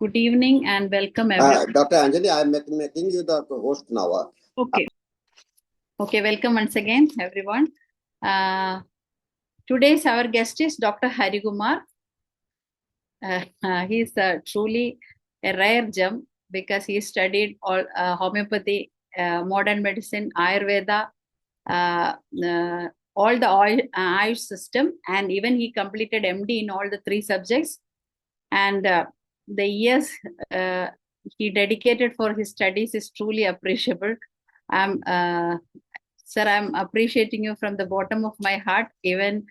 Good evening and welcome everyone. Dr. Anjali, I am making you the host now. Okay. Okay, welcome once again, everyone. Today's our guest is Dr. Hari Kumar. He is truly a rare gem because he studied all homeopathy, modern medicine, Ayurveda, all the Ayur system, and even he completed MD in all the three subjects. And the years he dedicated for his studies is truly appreciable. Sir, I'm appreciating you from the bottom of my heart. Even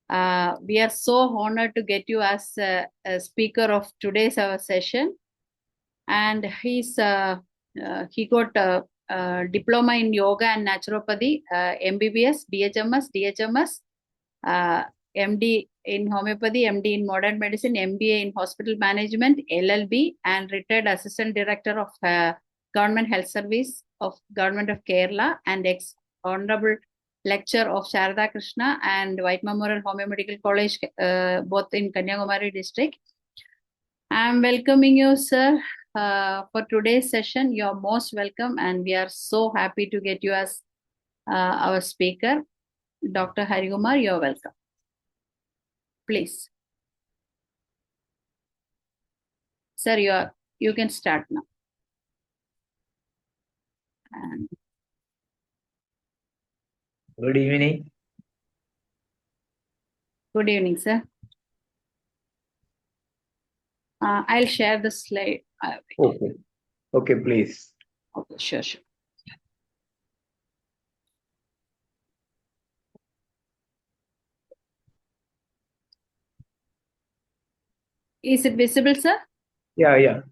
we are so honored to get you as a speaker of today's our session. And he got a diploma in yoga and naturopathy, MBBS, BHMS, DHMS, MD in homeopathy, MD in modern medicine, MBA in hospital management, LLB, and retired assistant director of government health service of government of Kerala, and honorable lecturer of Sharada Krishna and White Memorial Homeo Medical College, both in Kanyakumari district. I'm welcoming you, sir, for today's session. You're most welcome, and we are so happy to get you as our speaker. Dr. Hari Kumar, you're welcome. Please. Sir, you can start now. And good evening. Good evening, sir. I'll share the slide. Okay, please. Okay, sure. Is it visible, sir? Yeah.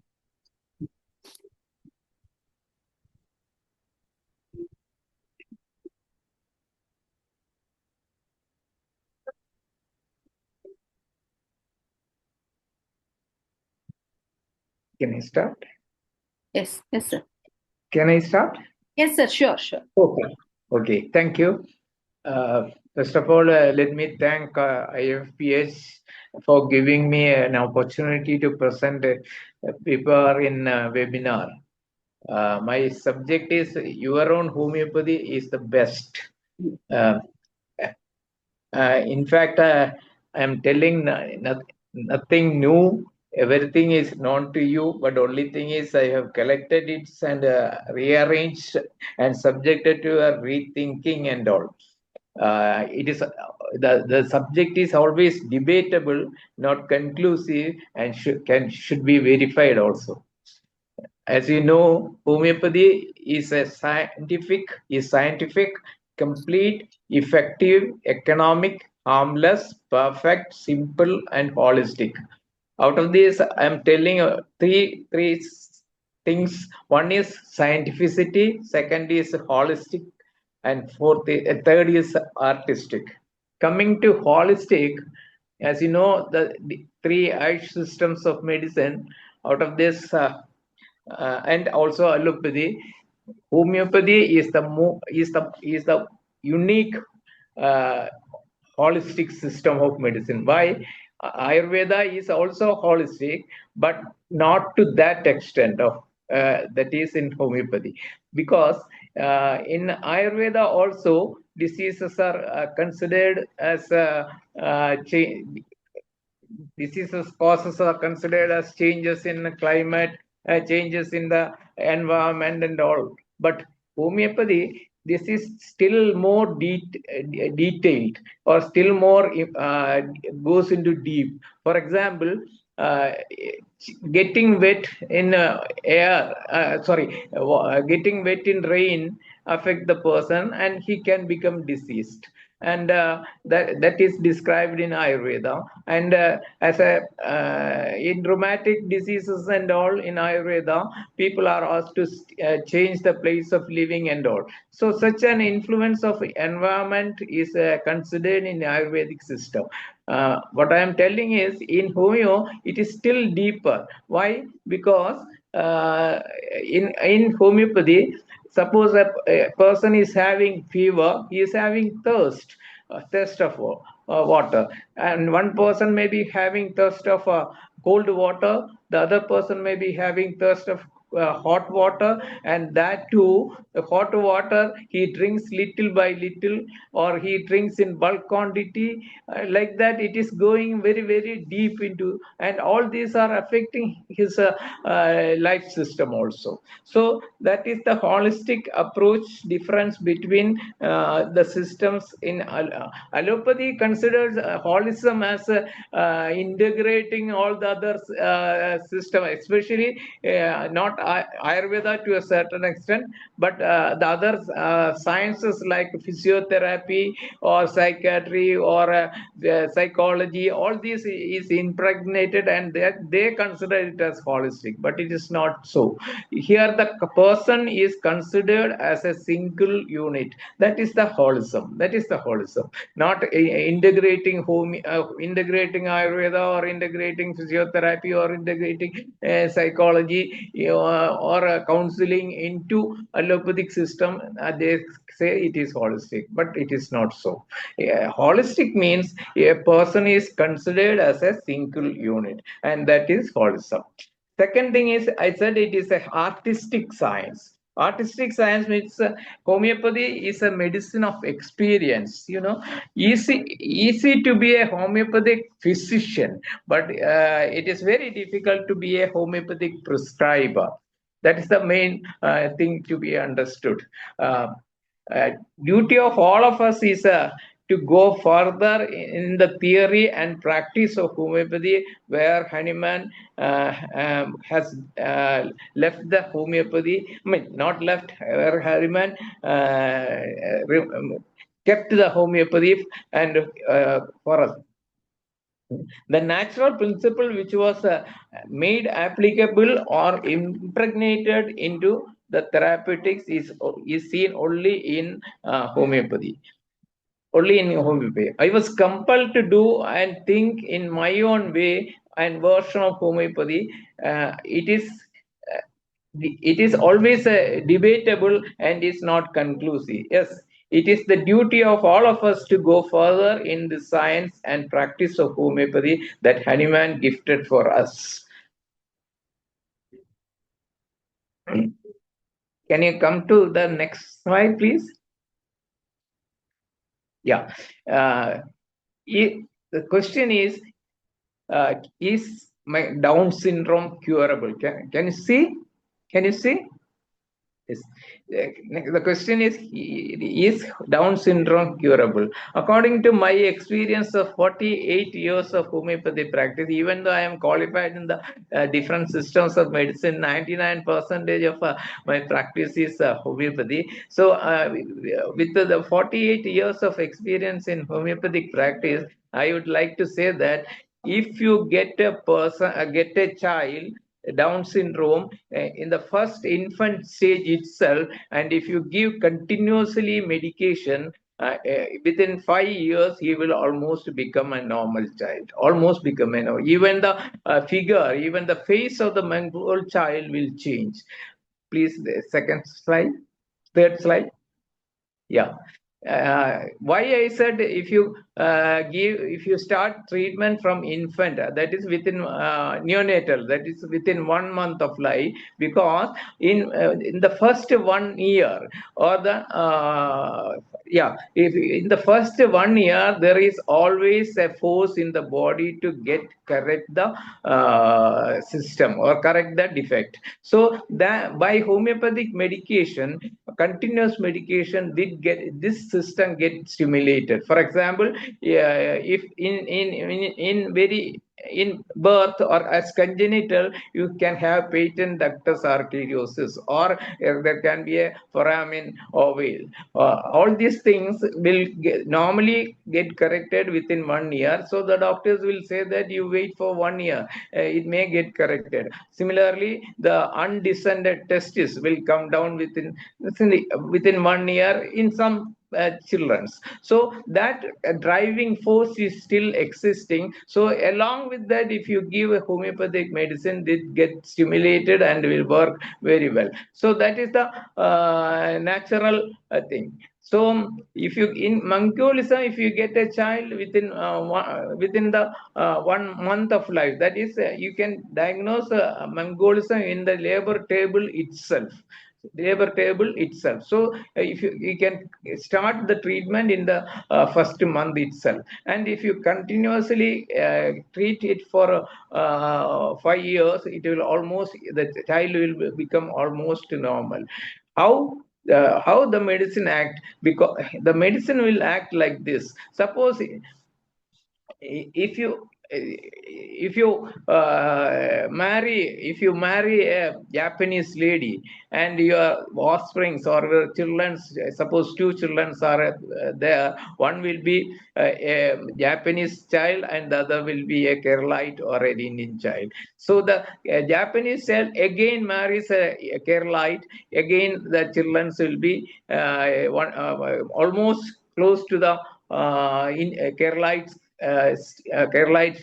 Can I start? Yes, sir. Can I start? Yes, sir. Sure. Okay. Thank you. First of all, let me thank Ifph for giving me an opportunity to present a paper in a webinar. My subject is your own homeopathy is the best. In fact, I am telling nothing new. Everything is known to you, but only thing is I have collected it and rearranged and subjected to a rethinking and all. It is the subject is always debatable, not conclusive, and should be verified also. As you know, homeopathy is scientific, complete, effective, economic, harmless, perfect, simple, and holistic. Out of this, I am telling three things. One is scientificity, second is holistic, and third is artistic. Coming to holistic, as you know, the three Ayush systems of medicine. Out of this, and also allopathy, homeopathy is the unique holistic system of medicine. Why? Ayurveda is also holistic, but not to that extent of that is in homeopathy, because in Ayurveda also diseases are considered as diseases causes are considered as changes in the climate, changes in the environment and all. But homeopathy, this is still more detailed, or still more goes into deep. For example, getting wet in getting wet in rain affect the person and he can become diseased, and that is described in Ayurveda. And as in rheumatic diseases and all in Ayurveda, people are asked to change the place of living and all. So such an influence of environment is considered in the Ayurvedic system. What I am telling is, in Homeo, it is still deeper. Why? Because in homeopathy, suppose a person is having fever, he is having thirst of water, and one person may be having thirst of cold water, the other person may be having thirst of hot water, and that too, the hot water he drinks little by little, or he drinks in bulk quantity. Like that, it is going very, very deep into, and all these are affecting his life system also. So that is the holistic approach difference between the systems in allopathy considers holism as integrating all the other system, especially not Ayurveda to a certain extent, but the other sciences like physiotherapy or psychiatry or psychology, all this is impregnated, and they consider it as holistic, but it is not so. Here the person is considered as a single unit. That is the holism. That is the holism. Not integrating integrating Ayurveda, or integrating physiotherapy, or integrating psychology, or counseling into allopathic system. They say it is holistic, but it is not so. Holistic means a person is considered as a single unit, and that is holism. Second thing is, I said it is a artistic science. Artistic science means homeopathy is a medicine of experience. Easy to be a homeopathic physician, but it is very difficult to be a homeopathic prescriber. That is the main thing to be understood. Uh, Duty of all of us is to go further in the theory and practice of homeopathy, where Hanuman has left the homeopathy. I mean, not left, where Hanuman kept the homeopathy, and for us. The natural principle which was made applicable or impregnated into the therapeutics is seen only in homeopathy. Only in homeopathy. I was compelled to do and think in my own way and version of homeopathy. It is always debatable and is not conclusive. Yes, it is the duty of all of us to go further in the science and practice of homeopathy that Hanuman gifted for us. Can you come to the next slide, please? Yeah. The question is my Down syndrome curable? Can you see? Can you see? Yes. The question is Down syndrome curable? According to my experience of 48 years of homeopathy practice, even though I am qualified in the different systems of medicine, 99% of my practice is homeopathy. So with the 48 years of experience in homeopathic practice, I would like to say that if you get a child Down syndrome in the first infant stage itself, and if you give continuously medication, within 5 years he will almost become a normal child. Almost become a normal. Even the figure, even the face of the mongrel child will change. Please, the second slide, third slide. Yeah. Why I said if you start treatment from infant, that is within neonatal, that is within 1 month of life, because in the first 1 year, or if in the first 1 year there is always a force in the body to correct the system or correct the defect. So that by homeopathic medication, continuous medication, this system get stimulated. For example, if in birth or as congenital, you can have patent ductus arteriosus, or there can be a foramen ovale. All these things will normally get corrected within 1 year. So the doctors will say that you wait for 1 year, it may get corrected. Similarly, the undescended testis will come down within 1 year in some children. So that driving force is still existing. So along with that, if you give a homeopathic medicine, it gets stimulated and will work very well. So that is the natural thing. So if you in mongolism, if you get a child within the 1 month of life, that is you can diagnose mongolism in the labor table itself. So if you can start the treatment in the first month itself, and if you continuously treat it for 5 years, it will almost, the child will become almost normal. How the medicine act? Because the medicine will act like this. Suppose if you marry a Japanese lady, and your offsprings or your children, suppose two children are there, one will be a Japanese child and the other will be a Keralite or an Indian child. So the Japanese child again marries a Keralite, again the children will be almost close to the Keralites, Keralite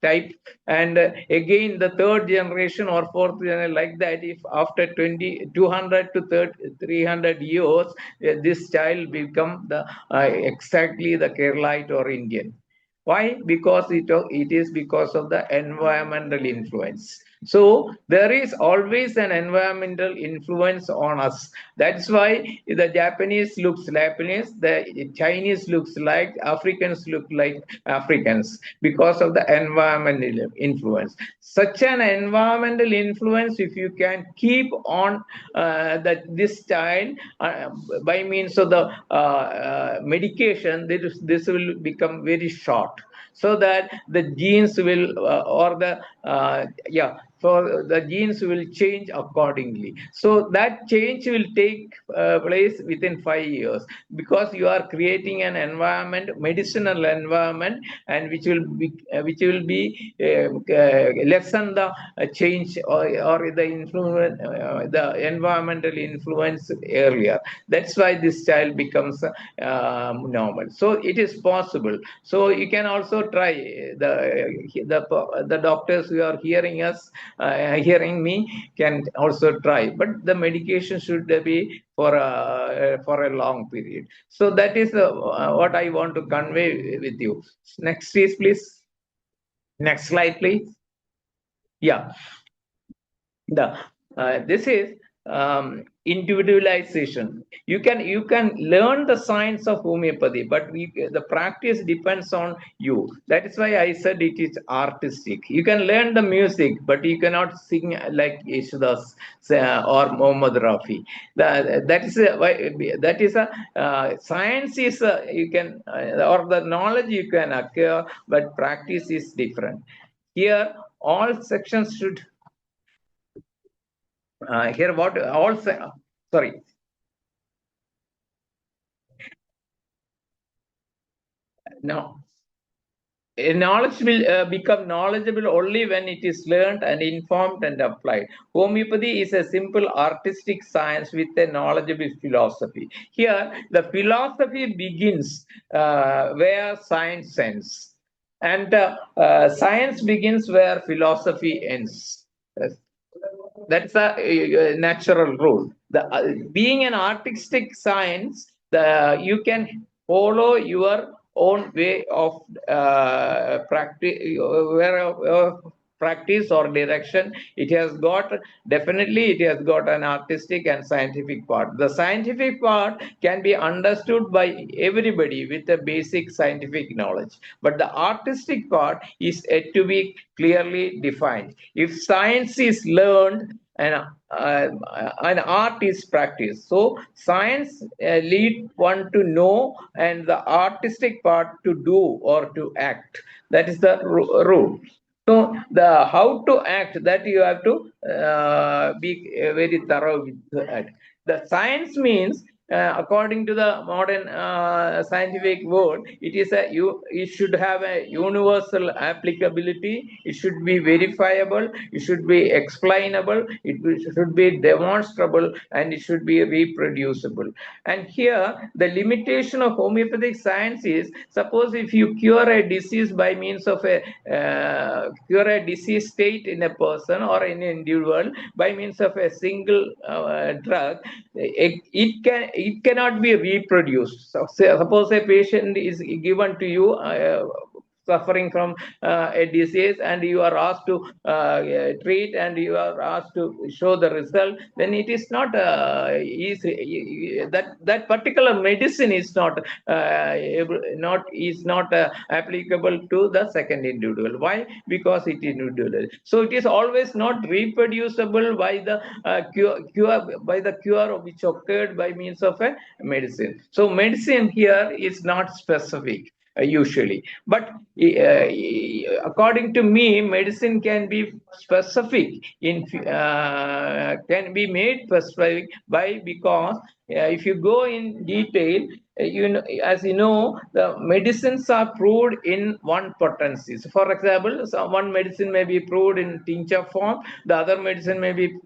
type, and again the third generation or fourth generation, like that. If after 200 to 300 years, this child become the exactly the Keralite or Indian. Why? Because it is because of the environmental influence. So there is always an environmental influence on us. That's why the Japanese looks Japanese, the Chinese looks like Africans, look like Africans, because of the environmental influence. Such an environmental influence, if you can keep on this child by means of the medication, this will become very short, so that the genes will so the genes will change accordingly. So that change will take place within 5 years, because you are creating an environment, medicinal environment, and which will be lessen the change or the influence, the environmental influence earlier. That's why this child becomes normal. So it is possible. So you can also try. The doctors who are hearing us, hearing me, can also try, but the medication should be for a long period. So that is what I want to convey with you. Next please. Next slide, please. Yeah. This is individualization. You can learn the science of homeopathy, but the practice depends on you. That is why I said it is artistic. You can learn the music, but you cannot sing like Yeshudas or Mohammad Rafi. That is a science is you can or the knowledge you can acquire, but practice is different. Here all sections should here what all sorry no knowledge will become knowledgeable only when it is learned and informed and applied. Homeopathy is a simple artistic science with a knowledgeable philosophy. Here the philosophy begins where science ends, and science begins where philosophy ends. That's a natural rule. Being an artistic science, you can follow your own way of practice or direction. It has got, definitely it has got an artistic and scientific part. The scientific part can be understood by everybody with a basic scientific knowledge, but the artistic part is yet to be clearly defined. If science is learned and art is practiced, so science lead one to know, and the artistic part to do or to act. That is the rule. So the how to act, that you have to be very thorough with that. The science means, according to the modern scientific world, it should have a universal applicability. It should be verifiable. It should be explainable. It should be demonstrable, and it should be reproducible. And here, the limitation of homeopathic science is: suppose if you cure a disease by means of cure a disease state in a person or in an individual by means of a single drug, it cannot be reproduced. So suppose a patient is given to you suffering from a disease, and you are asked to treat, and you are asked to show the result, then it is not easy. That particular medicine is not applicable to the second individual. Why? Because it is individual. So it is always not reproducible by the cure which occurred by means of a medicine. So medicine here is not specific. Usually, but according to me, medicine can be specific can be made specific by, because if you go in detail, as you know, the medicines are proved in one potencies. For example, one medicine may be proved in tincture form, the other medicine may be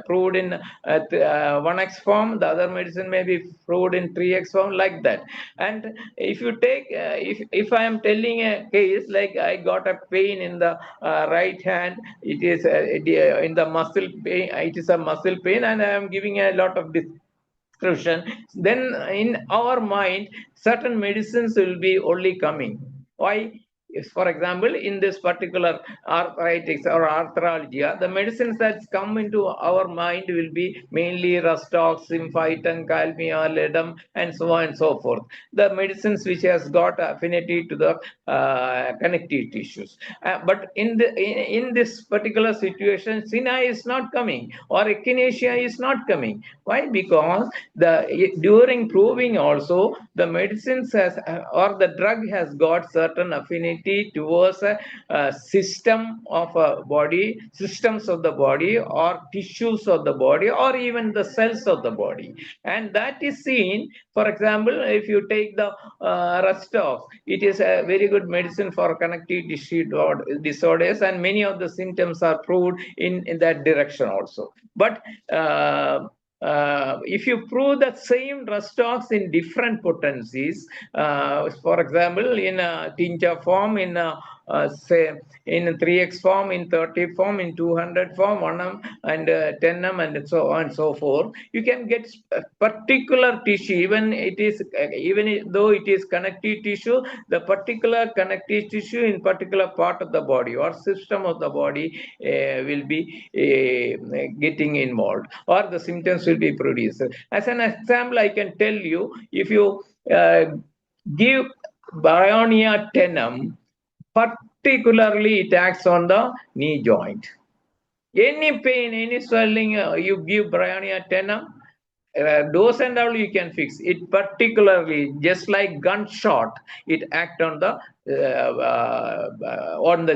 proved in 1x form, the other medicine may be proved in 3x form, like that. And if you take, if I am telling a case like I got a pain in the right hand, it is in the muscle pain, it is a muscle pain, and I am giving a lot of description, then in our mind certain medicines will be only coming. Why? If, for example, in this particular arthritis or arthralgia, the medicines that come into our mind will be mainly Rustox, Symphyton, Calmia, Ledum, and so on and so forth. The medicines which has got affinity to the connective tissues. But in this particular situation, Sina is not coming, or Echinacea is not coming. Why? Because during proving also, the medicines has or the drug has got certain affinity towards a system of a body, systems of the body, or tissues of the body, or even the cells of the body. And that is seen, for example, if you take the Rustox, it is a very good medicine for connective tissue disorders, and many of the symptoms are proved in that direction also. But if you prove the same Rustox in different potencies, for example, in tincture form, in say in 3x form, in 30 form, in 200 form, 1m and 10m, and so on and so forth, you can get a particular tissue, even though it is connective tissue, the particular connective tissue in particular part of the body or system of the body will be getting involved, or the symptoms will be produced. As an example, I can tell you, if you give Bryonia tenom, particularly it acts on the knee joint. Any pain, any swelling, you give Bryonia tenom, dose and all you can fix it. Particularly, just like gunshot, it act on the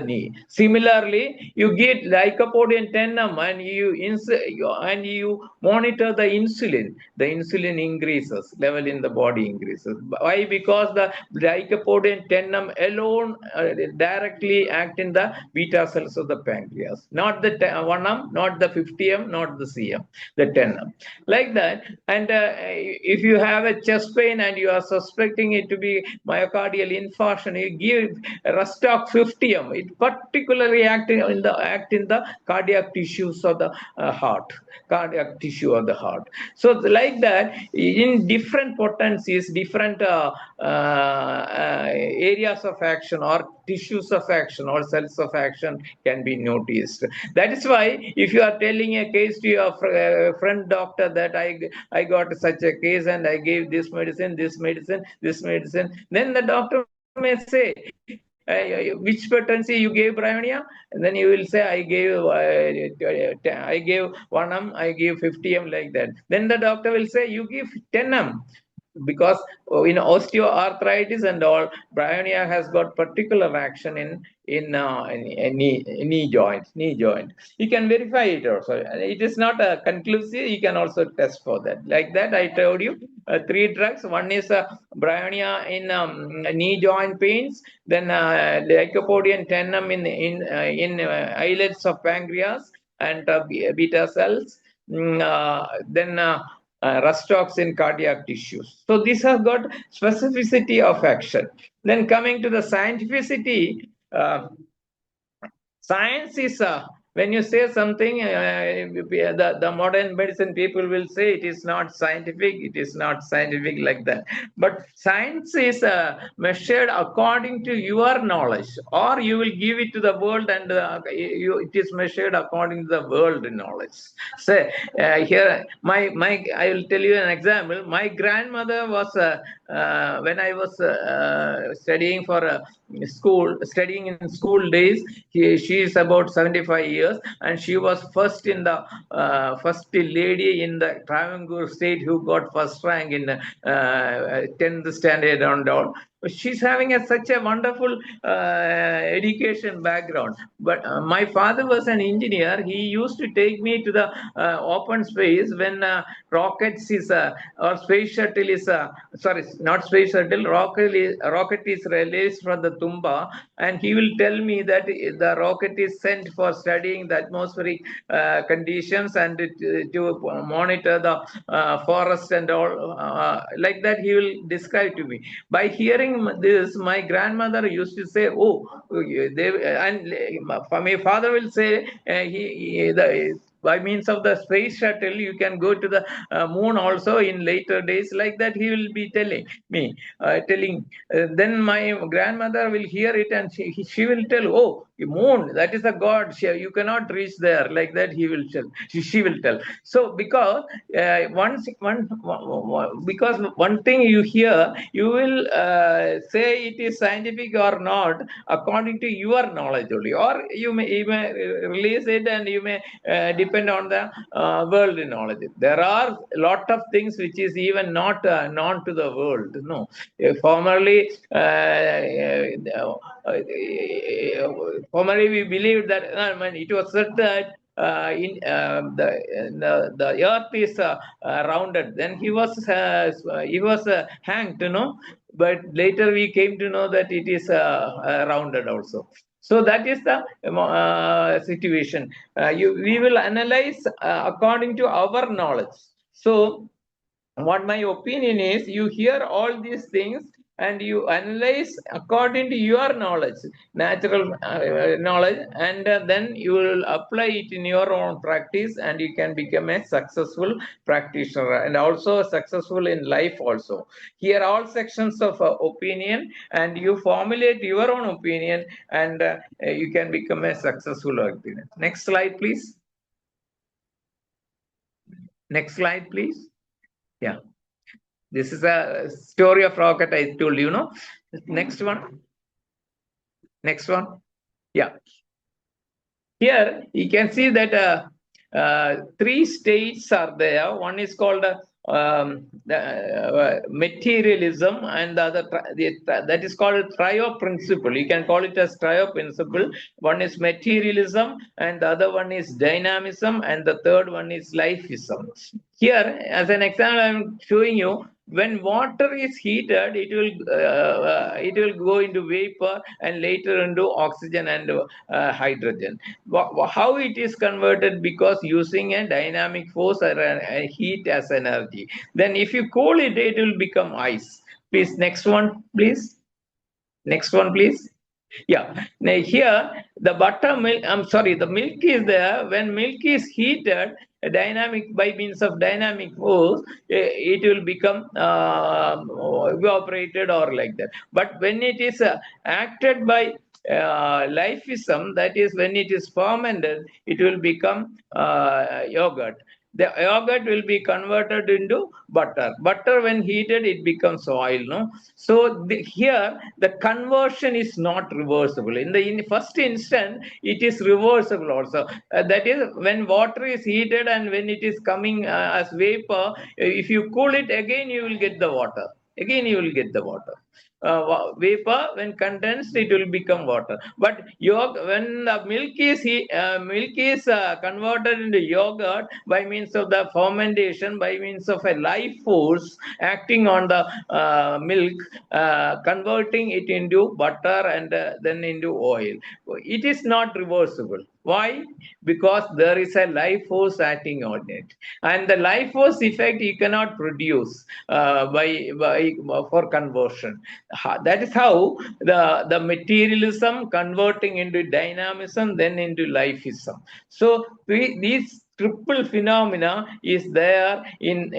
knee. Similarly, you get lycopodium tenom and you monitor the insulin. The insulin increases, level in the body increases. Why? Because the lycopodium tenom alone directly act in the beta cells of the pancreas, not the 1m, not the 50m, not the cm, the 10m, like that. And if you have a chest pain and you are suspecting it to be myocardial infarction, you give Rustox 50m. It particularly act in the cardiac tissues of the heart, cardiac tissue of the heart. So like that, in different potencies, different areas of action or tissues of action or cells of action can be noticed. That is why if you are telling a case to your friend doctor that I got such a case and I gave this medicine, then the doctor may say, which potency you gave Bryonia? And then you will say, I gave 1m, I gave 50m, like that. Then the doctor will say, you give 10m. Because in osteoarthritis and all, Bryonia has got particular action in knee joint. You can verify it also. It is not a conclusive. You can also test for that. Like that, I told you 3 drugs. One is Bryonia in knee joint pains. Then lycopodium tenom in islets of pancreas and beta cells. Then Rustox in cardiac tissues. So these have got specificity of action. Then coming to the scientificity, science is when you say something, the modern medicine people will say it is not scientific, it is not scientific like that. But science is measured according to your knowledge, or you will give it to the world, and it is measured according to the world knowledge. So here, I will tell you an example. My grandmother was when I was studying for studying in school days. She is about 75 years, and she was first in the first lady in the Travancore state who got first rank in 10th standard and all. She's having such a wonderful education background. But my father was an engineer. He used to take me to the open space when rockets is or space shuttle is sorry, not space shuttle, rocket is released from the Tumba, and he will tell me that the rocket is sent for studying the atmospheric conditions and to monitor the forest and all, like that he will describe to me. By hearing this, my grandmother used to say, oh, and my father will say, by means of the space shuttle, you can go to the moon also in later days. Like that, he will be telling me, then my grandmother will hear it, and she will tell, oh, moon, that is a god. You cannot reach there. Like that, he will tell. She will tell. So because because one thing you hear, you will say it is scientific or not according to your knowledge only, or you may release it, and you may depend on the world knowledge. There are a lot of things which is even not known to the world. No, formerly we believed that it was said that the earth is rounded. Then he was hanged, but later we came to know that it is rounded also. So that is the situation. We will analyze according to our knowledge. So what my opinion is, you hear all these things and you analyze according to your knowledge, natural knowledge, and then you will apply it in your own practice, and you can become a successful practitioner and also successful in life also. Here all sections of opinion, and you formulate your own opinion, and you can become a successful opinion. Next slide, please. Next slide, please. Yeah. This is a story of rocket I told you, Next one. Next one. Yeah. Here you can see that three states are there. One is called materialism, and the other that is called trio principle. You can call it as trio principle. One is materialism, and the other one is dynamism, and the third one is lifeism. Here, as an example, I'm showing you, when water is heated, it will go into vapor and later into oxygen and hydrogen. How it is converted? Because using a dynamic force or a heat as energy. Then if you cool it, it will become ice. Please, next one, please. Next one, please. Yeah. Now here the buttermilk, the milk is there. When milk is heated, by means of dynamic force, it will become evaporated or like that. But when it is acted by lifeism, that is when it is fermented, it will become yogurt. The yogurt will be converted into butter. Butter, when heated, it becomes oil. So here the conversion is not reversible. In the first instant, it is reversible also. That is, when water is heated and when it is coming as vapor, if you cool it again, you will get the water. Again, you will get the water. Vapor, when condensed, it will become water. But when the milk is converted into yogurt by means of the fermentation, by means of a life force acting on the milk, converting it into butter and then into oil, it is not reversible. Why? Because there is a life force acting on it, and the life force effect you cannot produce by for conversion. That is how the materialism converting into dynamism, then into lifeism. So these triple phenomena is there in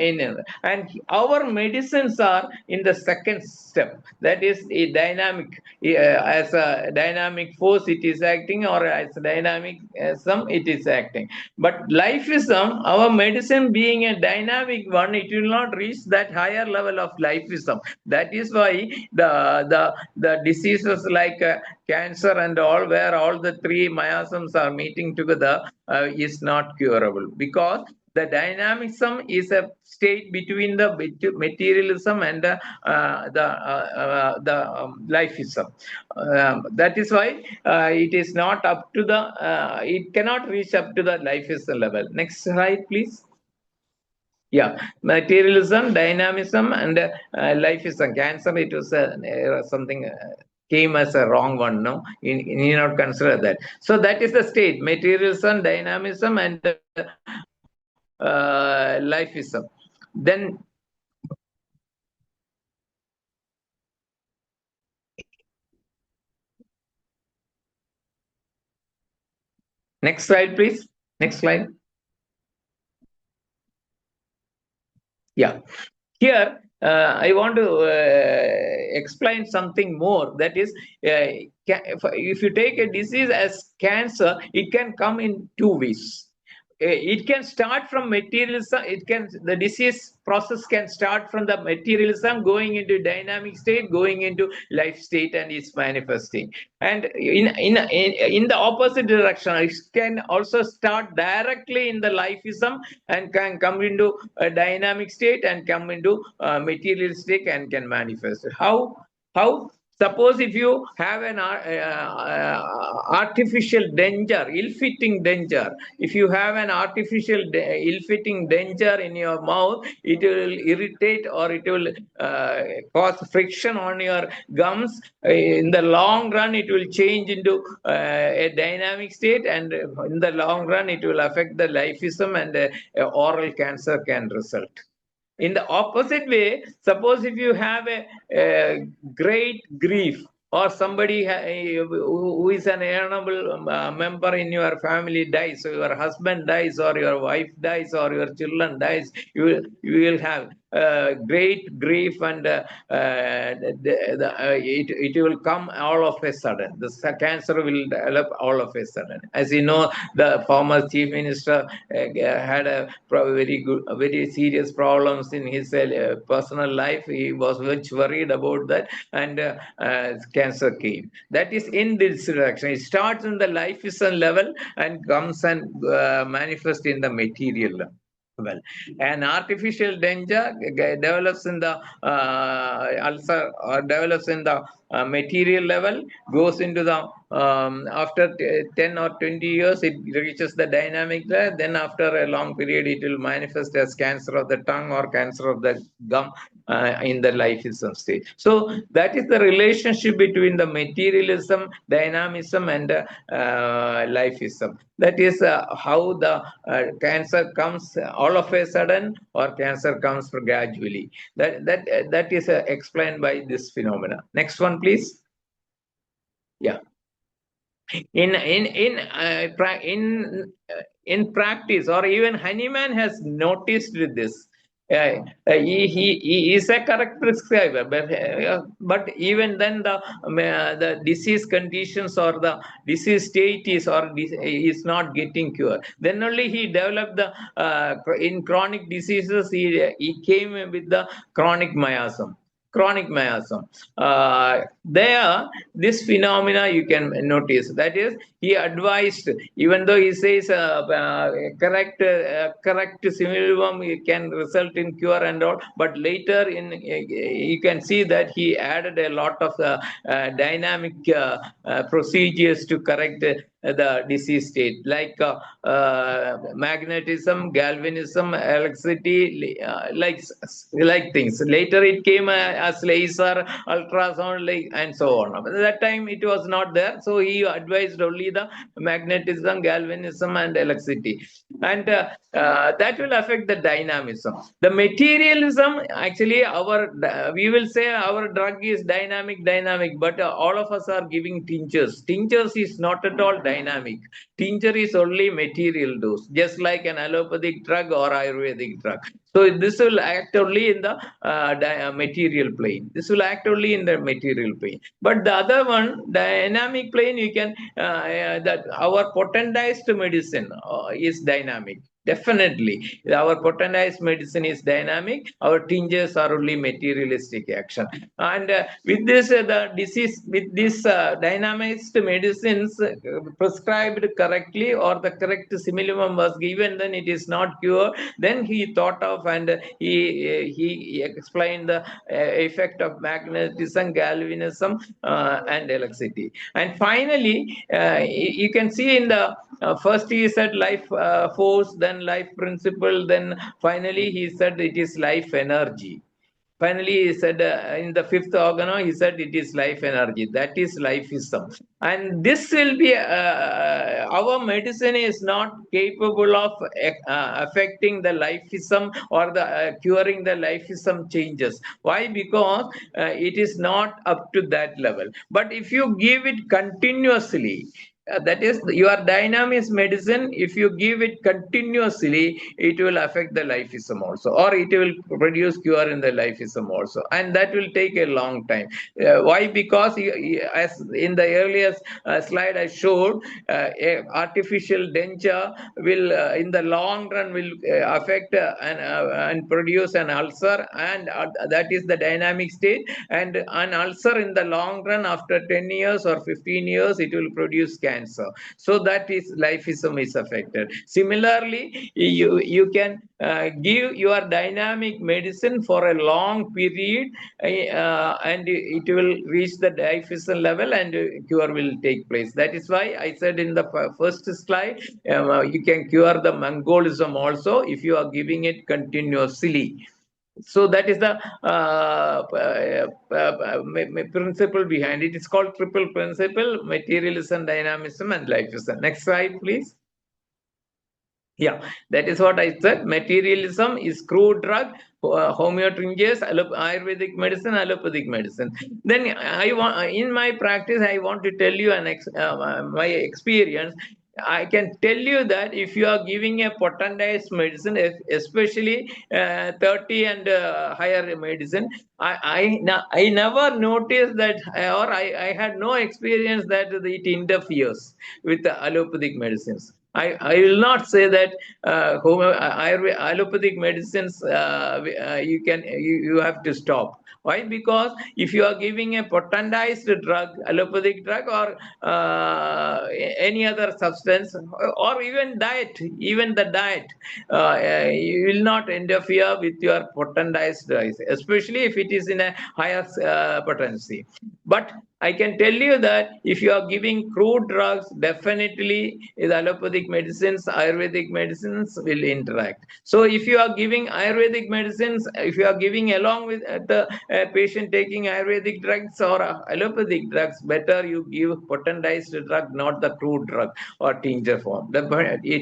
and our medicines are in the second step, that is a dynamic, as a dynamic force it is acting, or as a dynamicism it is acting. But lifeism, our medicine being a dynamic one, it will not reach that higher level of lifeism. That is why the diseases like cancer and all, where all the three miasms are meeting together, is not curable, because the dynamism is a state between the materialism and the lifeism. That is why it is not up to the it cannot reach up to the lifeism level. Next slide, please. Yeah, materialism, dynamism, and lifeism. Cancer, it was something came as a wrong one. No, you need not consider that. So that is the state: materialism, dynamism, and lifeism. Then next slide, please. Next slide. Yeah. Here, I want to explain something more. That is, if you take a disease as cancer, it can come in two ways. It can start from materialism. The disease process can start from the materialism, going into dynamic state, going into life state, and it's manifesting. And in the opposite direction, it can also start directly in the lifeism and can come into a dynamic state and come into materialistic and can manifest. How? Suppose if you have an artificial denture, ill-fitting denture, if you have an artificial ill-fitting denture in your mouth, it will irritate, or it will cause friction on your gums. In the long run, it will change into a dynamic state, and in the long run, it will affect the lifeism, and oral cancer can result. In the opposite way, suppose if you have a great grief, or somebody who is an honorable member in your family dies, so your husband dies, or your wife dies, or your children dies, you will have great grief, and it will come all of a sudden. The cancer will develop all of a sudden. As you know, the former chief minister had a very serious problems in his personal life. He was much worried about that, and cancer came. That is in this direction. It starts in the lifeism level and comes and manifests in the material level. Well, an artificial denture develops in the ulcer, or develops in the material level, goes into the after 10 or 20 years, it reaches the dynamic level. Then after a long period, it will manifest as cancer of the tongue or cancer of the gum in the lifeism state. So that is the relationship between the materialism, dynamism, and lifeism. That is how the cancer comes all of a sudden, or cancer comes gradually. That is explained by this phenomena. Next one, please. Yeah. In practice, or even Hahnemann has noticed this. He is a correct prescriber, but even then the disease conditions or the disease state is not getting cured. Then only he developed the in chronic diseases, he came with the chronic miasm. There, this phenomena you can notice. That is, he advised, even though he says correct similarium can result in cure and all, but later you can see that he added a lot of dynamic procedures to correct the disease state, like magnetism, galvanism, electricity, like things. Later it came as laser, ultrasound, and so on. At that time it was not there, so he advised only the magnetism, galvanism, and electricity, and that will affect the dynamism. The materialism, actually, we will say our drug is dynamic, but all of us are giving tinctures. Tinctures is not at all dynamic. Tincture is only material dose, just like an allopathic drug or Ayurvedic drug. So this will act only in the material plane. This will act only in the material plane. But the other one, dynamic plane, you can that our potentized medicine is dynamic. Definitely, our potentized medicine is dynamic. Our tinctures are only materialistic action. And with this, the disease, with this dynamized medicines prescribed correctly, or the correct simillimum was given, then it is not cure. Then he thought of, and he explained the effect of magnetism, galvanism, and electricity. And finally, you can see in the first he said life force, then life principle, then finally he said it is life energy. Finally, he said in the fifth organo, he said it is life energy. That is lifeism. And this will be, our medicine is not capable of affecting the lifeism or the curing the lifeism changes. Why? Because it is not up to that level. But if you give it continuously, that is your dynamic medicine, if you give it continuously, it will affect the lifeism also, or it will produce cure in the lifeism also, and that will take a long time. Why? Because as in the earlier slide I showed, artificial denture will in the long run will affect and produce an ulcer, and that is the dynamic state. And an ulcer in the long run, after 10 years or 15 years, it will produce cancer. So that is lifeism is affected. Similarly, you can give your dynamic medicine for a long period, and it will reach the lifeism level, and cure will take place. That is why I said in the first slide, you can cure the Mongolism also if you are giving it continuously. So that is the principle behind it. It's called triple principle: materialism, dynamism, and lifeism. Next slide, please. Yeah, that is what I said. Materialism is crude drug, homeotinctures, Ayurvedic medicine, allopathic medicine. Then in my practice, I want to tell you my experience. I can tell you that if you are giving a potentized medicine, especially 30 and higher medicine, I never noticed that, or I had no experience that it interferes with the allopathic medicines. I will not say that allopathic medicines you have to stop. Why? Because if you are giving a potentized drug, allopathic drug, or any other substance, or even the diet, you will not interfere with your potentized drugs, especially if it is in a higher potency. But I can tell you that if you are giving crude drugs, definitely the allopathic medicines, Ayurvedic medicines will interact. So if you are giving Ayurvedic medicines, if you are giving along with the patient taking Ayurvedic drugs or allopathic drugs, better you give potentized drug, not the crude drug or tincture form. The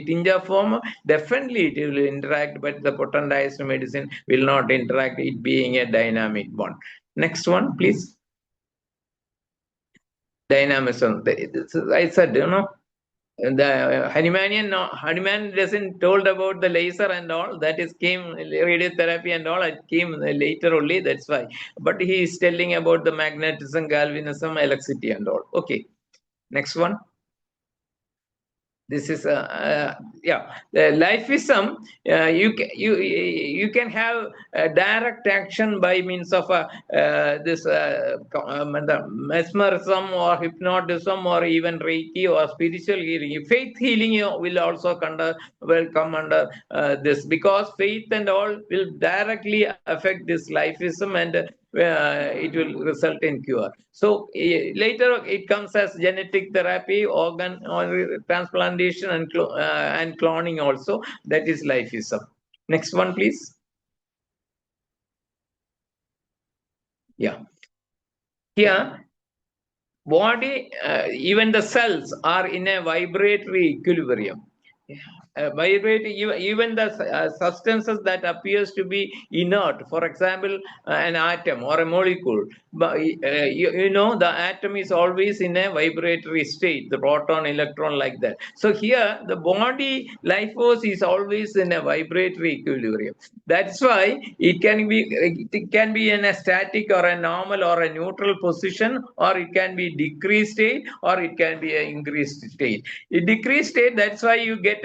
tincture form, definitely it will interact, but the potentized medicine will not interact, it being a dynamic one. Next one, please. Dynamism. I said, the Hanuman doesn't told about the laser and all. That is came radiotherapy and all. It came later only. That's why. But he is telling about the magnetism, galvanism, electricity and all. Okay. Next one. This is lifeism. You can have direct action by means of this mesmerism or hypnotism or even Reiki or spiritual healing. Faith healing will also come under this, because faith and all will directly affect this lifeism, and it will result in cure. So later it comes as genetic therapy, organ or transplantation, and cloning also. That is lifeism. Next one, please. Yeah. Here, body, even the cells are in a vibratory equilibrium. Even the substances that appears to be inert, for example, an atom or a molecule, but the atom is always in a vibratory state, the proton, electron, like that. So here the body life force is always in a vibratory equilibrium. That's why it can be in a static or a normal or a neutral position, or it can be decreased state, or it can be an increased state. A decreased state, that's why you get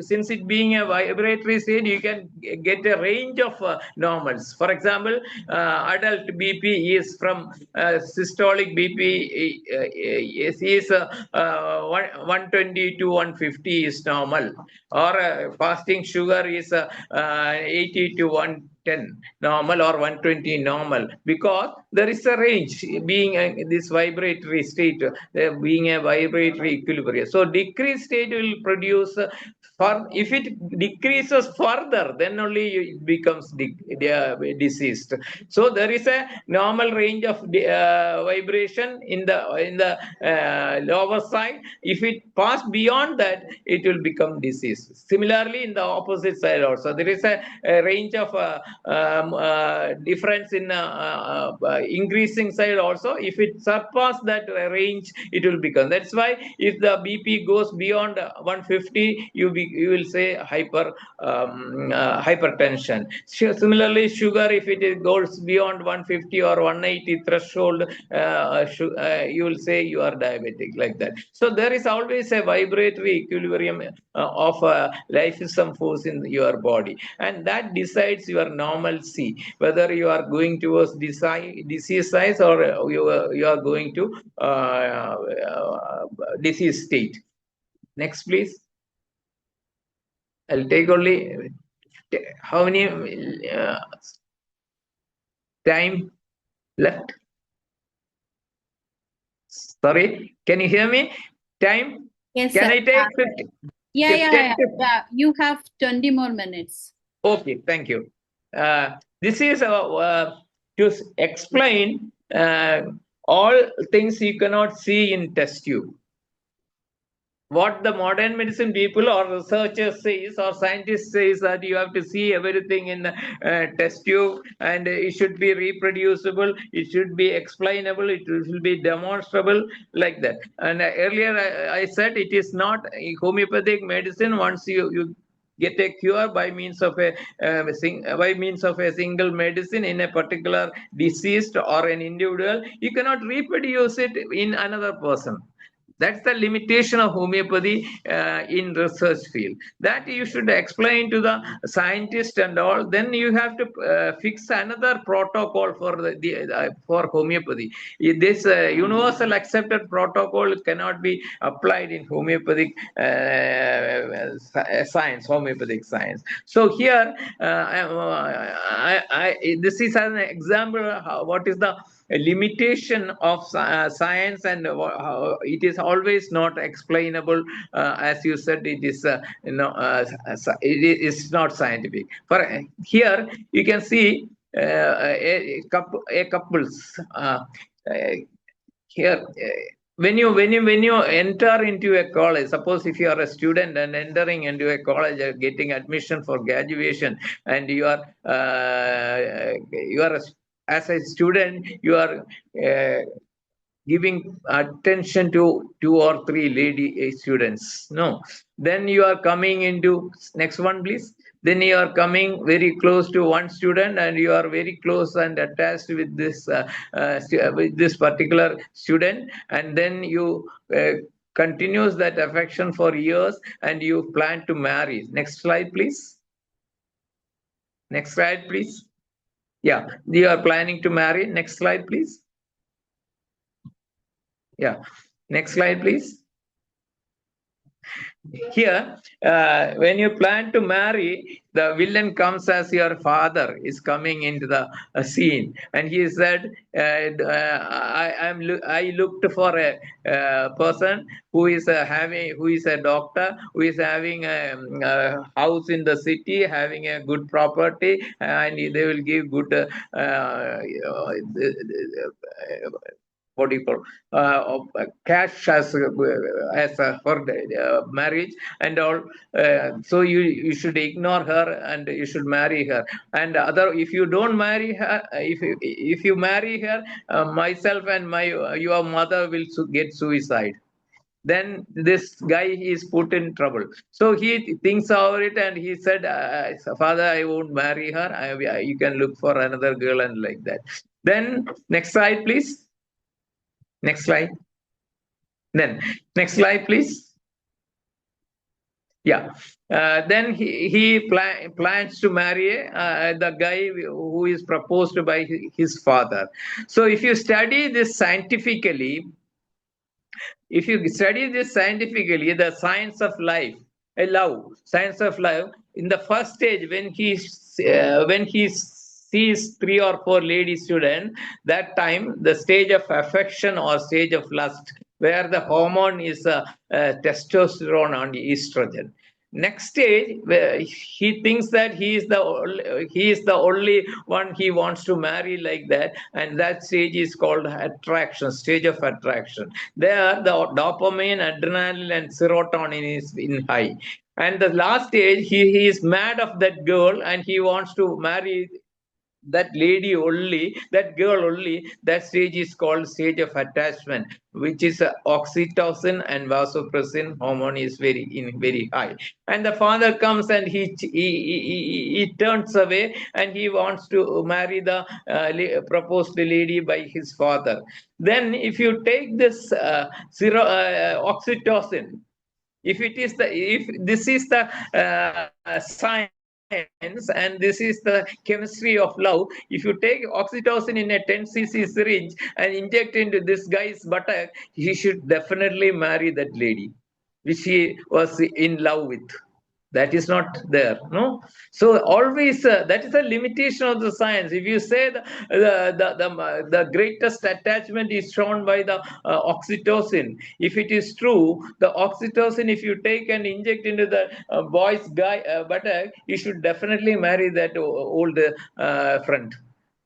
since it being a vibratory state, you can get a range of normals. For example, adult BP is from systolic BP is 120 to 150 is normal, or fasting sugar is 80 to 110 normal, or 120 normal, because there is a range being this vibratory state, being a vibratory equilibrium. So decreased state will produce if it decreases further, then only it becomes diseased. So there is a normal range of vibration in the lower side. If it pass beyond that, it will become disease. Similarly, in the opposite side also, there is a range of difference in increasing side also. If it surpass that range, it will become. That's why if the BP goes beyond 150, you will say hypertension. Similarly, sugar, if it goes beyond 150 or 180 threshold, you will say you are diabetic, like that. So there is always a vibratory equilibrium of lifeism force in your body, and that decides your normalcy, whether you are going towards disease size, or you are going to disease state. Next, please. I'll take only how many time left? Sorry, can you hear me? Time? Yes, can sir. I take 50? Yeah. You have 20 more minutes. Okay, thank you. This is to explain all things you cannot see in test tube. What the modern medicine people or researchers says or scientists says that you have to see everything in test tube, and it should be reproducible, it should be explainable, it should be demonstrable, like that. And earlier I said it is not homeopathic medicine. Once you get a cure by means of a single medicine in a particular deceased or an individual, you cannot reproduce it in another person. That's the limitation of homeopathy in research field. That you should explain to the scientist and all. Then you have to fix another protocol for homeopathy. This universal accepted protocol cannot be applied in homeopathic science, homeopathic science. So here, this is an example of what is the limitation of science, and it is always not explainable. As you said, it is it is not scientific. For here you can see a couples here. When you enter into a college, suppose if you are a student and entering into a college, getting admission for graduation, and you are as a student, you are giving attention to 2 or 3 lady students. No, then you are coming into next one, please. Then you are coming very close to one student, and you are very close and attached with this particular student, and then you continues that affection for years, and you plan to marry. Next slide, please. Next slide, please. Yeah, you are planning to marry. Next slide, please. Yeah, next slide, please. Here, when you plan to marry, the villain comes as your father is coming into the scene, and he said, I looked for a person who is who is a doctor, who is having a house in the city, having a good property, and they will give good what do you call cash as for marriage and all. So you should ignore her and you should marry her. And other, if you don't marry her, if you marry her, myself and my your mother will get suicide. Then this guy is put in trouble. So he thinks over it and he said, father, I won't marry her. You can look for another girl, and like that. Then next slide, please. Next slide. Then next slide, please. Yeah. Then he plans to marry the guy who is proposed by his father. So if you study this scientifically, the science of life, science of life, in the first stage, when he sees 3 or 4 lady students, that time the stage of affection or stage of lust, where the hormone is testosterone and estrogen. Next stage, where he thinks that he is the only one he wants to marry, like that, and that stage is called attraction, stage of attraction. There the dopamine, adrenaline and serotonin is in high. And the last stage, he is mad of that girl and he wants to marry that lady only, that girl only. That stage is called stage of attachment, which is oxytocin and vasopressin hormone is very high. And the father comes and he turns away and he wants to marry the proposed lady by his father. Then if you take this oxytocin, if this is the science and this is the chemistry of love, if you take oxytocin in a 10 cc syringe and inject into this guy's buttock, he should definitely marry that lady which he was in love with. That is not there, no. So always that is a limitation of the science. If you say the greatest attachment is shown by the oxytocin, if it is true, the oxytocin, if you take and inject into the boy's buttock, you should definitely marry that old friend.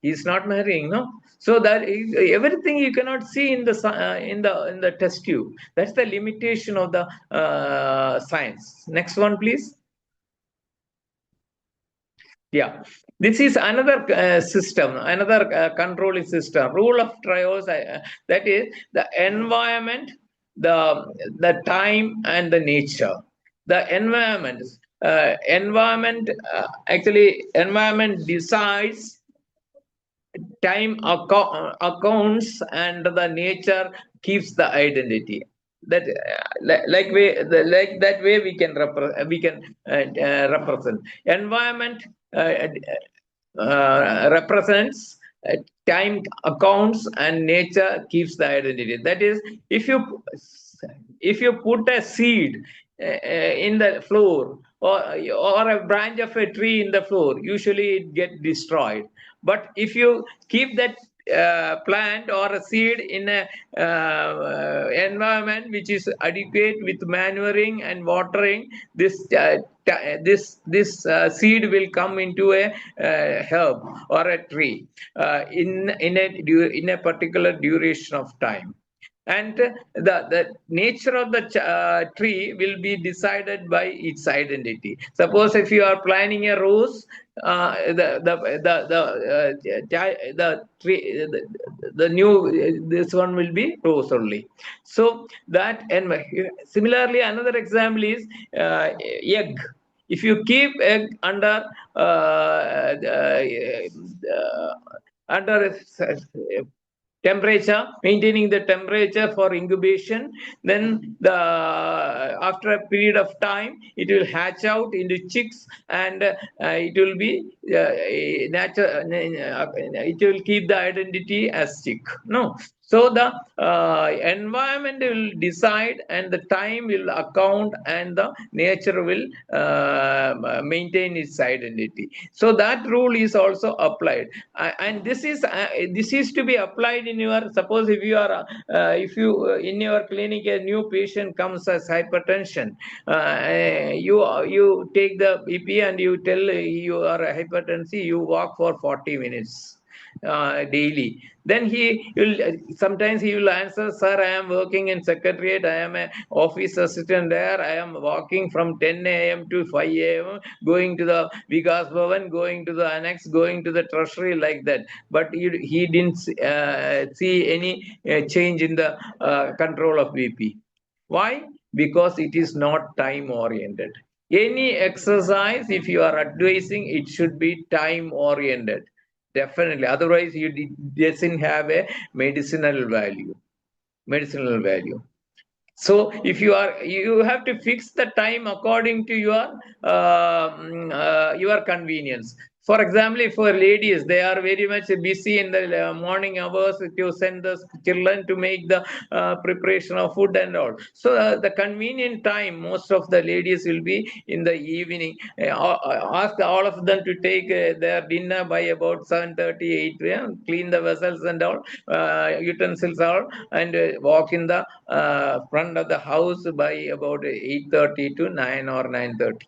He's not marrying, no. So that everything you cannot see in the test tube. That's the limitation of the science. Next one, please. Yeah, this is another system, another controlling system. Rule of trios. That is the environment, the time, and the nature. The environment decides, time accounts, and the nature keeps the identity. That like that way we can represent. Environment represents, time accounts, and nature keeps the identity. That is, if you put a seed in the floor, or a branch of a tree in the floor, usually it gets destroyed. But if you keep that plant or a seed in a environment which is adequate with manuring and watering, this seed will come into a herb or a tree in a particular duration of time. And the nature of the tree will be decided by its identity. Suppose if you are planting a rose, the tree, the new this one will be rose only. So that, and similarly another example is egg. If you keep egg under temperature, maintaining the temperature for incubation, then after a period of time it will hatch out into chicks, and it will be natural. It will keep the identity as chick. No. So the environment will decide, and the time will account, and the nature will maintain its identity. So that rule is also applied, and this is to be applied in your, suppose if you are if you in your clinic a new patient comes as hypertension, you take the BP and you tell you are a hypertensive, you walk for 40 minutes daily. Then he will sometimes he will answer, sir, I am working in secretariat, I am a office assistant there, I am walking from 10 a.m. to 5 a.m. going to the Vikas Bhavan, going to the annex, going to the treasury, like that. But he didn't see any change in the control of BP. Why? Because it is not time oriented. Any exercise, if you are advising, it should be time oriented. Definitely. Otherwise, doesn't have a medicinal value. Medicinal value. So if you have to fix the time according to your convenience. For example, if for ladies, they are very much busy in the morning hours to send the children to make the preparation of food and all. So the convenient time, most of the ladies will be in the evening. Ask all of them to take their dinner by about 7:30, 8 p.m., clean the vessels and all, utensils all, and walk in the front of the house by about 8:30 to 9 or 9:30.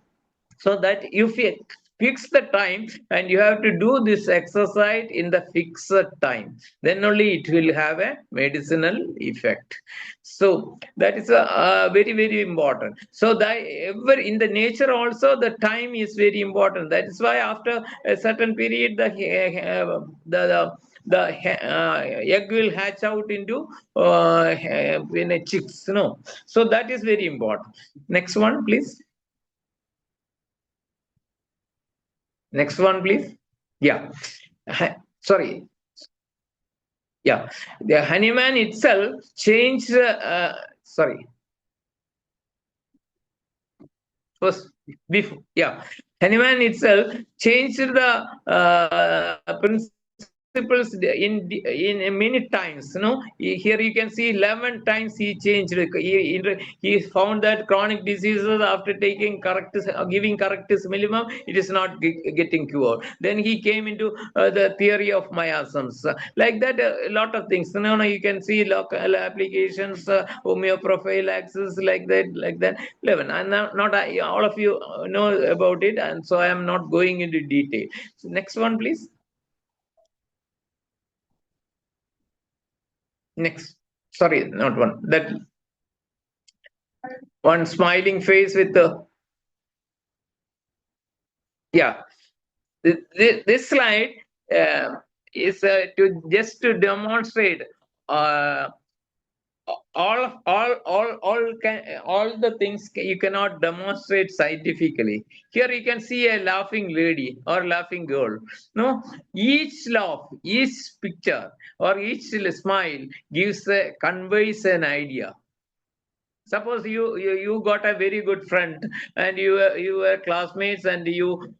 So that you fix the time, and you have to do this exercise in the fixed time, then only it will have a medicinal effect. So that is very, very important. So that ever in the nature also, the time is very important. That is why after a certain period the egg will hatch out into in a chicks, so that is very important. Next one, please. Next one, please. Yeah. Sorry. Yeah. The honeyman itself changed. Sorry. First, before. Yeah. Honeyman itself changed the principles in many times. Here you can see 11 times he changed. He found that chronic diseases, after taking giving correctus minimum, it is not getting cured. Then he came into the theory of miasms, like that. A lot of things. You can see local applications, homeoprophylaxis, like that 11. And not all of you know about it, and so I am not going into detail. So next one, please. Next. Sorry, not one. That one smiling face with the. Yeah. This slide is to demonstrate all the things you cannot demonstrate scientifically. Here you can see a laughing lady or laughing girl. Each laugh, each picture, or each smile conveys an idea. Suppose you got a very good friend, and you were classmates, and you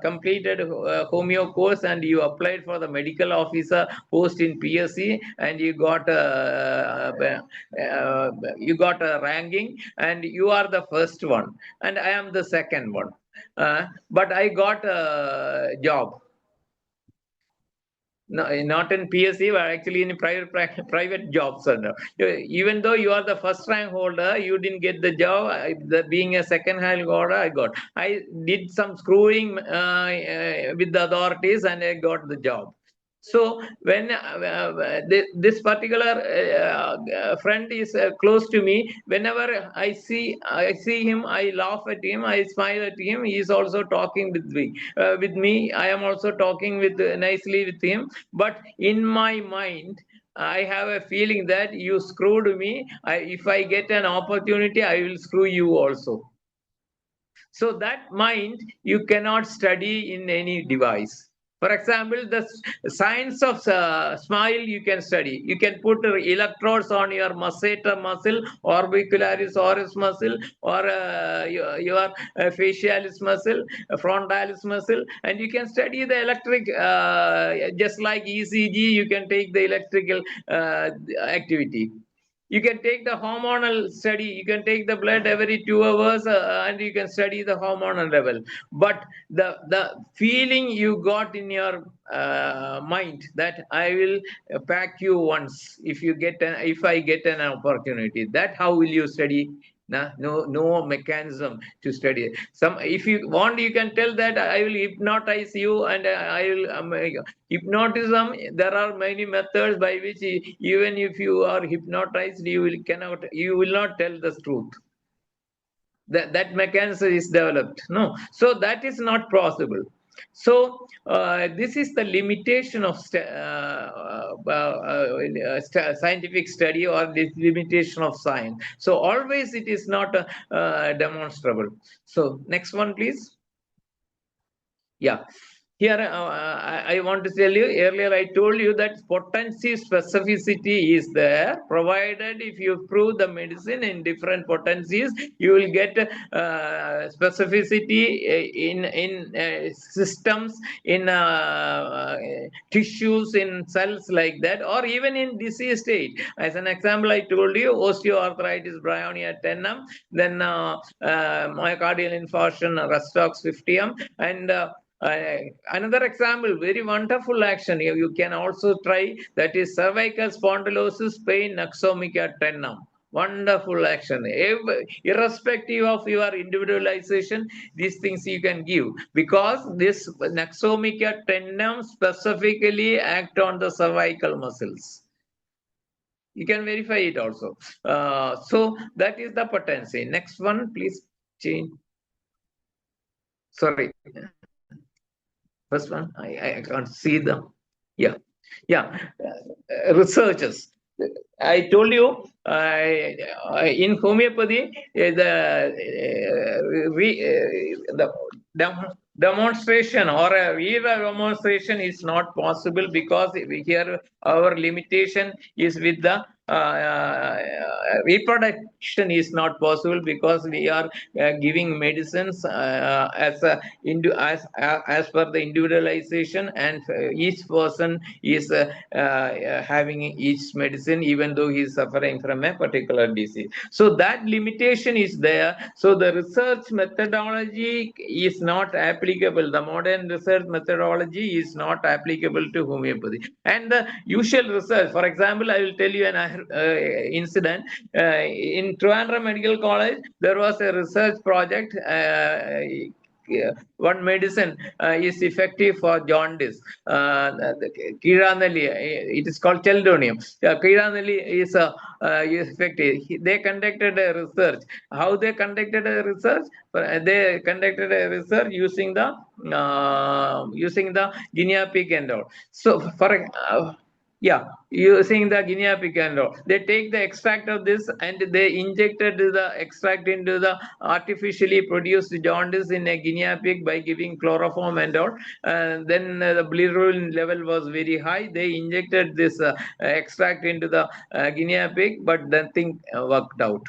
completed Homoeo course, and you applied for the medical officer post in PSC, and you got a ranking, and you are the first one, and I am the second one, but I got a job. No, not in PSC, but actually in private jobs. Even though you are the first rank holder, you didn't get the job. Being a second rank holder, I got. I did some screwing with the authorities, and I got the job. So when this particular friend is close to me, whenever I see him, I laugh at him, I smile at him. He is also talking with me. I am also talking nicely with him. But in my mind, I have a feeling that you screwed me. If I get an opportunity, I will screw you also. So that mind you cannot study in any device. For example, the science of smile you can study. You can put electrodes on your masseter muscle, orbicularis oris muscle, or your facialis muscle, frontalis muscle, and you can study the electric, just like ECG, you can take the electrical activity. You can take the hormonal study. You can take the blood every 2 hours, and you can study the hormonal level. But the feeling you got in your mind that I will pack you once if I get an opportunity, that how will you study? No mechanism to study. If you want, you can tell that I will hypnotize you, and I will hypnotism. There are many methods by which even if you are hypnotized, you will not tell the truth. That mechanism is developed. No, so that is not possible. So this is the limitation of scientific study, or this limitation of science. So always it is not demonstrable. So next one, please. Yeah. Here, I want to tell you, earlier I told you that potency specificity is there, provided if you prove the medicine in different potencies, you will get specificity in systems, in tissues, in cells like that, or even in disease state. As an example, I told you osteoarthritis bryonia 10M, then myocardial infarction Restox 50M, and another example, very wonderful action you can also try, that is cervical spondylosis pain Naxomica 10M. Wonderful action. Irrespective of your individualization, these things you can give, because this Naxomica 10M specifically act on the cervical muscles. You can verify it also. So that is the potency. Next one, please change. Sorry. First one, I can't see them. Yeah. Researchers. I told you in homeopathy, the demonstration or a real demonstration is not possible, because here our limitation is with the reproduction is not possible, because we are giving medicines as per the individualization, and each person is having each medicine, even though he is suffering from a particular disease. So that limitation is there. So the research methodology is not applicable. The modern research methodology is not applicable to homeopathy. And the usual research, for example, I will tell you an incident. In Trivandrum Medical College, there was a research project. One medicine is effective for jaundice. It is called Chelidonium. Kiranali is effective. They conducted a research. How they conducted a research? They conducted a research using the guinea pig and all. So using the guinea pig and all. They take the extract of this and they injected the extract into the artificially produced jaundice in a guinea pig by giving chloroform and all. And then the bilirubin level was very high. They injected this extract into the guinea pig, but nothing worked out.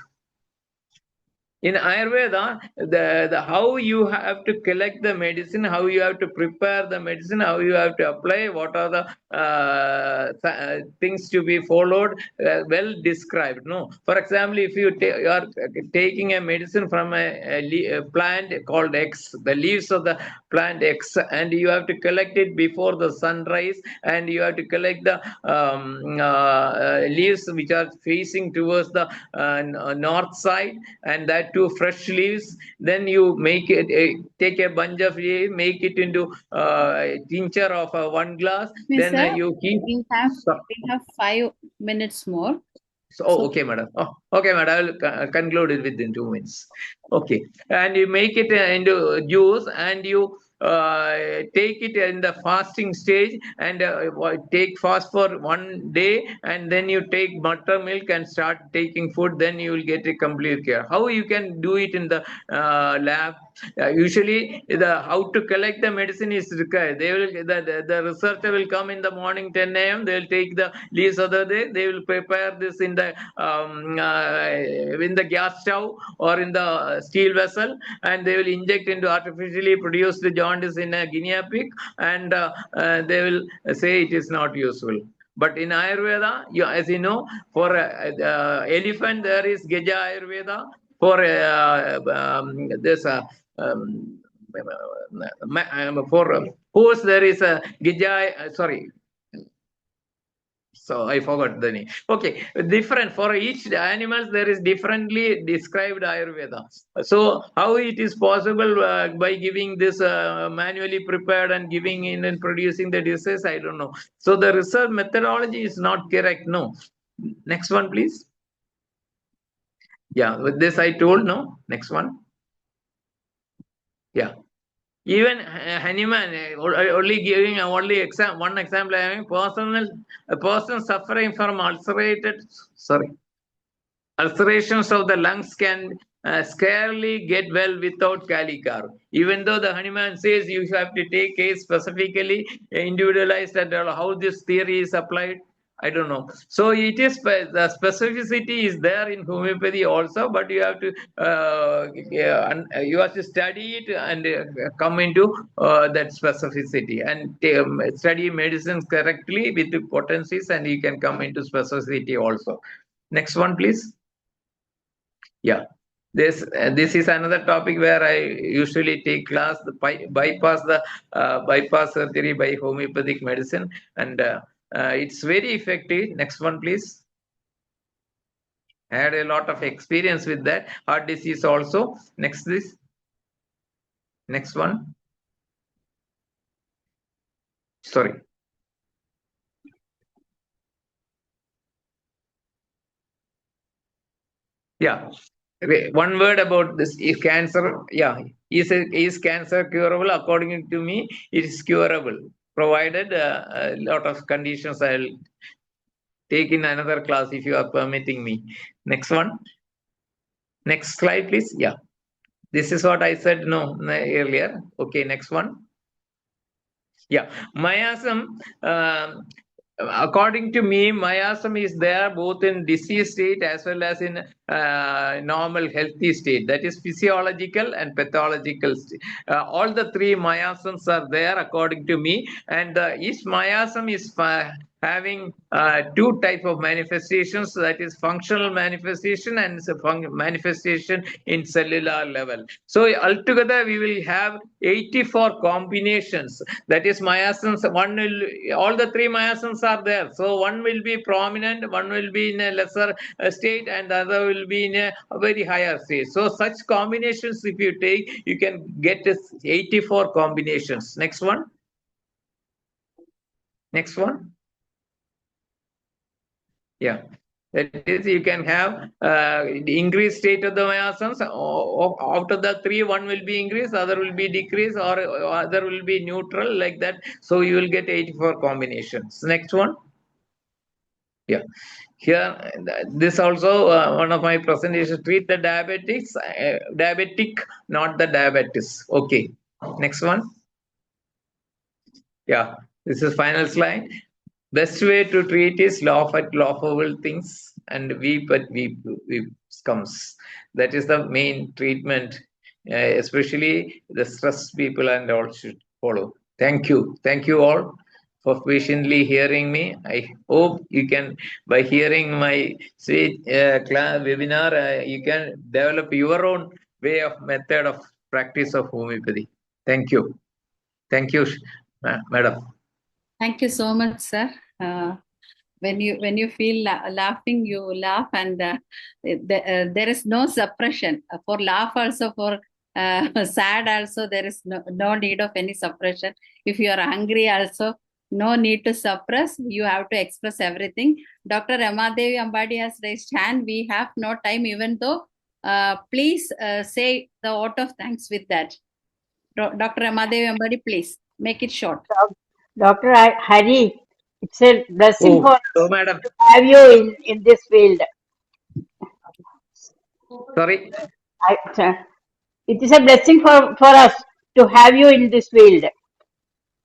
In Ayurveda, the how you have to collect the medicine, how you have to prepare the medicine, how you have to apply, what are the things to be followed, well described. No, for example, if you are taking a medicine from a plant called X, the leaves of the plant X, and you have to collect it before the sunrise, and you have to collect the leaves which are facing towards the north side, and that too fresh leaves. Then you make it, take a bunch of leaves, make it into tincture of 1 glass. Yes, then sir, you keep. we have 5 minutes more. Okay, madam. Okay, madam. I will conclude it within 2 minutes. Okay, and you make it into juice, and you take it in the fasting stage, and take fast for 1 day, and then you take buttermilk and start taking food. Then you will get a complete cure. How you can do it in the lab? Usually, how to collect the medicine is required. They will the researcher will come in the morning 10 a.m. They will take the leaves of the day. They will prepare this in the gas stove or in the steel vessel, and they will inject into artificially produced jaundice in a guinea pig, and they will say it is not useful. But in Ayurveda, as you know, for elephant there is Geja Ayurveda. For this for horse there is a Geja. Sorry. So I forgot the name. Okay, different for each animals there is differently described Ayurveda. So how it is possible by giving this manually prepared and giving in and producing the disease, I don't know. So the research methodology is not correct. No. Next one, please. Yeah, with this I told. No. Next one. Yeah. Even Hanuman, only giving one example. I mean, a person suffering from ulcerations of the lungs can scarcely get well without Kalikar. Even though the Hanuman says you have to take case specifically individualized and how this theory is applied, I don't know. So it is the specificity is there in homeopathy also, but you have to study it and come into that specificity and study medicines correctly with the potencies, and you can come into specificity also. Next one, please. Yeah. This is another topic where I usually take class, bypass surgery by homeopathic medicine, and it's very effective. Next one, please. I had a lot of experience with that. Heart disease also. Next, this. Next one. Sorry. Yeah. One word about this. If cancer, yeah, is cancer curable? According to me, it is curable, provided a lot of conditions I'll take in another class if you are permitting me. Next one. Next slide, please. Yeah. This is what I said earlier. Okay, next one. Yeah. Miasm. According to me, miasm is there both in disease state as well as in normal healthy state. That is physiological and pathological state. All the three miasms are there according to me, and each miasm is having two type of manifestations, that is functional manifestation and manifestation in cellular level. So altogether we will have 84 combinations, that is miasms. All the three miasms are there, so one will be prominent, one will be in a lesser state, and the other will be in a very higher state. So such combinations if you take, you can get 84 combinations. Next one. Next one. Yeah, that is, you can have the increased state of the miasms. Out of the three, one will be increased, other will be decreased, or other will be neutral, like that. So you will get 84 combinations. Next one. Yeah. Here, this also one of my presentations. Treat the diabetic, not the diabetes. Okay. Next one. Yeah. This is final slide. Best way to treat is laugh at laughable things and weep at weep comes. That is the main treatment, especially the stressed people and all should follow. Thank you. Thank you all for patiently hearing me. I hope you can, by hearing my sweet class webinar, you can develop your own way of method of practice of homeopathy. Thank you. Thank you, madam. Thank you so much, sir. When you feel laughing, you laugh, and there is no suppression for laugh. Also for sad, also there is no need of any suppression. If you are hungry, also no need to suppress. You have to express everything. Dr. Ramadevi Ambadi has raised hand. We have no time, even though. Please say the vote of thanks with that. Dr. Ramadevi Ambadi, please make it short. Dr. Hari, it's a blessing for madam, to have you in this field. Sorry. it is a blessing for us to have you in this field,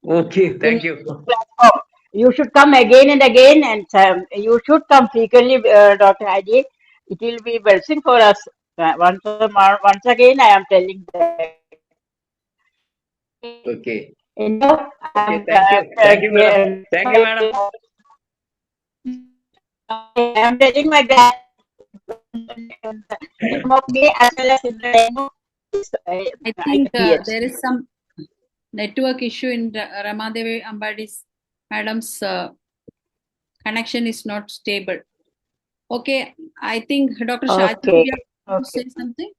Okay, in thank you. this platform. You should come again and again, and you should come frequently, Dr. Haji. It will be blessing for us. Once again, I am telling that. Okay, Anyhow, okay, thank you. Thank you, madam. Thank you, madam. I am telling my grand in the name of me as well as in the name of I think IPH. there is some network issue in Ramadevi Ambadi's madam's connection is not stable. Okay, I think Dr. Shaji, Okay. you have to say something.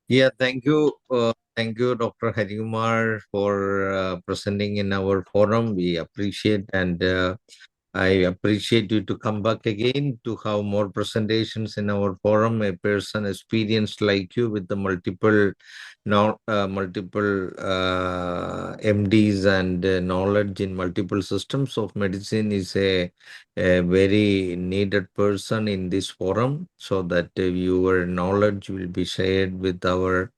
Yeah, thank you. Thank you, Dr. Harikumar, for presenting in our forum. We appreciate, and I appreciate you to come back again to have more presentations in our forum. A person experienced like you with the multiple MDs and knowledge in multiple systems of medicine is a very needed person in this forum, so that your knowledge will be shared with our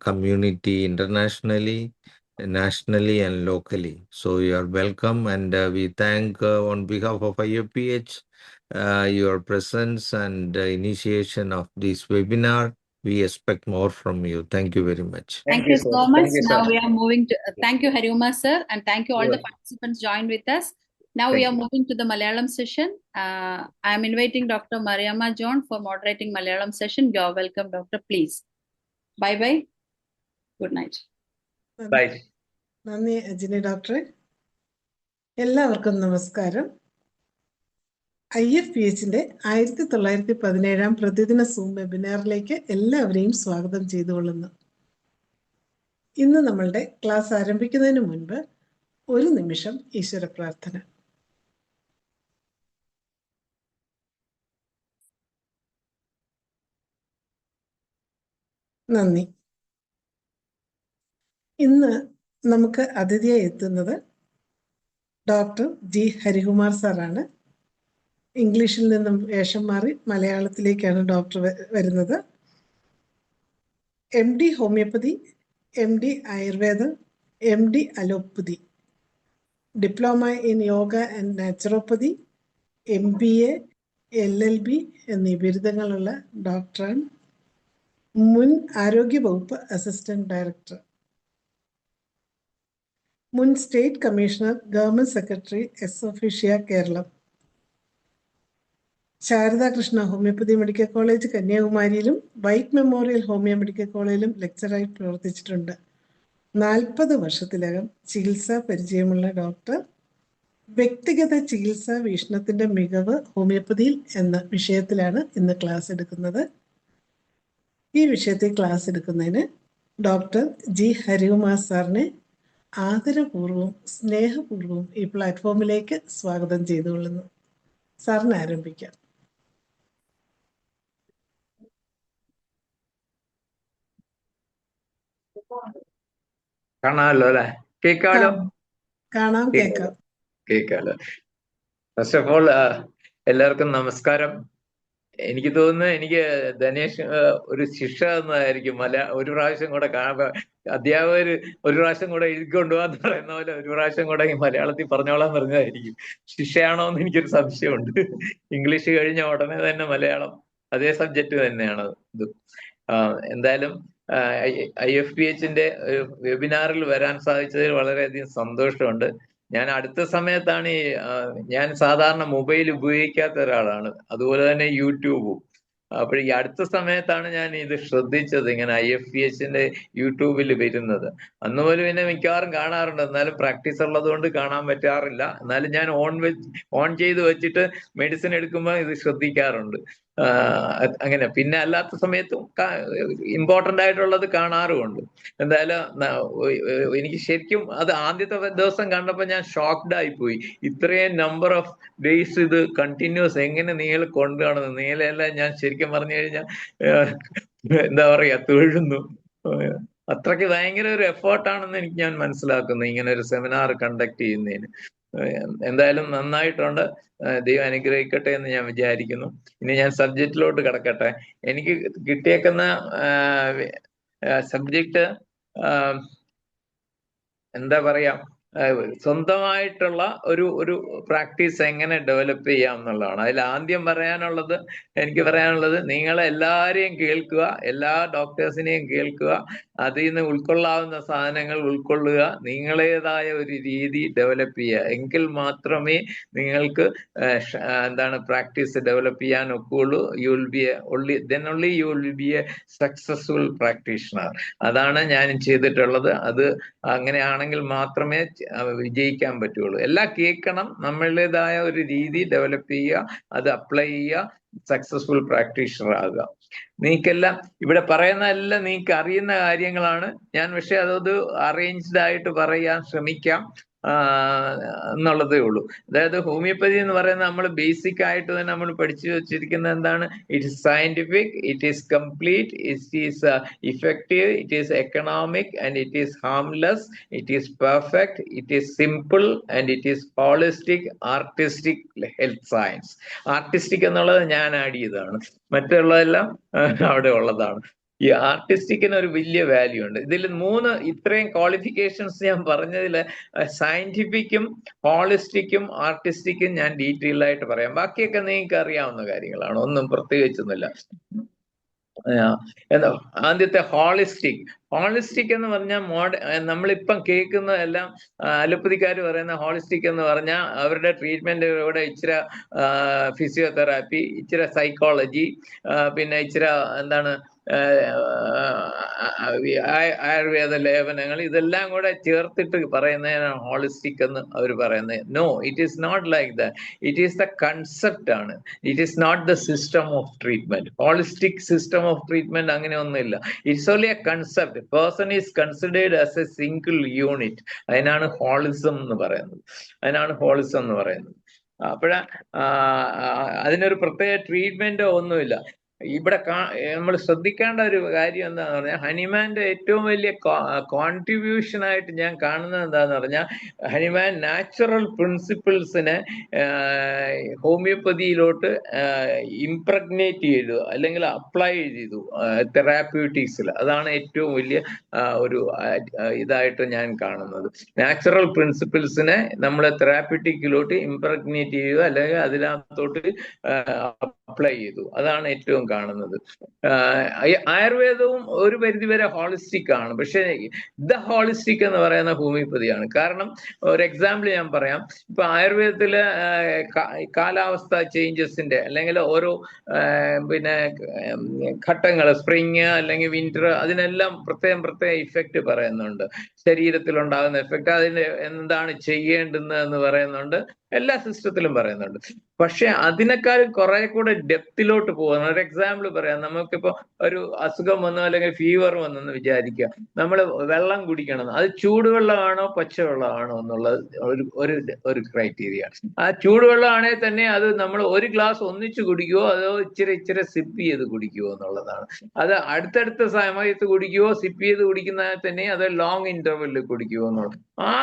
community internationally, nationally, and locally. So you are welcome, and we thank on behalf of IFPH your presence and initiation of this webinar. We expect more from you. Thank you very much. Thank you sir. so much. Thank you, sir. Now we are moving to thank you, Hariuma sir, and thank you all the Yeah. participants joined with us. Now we Thank are you. moving to the Malayalam session. I am inviting Dr. Mariamma John for moderating Malayalam session. You're welcome, Doctor. Please. Bye bye. Good night. Bye. നന്ദി അജിനി ഡോക്ടറെ. എല്ലാവർക്കും നമസ്കാരം. IFPHന്റെ 1917 പ്രതിദിന zoom വെബിനാറിലേക്ക് എല്ലാവരെയും സ്വാഗതം ചെയ്തുകൊള്ളുന്നു. ഇന്ന് നമ്മളുടെ class ആരംഭിക്കുന്നതിന് മുൻപ് ഒരു നിമിഷം ഈശ്വര പ്രാർത്ഥന. നന്ദി. ഇന്ന് നമുക്ക് അതിഥിയായി എത്തുന്നത് ഡോക്ടർ ജി ഹരികുമാർ സാറാണ്. ഇംഗ്ലീഷിൽ നിന്നും വേഷം മാറി മലയാളത്തിലേക്കാണ് ഡോക്ടർ വരുന്നത്. MD ഹോമിയോപ്പതി, MD ആയുർവേദം, MD allopathy, diploma in yoga and naturopathy, MBA, LLB എന്നീ ബിരുദങ്ങളുള്ള ഡോക്ടറാണ്. മുൻ ആരോഗ്യ വകുപ്പ് അസിസ്റ്റന്റ് ഡയറക്ടർ, മുൻ state commissioner, government secretary, ex officio Keralam, Saradakrishna homeopathy medical college കന്യാകുമാരിയിലും വൈറ്റ് മെമ്മോറിയൽ ഹോമിയോ മെഡിക്കൽ കോളേജിലും ലെക്ചറായി പ്രവർത്തിച്ചിട്ടുണ്ട്. 40 വർഷത്തിലകം ചികിത്സാ പരിചയമുള്ള ഡോക്ടർ വ്യക്തിഗത ചികിത്സാ വീക്ഷണത്തിന്റെ മികവ് ഹോമിയോപ്പതിയിൽ എന്ന വിഷയത്തിലാണ് ഇന്ന് ക്ലാസ് എടുക്കുന്നത്. ഈ വിഷയത്തിൽ ക്ലാസ് എടുക്കുന്നതിന് ഡോക്ടർ ജി ഹരികുമാർ സാറിനെ ആദരപൂർവ്വം സ്നേഹപൂർവ്വം ഈ പ്ലാറ്റ്ഫോമിലേക്ക് സ്വാഗതം ചെയ്തുകൊള്ളുന്നു. സാറിന് ആരംഭിക്കാം. കാണാമല്ലോ അല്ലെ? കേൾക്കാമല്ലോ? കാണാം, കേൾക്കാം. കേൾക്കാമല്ലോ. ഫസ്റ്റ് ഓഫ് ഓൾ എല്ലാവർക്കും നമസ്കാരം. എനിക്ക് തോന്നുന്നു എനിക്ക് ധനേഷ് ഒരു ശിക്ഷ എന്നതായിരിക്കും. ഒരു പ്രാവശ്യം കൂടെ അധ്യാപകർ ഒരു പ്രാവശ്യം കൂടെ എഴുതിക്കൊണ്ടുപോകാന്ന് പറയുന്ന പോലെ ഒരു പ്രാവശ്യം കൂടെ ഈ മലയാളത്തിൽ പറഞ്ഞോളാൻ പറഞ്ഞതായിരിക്കും. ശിക്ഷയാണോ എന്ന് എനിക്കൊരു സംശയമുണ്ട്. ഇംഗ്ലീഷ് കഴിഞ്ഞ ഉടനെ തന്നെ മലയാളം അതേ സബ്ജക്റ്റ് തന്നെയാണ് ഇത്. എന്തായാലും IFPHന്റെ വെബിനാറിൽ വരാൻ സാധിച്ചതിൽ വളരെയധികം സന്തോഷമുണ്ട്. ഞാൻ അടുത്ത സമയത്താണ് ഞാൻ സാധാരണ മൊബൈൽ ഉപയോഗിക്കാത്ത ഒരാളാണ്, അതുപോലെ തന്നെ യൂട്യൂബും. അപ്പോൾ ഈ അടുത്ത സമയത്താണ് ഞാൻ ഇത് ശ്രദ്ധിച്ചത്, ഇങ്ങനെ IFPHന്റെ യൂട്യൂബിൽ വരുന്നത്. അന്ന് പോലും പിന്നെ മിക്കവാറും കാണാറുണ്ട്, എന്നാലും പ്രാക്ടീസ് ഉള്ളത് കൊണ്ട് കാണാൻ പറ്റാറില്ല. എന്നാലും ഞാൻ ഓൺ ചെയ്ത് വെച്ചിട്ട് മെഡിസിൻ എടുക്കുമ്പോൾ ഇത് ശ്രദ്ധിക്കാറുണ്ട്. അങ്ങനെ പിന്നെ അല്ലാത്ത സമയത്തും ഇമ്പോർട്ടന്റ് ആയിട്ടുള്ളത് കാണാറുമുണ്ട്. എന്തായാലും എനിക്ക് ശരിക്കും അത് ആദ്യത്തെ ദിവസം കണ്ടപ്പോൾ ഞാൻ ഷോക്ക്ഡ് ആയിപ്പോയി. ഇത്രയും നമ്പർ ഓഫ് ഡേയ്സ് ഇത് കണ്ടിന്യൂസ് എങ്ങനെ നിങ്ങൾ കൊണ്ടുപോകണമെന്ന്. നീളെല്ലാം ഞാൻ ശരിക്കും പറഞ്ഞു കഴിഞ്ഞാൽ എന്താ പറയാ, തൊഴുന്നു. അത്രയ്ക്ക് ഭയങ്കര ഒരു എഫേർട്ടാണെന്ന് ഞാൻ മനസ്സിലാക്കുന്നു ഇങ്ങനെ ഒരു സെമിനാർ കണ്ടക്ട് ചെയ്യുന്നതിന്. എന്തായാലും നന്നായിട്ടുണ്ട്. ദൈവം അനുഗ്രഹിക്കട്ടെ എന്ന് ഞാൻ വിചാരിക്കുന്നു. ഇനി ഞാൻ സബ്ജക്റ്റിലോട്ട് കിടക്കട്ടെ. എനിക്ക് കിട്ടിയേക്കുന്ന സബ്ജക്റ്റ് എന്താ പറയാ, സ്വന്തമായിട്ടുള്ള ഒരു പ്രാക്ടീസ് എങ്ങനെ ഡെവലപ്പ് ചെയ്യാം എന്നുള്ളതാണ്. അതിൽ ആദ്യം എനിക്ക് പറയാനുള്ളത് നിങ്ങളെ എല്ലാവരെയും കേൾക്കുക, എല്ലാ ഡോക്ടേഴ്സിനെയും കേൾക്കുക, അതിൽ നിന്ന് ഉൾക്കൊള്ളാവുന്ന സാധനങ്ങൾ ഉൾക്കൊള്ളുക, നിങ്ങളേതായ ഒരു രീതി ഡെവലപ്പ് ചെയ്യുക. എങ്കിൽ മാത്രമേ നിങ്ങൾക്ക് പ്രാക്ടീസ് ഡെവലപ്പ് ചെയ്യാൻ ഒക്കുള്ളൂ. You will be only you will be a successful practitioner. അതാണ് ഞാൻ ചെയ്തിട്ടുള്ളത്. അത് അങ്ങനെയാണെങ്കിൽ മാത്രമേ വിജയിക്കാൻ പറ്റുള്ളൂ. എല്ലാം കേൾക്കണം, നമ്മളുടേതായ ഒരു രീതി ഡെവലപ്പ് ചെയ്യുക, അത് അപ്ലൈ ചെയ്യുക, സക്സസ്ഫുൾ പ്രാക്ടീഷണർ ആകുക. നീക്കെല്ലാം ഇവിടെ പറയുന്നതെല്ലാം നീക്ക് അറിയുന്ന കാര്യങ്ങളാണ്. ഞാൻ പക്ഷെ അതത് അറേഞ്ച്ഡ് ആയിട്ട് പറയാൻ ശ്രമിക്കാം എന്നുള്ളതേ ഉള്ളൂ. അതായത് ഹോമിയോപ്പതി എന്ന് പറയുന്നത് നമ്മൾ ബേസിക് ആയിട്ട് തന്നെ നമ്മൾ പഠിച്ചു വെച്ചിരിക്കുന്നത് എന്താണ്? It is scientific, it is complete, it is effective, it is economic, and it is harmless, it is perfect, it is simple, and it is holistic, artistic health science. Artistic എന്നുള്ളത് ഞാൻ add ചെയ്തതാണ്, മറ്റുള്ളതെല്ലാം അവിടെ ഉള്ളതാണ്. ഈ ആർട്ടിസ്റ്റിക്കിന് ഒരു വലിയ value ഉണ്ട്. ഇതിൽ ഇത്രയും ക്വാളിഫിക്കേഷൻസ് ഞാൻ പറഞ്ഞതിൽ സയന്റിഫിക്കും ഹോളിസ്റ്റിക്കും ആർട്ടിസ്റ്റിക്കും ഞാൻ ഡീറ്റെയിൽ ആയിട്ട് പറയാം. ബാക്കിയൊക്കെ നിങ്ങൾക്ക് അറിയാവുന്ന കാര്യങ്ങളാണ്, ഒന്നും പ്രത്യേകിച്ചൊന്നുമില്ല. ആദ്യത്തെ ഹോളിസ്റ്റിക് എന്ന് പറഞ്ഞാൽ നമ്മളിപ്പം കേൾക്കുന്നതെല്ലാം അലോപ്പതിക്കാർ പറയുന്ന ഹോളിസ്റ്റിക് എന്ന് പറഞ്ഞാൽ അവരുടെ ട്രീറ്റ്മെന്റ് ഇവിടെ ഇച്ചിരി ഫിസിയോതെറാപ്പി, ഇച്ചിരി സൈക്കോളജി, പിന്നെ ഇച്ചിരി ആയുർവേദ ലേപനങ്ങൾ, ഇതെല്ലാം കൂടെ ചേർത്തിട്ട് പറയുന്നതിനാണ് ഹോളിസ്റ്റിക് എന്ന് അവർ പറയുന്നത്. No, it is not like that. It is the concept ആണ്, it is not the system of treatment. Holistic system of treatment അങ്ങനെ ഒന്നുമില്ല. It's only a concept. Person is considered as a single unit. അതിനാണ് holism എന്ന് പറയുന്നത്. അപ്പോഴാ അതിനൊരു പ്രത്യേക ട്രീറ്റ്മെന്റോ ഒന്നുമില്ല. ഇവിടെ നമ്മൾ ശ്രദ്ധിക്കേണ്ട ഒരു കാര്യം എന്താന്ന് പറഞ്ഞാൽ, ഹനുമാന്റെ ഏറ്റവും വലിയ കോൺട്രിബ്യൂഷൻ ആയിട്ട് ഞാൻ കാണുന്നത് എന്താന്ന് പറഞ്ഞാൽ, ഹനുമാൻ നാച്ചുറൽ പ്രിൻസിപ്പിൾസിനെ ഹോമിയോപ്പതിയിലോട്ട് ഇംപ്രഗ്നേറ്റ് ചെയ്തു, അല്ലെങ്കിൽ അപ്ലൈ ചെയ്തു തെറാപ്യൂട്ടിക്സിൽ. അതാണ് ഏറ്റവും വലിയ ഒരു ഇതായിട്ട് ഞാൻ കാണുന്നത്. നാച്ചുറൽ പ്രിൻസിപ്പിൾസിനെ നമ്മൾ തെറാപ്യൂട്ടിക്കിലോട്ട് ഇംപ്രഗ്നേറ്റ് ചെയ്തു, അല്ലെങ്കിൽ അതിനകത്തോട്ട് അപ്ലൈ ചെയ്തു. അതാണ് ഏറ്റവും കാണുന്നത്. ആയുർവേദവും ഒരു പരിധിവരെ ഹോളിസ്റ്റിക് ആണ്, പക്ഷെ ദ ഹോളിസ്റ്റിക് എന്ന് പറയുന്ന ഹോമിയോപ്പതിയാണ്. കാരണം ഒരു എക്സാമ്പിൾ ഞാൻ പറയാം. ഇപ്പൊ ആയുർവേദത്തില് കാലാവസ്ഥ ചേഞ്ചസിന്റെ, അല്ലെങ്കിൽ ഓരോ ഘട്ടങ്ങൾ, സ്പ്രിങ് അല്ലെങ്കിൽ വിന്റർ, അതിനെല്ലാം പ്രത്യേക ഇഫക്റ്റ് പറയുന്നുണ്ട്. ശരീരത്തിലുണ്ടാകുന്ന എഫക്റ്റ്, അതിന് എന്താണ് ചെയ്യേണ്ടുന്നതെന്ന് പറയുന്നുണ്ട്. എല്ലാ സിസ്റ്റത്തിലും പറയുന്നുണ്ട്. പക്ഷെ അതിനേക്കാളും കുറെ കൂടെ ഡെപ്തിലോട്ട് പോകുന്ന ഒരു എക്സാമ്പിൾ പറയാം. നമുക്കിപ്പോ ഒരു അസുഖം വന്നോ അല്ലെങ്കിൽ ഫീവർ വന്നെന്ന് വിചാരിക്കുക, നമ്മൾ വെള്ളം കുടിക്കണം. അത് ചൂടുവെള്ളമാണോ പച്ചവെള്ളമാണോ എന്നുള്ളത് ഒരു ക്രൈറ്റീരിയ. ആ ചൂടുവെള്ളം ആണെങ്കിൽ തന്നെ അത് നമ്മൾ ഒരു ഗ്ലാസ് ഒന്നിച്ച് കുടിക്കുവോ അതോ ഇച്ചിരി സിപ്പ് ചെയ്ത് കുടിക്കുവോ എന്നുള്ളതാണ്. അത് അടുത്തടുത്ത സമയത്ത് കുടിക്കുവോ, സിപ്പ് ചെയ്ത് കുടിക്കുന്നതിൽ തന്നെ അത് ലോങ് ഇന്റർവെല്ലിൽ കുടിക്കുവോ എന്നുള്ളത്. ആ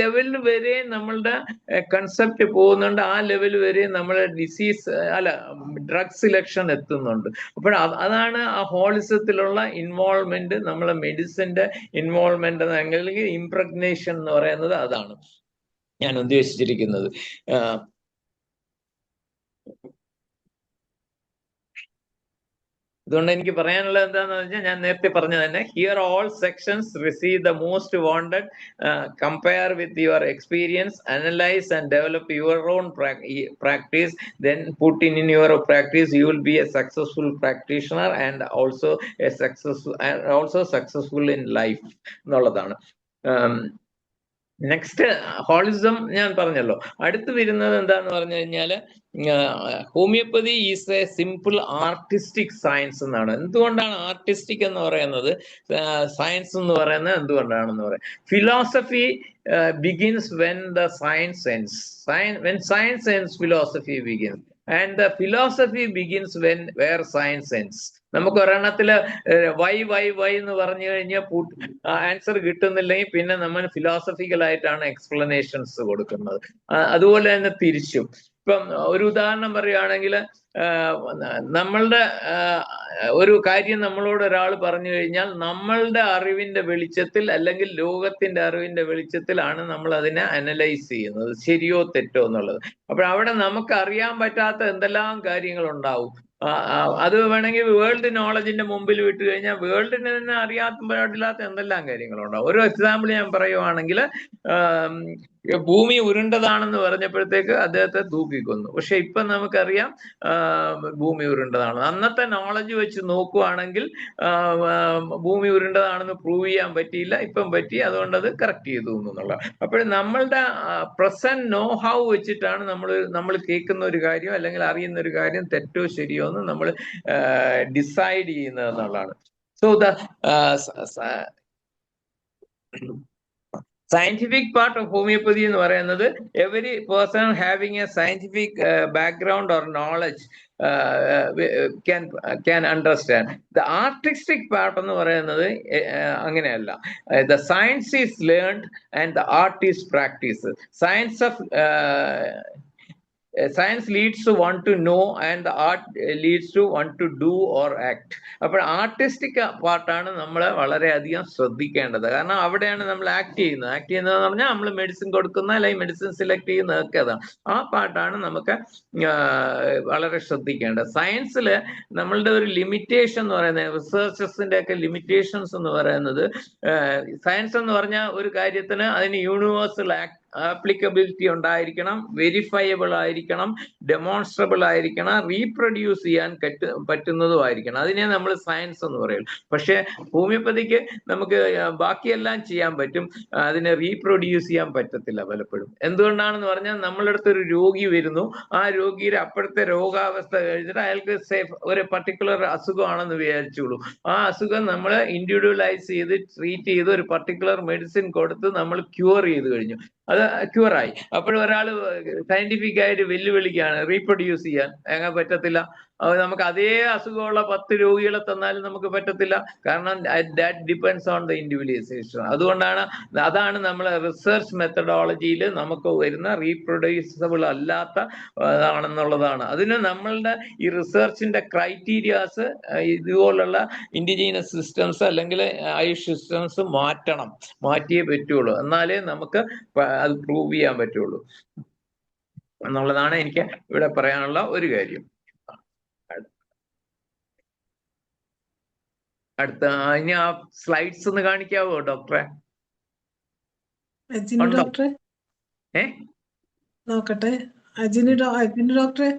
ലെവലിൽ വരെ നമ്മളുടെ കൺസെപ്റ്റ് പോകുന്നുണ്ട്. ആ ലെവൽ വരെ നമ്മളെ ഡ്രഗ് സിലക്ഷൻ എത്തുന്നുണ്ട്. അപ്പോൾ അതാണ് ആ ഹോളിസത്തിലുള്ള ഇൻവോൾവ്മെന്റ്, നമ്മളെ മെഡിസിന്റെ ഇൻവോൾവ്മെന്റ് അല്ലെങ്കിൽ ഇംപ്രഗ്നേഷൻ എന്ന് പറയുന്നത്. അതാണ് ഞാൻ ഉദ്ദേശിച്ചിരിക്കുന്നത്. അതുകൊണ്ട് എനിക്ക് പറയാനുള്ളത് എന്താണെന്ന് വെച്ചാൽ, ഞാൻ നേരത്തെ പറഞ്ഞ തന്നെ, here all sections receive the most wanted, compare with your experience, analyse and develop your own practice, then put in your practice, you will be a successful practitioner and also successful in life എന്നുള്ളതാണ്. Next holism ഞാൻ പറഞ്ഞല്ലോ. അടുത്ത് വരുന്നത് എന്താന്ന് പറഞ്ഞു കഴിഞ്ഞാല്, homeopathy is a simple artistic science എന്നാണ്. എന്തുകൊണ്ടാണ് ആർട്ടിസ്റ്റിക് എന്ന് പറയുന്നത്, സയൻസ് എന്ന് പറയുന്നത് എന്തുകൊണ്ടാണെന്ന് പറയാം. Philosophy begins when the science ends. When science ends, philosophy begins. And the philosophy begins where science ends. നമുക്ക് ഒരെണ്ണത്തില് വൈ എന്ന് പറഞ്ഞു കഴിഞ്ഞാൽ ആൻസർ കിട്ടുന്നില്ലെങ്കിൽ പിന്നെ നമ്മൾ ഫിലോസഫിക്കൽ ആയിട്ടാണ് എക്സ്പ്ലനേഷൻസ് കൊടുക്കുന്നത്. അതുപോലെ തന്നെ തിരിച്ചും. ഇപ്പം ഒരു ഉദാഹരണം പറയുകയാണെങ്കിൽ, നമ്മളുടെ ഒരു കാര്യം നമ്മളോട് ഒരാൾ പറഞ്ഞു കഴിഞ്ഞാൽ നമ്മളുടെ അറിവിന്റെ വെളിച്ചത്തിൽ അല്ലെങ്കിൽ ലോകത്തിന്റെ അറിവിന്റെ വെളിച്ചത്തിലാണ് നമ്മൾ അതിനെ അനലൈസ് ചെയ്യുന്നത്, ശരിയോ തെറ്റോ എന്നുള്ളത്. അപ്പോൾ അവിടെ നമുക്ക് അറിയാൻ പറ്റാത്ത എന്തെല്ലാം കാര്യങ്ങൾ ഉണ്ടാവും. അത് വേണമെങ്കിൽ വേൾഡ് നോളജിന്റെ മുമ്പിൽ വിട്ടു കഴിഞ്ഞാൽ വേൾഡിന് തന്നെ അറിയാത്ത പാടില്ലാത്ത എന്തെല്ലാം കാര്യങ്ങളുണ്ടാവും. ഒരു എക്സാമ്പിൾ ഞാൻ പറയുവാണെങ്കിൽ, ഭൂമി ഉരുണ്ടതാണെന്ന് പറഞ്ഞപ്പോഴത്തേക്ക് അദ്ദേഹത്തെ തൂക്കിക്കൊന്നു. പക്ഷെ ഇപ്പൊ നമുക്കറിയാം ഭൂമി ഉരുണ്ടതാണ്. അന്നത്തെ നോളജ് വെച്ച് നോക്കുവാണെങ്കിൽ ഭൂമി ഉരുണ്ടതാണെന്ന് പ്രൂവ് ചെയ്യാൻ പറ്റിയില്ല, ഇപ്പം പറ്റി, അതുകൊണ്ട് അത് കറക്റ്റ് ചെയ്തു എന്നുള്ള. അപ്പോൾ നമ്മളുടെ പ്രസന്റ് നോ ഹൗ വെച്ചിട്ടാണ് നമ്മൾ കേൾക്കുന്ന ഒരു കാര്യം അല്ലെങ്കിൽ അറിയുന്ന ഒരു കാര്യം തെറ്റോ ശരിയോ എന്ന് നമ്മൾ ഡിസൈഡ് ചെയ്യുന്നത് എന്നുള്ളതാണ്. So the scientific part of homeopathy എന്ന് പറയുന്നത്, every person having a scientific background or knowledge can understand. The artistic part എന്ന് പറയുന്നത് അങ്ങനെയല്ല. The science is learned and the art is practiced. Science leads to one to know and the art leads to one to do or act. അപ്പോൾ artistic പാർട്ടാണ് നമ്മൾ വളരെയധികം ശ്രദ്ധിക്കേണ്ടത്. കാരണം അവിടെയാണ് നമ്മൾ ആക്ട് ചെയ്യുന്നതെന്ന് പറഞ്ഞാൽ നമ്മൾ മെഡിസിൻ കൊടുക്കുന്ന അല്ലെങ്കിൽ മെഡിസിൻ സെലക്ട് ചെയ്യുന്നതൊക്കെ അതാണ്. ആ പാർട്ടാണ് നമുക്ക് വളരെ ശ്രദ്ധിക്കേണ്ടത്. സയൻസിൽ നമ്മളുടെ ഒരു ലിമിറ്റേഷൻ എന്ന് പറയുന്നത്, റിസർച്ചേഴ്സിന്റെ ഒക്കെ ലിമിറ്റേഷൻസ് എന്ന് പറയുന്നത്, സയൻസ് എന്ന് പറഞ്ഞാൽ ഒരു കാര്യത്തിന് അതിന് യൂണിവേഴ്സൽ ആപ്ലിക്കബിലിറ്റി ഉണ്ടായിരിക്കണം, വെരിഫയബിൾ ആയിരിക്കണം, ഡെമോൺസ്ട്രബിൾ ആയിരിക്കണം, റീപ്രൊഡ്യൂസ് ചെയ്യാൻ പറ്റുന്നതുമായിരിക്കണം. അതിനെ നമ്മൾ സയൻസ് എന്ന് പറയുള്ളൂ. പക്ഷെ ഹോമിയോപ്പതിക്ക് നമുക്ക് ബാക്കിയെല്ലാം ചെയ്യാൻ പറ്റും, അതിനെ റീപ്രൊഡ്യൂസ് ചെയ്യാൻ പറ്റത്തില്ല പലപ്പോഴും. എന്തുകൊണ്ടാണെന്ന് പറഞ്ഞാൽ, നമ്മളടുത്ത് ഒരു രോഗി വരുന്നു, ആ രോഗിയുടെ അപ്പോഴത്തെ രോഗാവസ്ഥ കഴിഞ്ഞിട്ട് അയാൾക്ക് ഒരു പർട്ടിക്കുലർ അസുഖമാണെന്ന് വിചാരിച്ചോളൂ. ആ അസുഖം നമ്മൾ ഇൻഡിവിജ്വലൈസ് ചെയ്ത് ട്രീറ്റ് ചെയ്ത് ഒരു പർട്ടിക്കുലർ മെഡിസിൻ കൊടുത്ത് നമ്മൾ ക്യൂർ ചെയ്ത് കഴിഞ്ഞു, അത് ക്യൂറായി. അപ്പോഴൊരാൾ സയന്റിഫിക് ആയിട്ട് വെല്ലുവിളിക്കുകയാണ് റീപ്രൊഡ്യൂസ് ചെയ്യാൻ. എങ്ങനെ പറ്റത്തില്ല? നമുക്ക് അതേ അസുഖമുള്ള 10 രോഗികളെ തന്നാലും നമുക്ക് പറ്റത്തില്ല. കാരണം that depends on the individualisation. അതാണ് നമ്മളെ റിസർച്ച് മെത്തഡോളജിയിൽ നമുക്ക് വരുന്ന റീപ്രൊഡ്യൂസബിൾ അല്ലാത്ത ആണെന്നുള്ളതാണ്. അതിന് നമ്മളുടെ ഈ റിസർച്ചിന്റെ ക്രൈറ്റീരിയാസ് ഇതുപോലുള്ള ഇൻഡിജീനസ് സിസ്റ്റംസ് അല്ലെങ്കിൽ ആയുഷ് സിസ്റ്റംസ് മാറ്റിയേ പറ്റുള്ളൂ. എന്നാലേ നമുക്ക് അത് പ്രൂവ് ചെയ്യാൻ പറ്റുള്ളൂ എന്നുള്ളതാണ് എനിക്ക് ഇവിടെ പറയാനുള്ള ഒരു കാര്യം. അടുത്ത ഇനി ആ സ്ലൈഡ്സ് ഒന്ന് കാണിക്കാവോ ഡോക്ടറെ? ഡോക്ടറെ നോക്കട്ടെ. അജിനി ഡോക്ടറെ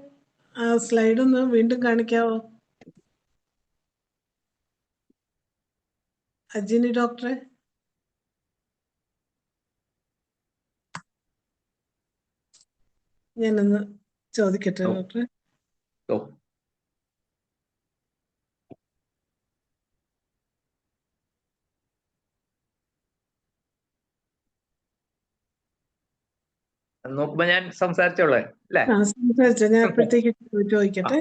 ആ സ്ലൈഡ് ഒന്ന് വീണ്ടും കാണിക്കാവോ? അജിനി ഡോക്ടറെ ഞാനൊന്ന് ചോദിക്കട്ടെ ഡോക്ടറെ. നോക്കുമ്പോ ഞാൻ സംസാരിച്ചോളേ അല്ലേ? സംസാരിച്ചോ, ഞാൻ അപ്പോഴത്തേക്ക് ചോദിക്കട്ടെ.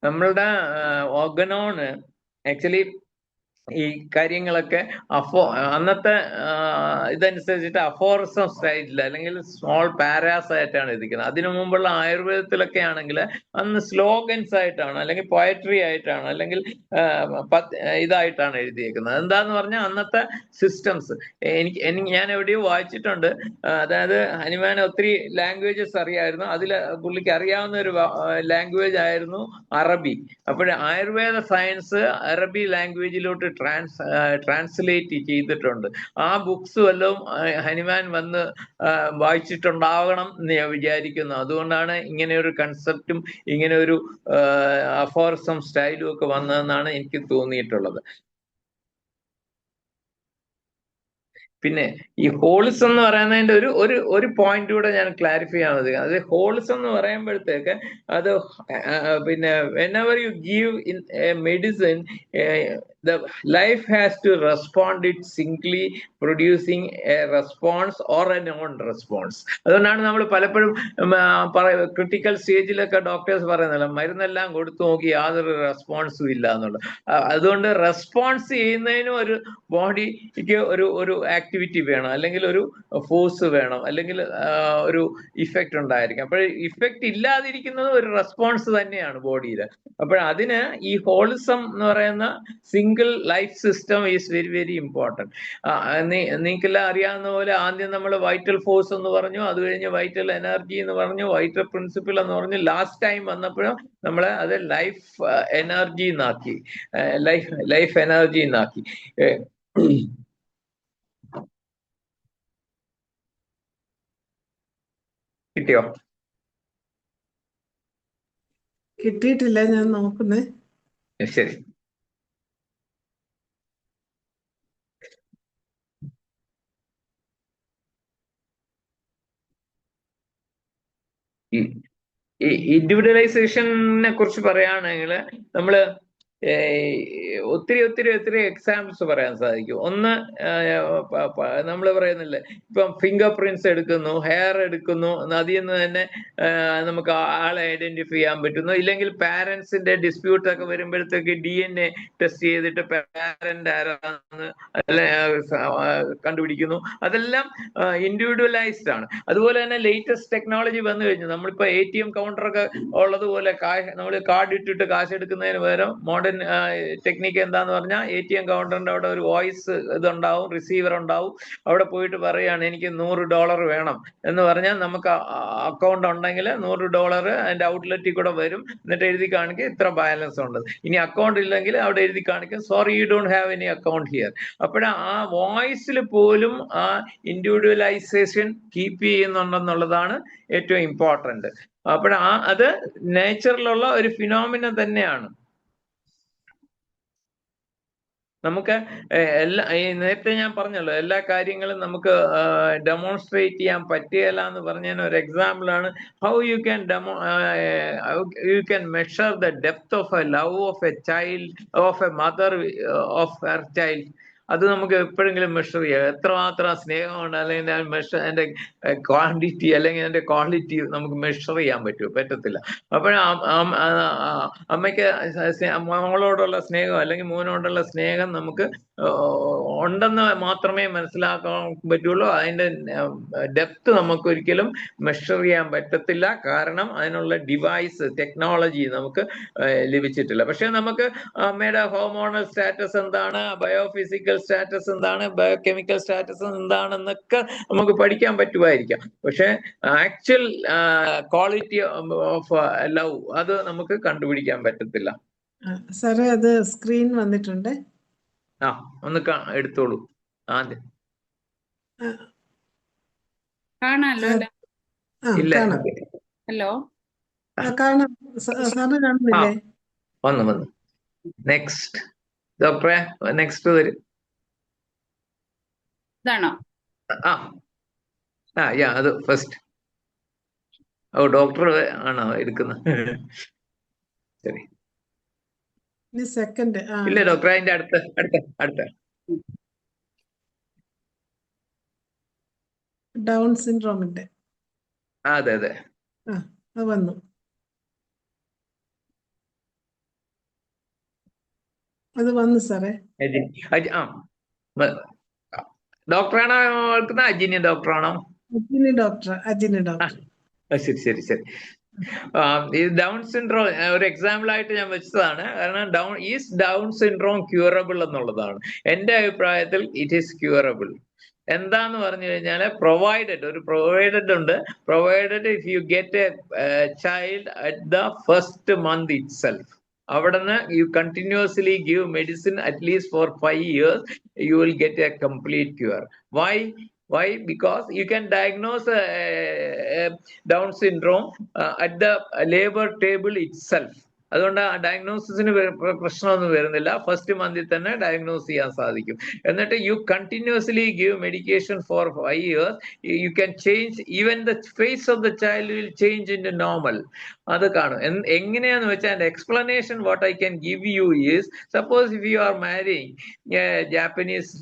നമ്മളുടെ ഓർഗനോണ് ആക്ച്വലി ഈ കാര്യങ്ങളൊക്കെ അന്നത്തെ ഇതനുസരിച്ചിട്ട് അഫോറിസം സ്റ്റൈലിൽ അല്ലെങ്കിൽ സ്മോൾ പാരാസ് ആയിട്ടാണ് എഴുതിക്കുന്നത്. അതിനു മുമ്പുള്ള ആയുർവേദത്തിലൊക്കെ ആണെങ്കിൽ അന്ന് സ്ലോഗൻസ് ആയിട്ടാണ് അല്ലെങ്കിൽ പോയട്രി ആയിട്ടാണ് അല്ലെങ്കിൽ ഇതായിട്ടാണ് എഴുതിയേക്കുന്നത്. എന്താന്ന് പറഞ്ഞാൽ അന്നത്തെ സിസ്റ്റംസ് ഞാൻ എവിടെയോ വായിച്ചിട്ടുണ്ട്. അതായത് ഹനുമാൻ ഒത്തിരി ലാംഗ്വേജസ് അറിയായിരുന്നു. അതിൽ പുള്ളിക്ക് അറിയാവുന്ന ഒരു ലാംഗ്വേജ് ആയിരുന്നു അറബി. അപ്പോൾ ആയുർവേദ സയൻസ് അറബി ലാംഗ്വേജിലോട്ട് ട്രാൻസ്ലേറ്റ് ചെയ്തിട്ടുണ്ട്. ആ ബുക്സ് വല്ലതും ഹനുമാൻ വന്ന് വായിച്ചിട്ടുണ്ടാവണം എന്ന് ഞാൻ വിചാരിക്കുന്നു. അതുകൊണ്ടാണ് ഇങ്ങനെ ഒരു കൺസെപ്റ്റും ഇങ്ങനെ ഒരു അഫോറിസം സ്റ്റൈലും ഒക്കെ വന്നതെന്നാണ് എനിക്ക് തോന്നിയിട്ടുള്ളത്. പിന്നെ ഈ ഹോളിസം എന്ന് പറയുന്നതിന്റെ ഒരു പോയിന്റ് കൂടെ ഞാൻ ക്ലാരിഫൈ ചെയ്യാൻ മതി. അത് ഹോളിസം എന്ന് പറയുമ്പോഴത്തേക്ക് അത് പിന്നെ whenever you give in a medicine the life has to respond it singly, producing a response or a non-response. അതുകൊണ്ടാണ് നമ്മൾ പലപ്പോഴും ക്രിട്ടിക്കൽ സ്റ്റേജിലൊക്കെ ഡോക്ടേഴ്സ് പറയുന്നില്ല, മരുന്നെല്ലാം കൊടുത്തു നോക്കി യാതൊരു റെസ്പോൺസും ഇല്ല എന്നുള്ളത്. അതുകൊണ്ട് റെസ്പോൺസ് ചെയ്യുന്നതിനും ഒരു ബോഡിക്ക് ഒരു ആക്ടിവിറ്റി വേണം, അല്ലെങ്കിൽ ഒരു ഫോഴ്സ് വേണം, അല്ലെങ്കിൽ ഒരു ഇഫക്റ്റ് ഉണ്ടായിരിക്കും. അപ്പോൾ ഇഫക്റ്റ് ഇല്ലാതിരിക്കുന്നത് ഒരു റെസ്പോൺസ് തന്നെയാണ് ബോഡിയിൽ. അപ്പോൾ അതിന് ഈ ഹോൾസം എന്ന് പറയുന്ന single life system is very very important. നിങ്ങൾക്കെല്ലാം അറിയാവുന്ന പോലെ ആദ്യം നമ്മൾ വൈറ്റൽ ഫോഴ്സ് എന്ന് പറഞ്ഞു, അത് കഴിഞ്ഞ് വൈറ്റൽ എനർജി എന്ന് പറഞ്ഞു, വൈറ്റൽ പ്രിൻസിപ്പിൾ എന്ന് പറഞ്ഞു, ലാസ്റ്റ് ടൈം വന്നപ്പോഴും നമ്മൾ അത് ലൈഫ് എനർജി എന്നാക്കി, ലൈഫ് എനർജി എന്നാക്കി. കിട്ടിയോ? കിട്ടിയിട്ടില്ല, ഞാൻ നോക്കുന്നേ. ശരി. ഈ ഇൻഡിവിജ്വലൈസേഷനെ കുറിച്ച് പറയുകയാണെങ്കിൽ നമ്മള് ഒത്തിരി എക്സാമ്പിൾസ് പറയാൻ സാധിക്കും. ഒന്ന്, നമ്മൾ പറയുന്നില്ലേ, ഇപ്പം ഫിംഗർ പ്രിന്റ്സ് എടുക്കുന്നു, ഹെയർ എടുക്കുന്നു, അതിൽ നിന്ന് തന്നെ നമുക്ക് ആളെ ഐഡന്റിഫൈ ചെയ്യാൻ പറ്റുന്നു. ഇല്ലെങ്കിൽ പാരന്റ്സിന്റെ ഡിസ്പ്യൂട്ട് ഒക്കെ വരുമ്പോഴത്തേക്ക് DNA ടെസ്റ്റ് ചെയ്തിട്ട് പാരന്റ് ആരാന്ന് കണ്ടുപിടിക്കുന്നു. അതെല്ലാം ഇൻഡിവിജ്വലൈസ്ഡ് ആണ്. അതുപോലെ തന്നെ ലേറ്റസ്റ്റ് ടെക്നോളജി വന്നു കഴിഞ്ഞു. നമ്മളിപ്പോ ATM കൗണ്ടറൊക്കെ ഉള്ളതുപോലെ നമ്മൾ കാർഡ് ഇട്ടിട്ട് കാശ് എടുക്കുന്നതിന് പകരം മോഡേൺ ടെക്നിക്ക് എന്താന്ന് പറഞ്ഞാൽ ATM കൗണ്ടറിന്റെ അവിടെ ഒരു വോയിസ് ഇതുണ്ടാവും, റിസീവർ ഉണ്ടാവും. അവിടെ പോയിട്ട് പറയുകയാണ് എനിക്ക് $100 വേണം എന്ന് പറഞ്ഞാൽ നമുക്ക് അക്കൗണ്ട് ഉണ്ടെങ്കിൽ $100 അതിന്റെ ഔട്ട്ലെറ്റിൽ കൂടെ വരും. എന്നിട്ട് എഴുതി കാണിക്കും ഇത്ര ബാലൻസ് ഉണ്ട്. ഇനി അക്കൗണ്ട് ഇല്ലെങ്കിൽ അവിടെ എഴുതി കാണിക്കും sorry you don't have any account here. അപ്പോഴാ ആ വോയിസിൽ പോലും ആ ഇൻഡിവിജ്വലൈസേഷൻ കീപ്പ് ചെയ്യുന്നുണ്ടെന്നുള്ളതാണ് ഏറ്റവും ഇമ്പോർട്ടന്റ്. അപ്പോഴാ അത് നേച്ചറിലുള്ള ഒരു ഫിനോമിന തന്നെയാണ്. നമുക്ക് നേരത്തെ ഞാൻ പറഞ്ഞല്ലോ, എല്ലാ കാര്യങ്ങളും നമുക്ക് ഡെമോൺസ്ട്രേറ്റ് ചെയ്യാൻ പറ്റുകയില്ല എന്ന് പറഞ്ഞതിന് ഒരു എക്സാമ്പിൾ ആണ് how you can measure the depth of A love of A child, of A mother of her child. അത് നമുക്ക് എപ്പോഴെങ്കിലും മെഷർ ചെയ്യാം. എത്രമാത്രം സ്നേഹമുണ്ട്, അല്ലെങ്കിൽ അതിന്റെ ക്വാണ്ടിറ്റി അല്ലെങ്കിൽ അതിന്റെ ക്വാളിറ്റി നമുക്ക് മെഷർ ചെയ്യാൻ പറ്റുമോ? പറ്റത്തില്ല. അപ്പോഴാ അമ്മയ്ക്ക് മോളോടുള്ള സ്നേഹം അല്ലെങ്കിൽ മോനോടുള്ള സ്നേഹം നമുക്ക് ഉണ്ടെന്ന് മാത്രമേ മനസ്സിലാക്കാൻ പറ്റുള്ളൂ. അതിന്റെ ഡെപ്ത് നമുക്ക് ഒരിക്കലും മെഷർ ചെയ്യാൻ പറ്റത്തില്ല. കാരണം അതിനുള്ള ഡിവൈസ് ടെക്നോളജി നമുക്ക് ലഭിച്ചിട്ടില്ല. പക്ഷെ നമുക്ക് അമ്മയുടെ ഹോർമോണൽ സ്റ്റാറ്റസ് എന്താണ്, ബയോഫിസിക്കൽ സ്റ്റാറ്റസ് എന്താണ്, ബയോകെമിക്കൽ സ്റ്റാറ്റസ് എന്താണെന്നൊക്കെ നമുക്ക് പഠിക്കാൻ പറ്റുമായിരിക്കാം. പക്ഷെ ആക്ച്വൽ ക്വാളിറ്റി ഓഫ് ലവ് അത് നമുക്ക് കണ്ടുപിടിക്കാൻ പറ്റത്തില്ല. സാറേ, അത് സ്ക്രീൻ വന്നിട്ടുണ്ട്. ഒന്ന് എടുത്തോളൂ ആദ്യം. കാണാലോ? ഇല്ല, ഹലോ, കാണാം. സാറ് കാണുന്നില്ലേ? വന്നു. നെക്സ്റ്റ് ഡോക്ടറെ, നെക്സ്റ്റ് വരും. ഇതാണോ? അത് ഫസ്റ്റ്. ഡോക്ടർ ആണോ എടുക്കുന്നത്? ശരി. സെക്കൻഡ് ഇല്ല ഡോക്ടർ, അതിന്റെ അടുത്ത ഡൗൺ സിൻഡ്രോമിന്റെ. അതെ. അത് വന്നു. അത് വന്നു സാറേ. ഡോക്ടറാണോ കേൾക്കുന്നത്? അജിനി ഡോക്ടറാണോ? അജിനി ഡോക്ടർ. ശരി. ഈ ഡൗൺ സിൻഡ്രോം ഒരു എക്സാമ്പിൾ ആയിട്ട് ഞാൻ വെച്ചതാണ്. കാരണം ഡൗൺ സിൻഡ്രോം ക്യൂറബിൾ എന്നുള്ളതാണ്. എന്റെ അഭിപ്രായത്തിൽ ഇറ്റ് ഈസ് ക്യൂറബിൾ. എന്താന്ന് പറഞ്ഞു കഴിഞ്ഞാൽ പ്രൊവൈഡഡ് ഉണ്ട്. Provided if you get a child at the first month itself. അവിടുന്ന് you continuously give medicine at least for 5 years, you will get a complete cure. Why? Because you can diagnose Down syndrome at the labor table itself. അതുകൊണ്ട് ആ ഡയഗ്നോസിസിന് പ്രശ്നമൊന്നും വരുന്നില്ല. First മന്തിൽ തന്നെ diagnose ചെയ്യാൻ സാധിക്കും. എന്നിട്ട് you continuously give medication for 5 years. You can change even the face of the child will change in normal. അത് കാണും. എങ്ങനെയാന്ന് വെച്ചാൽ explanation what I can give you is, suppose if you are marrying Japanese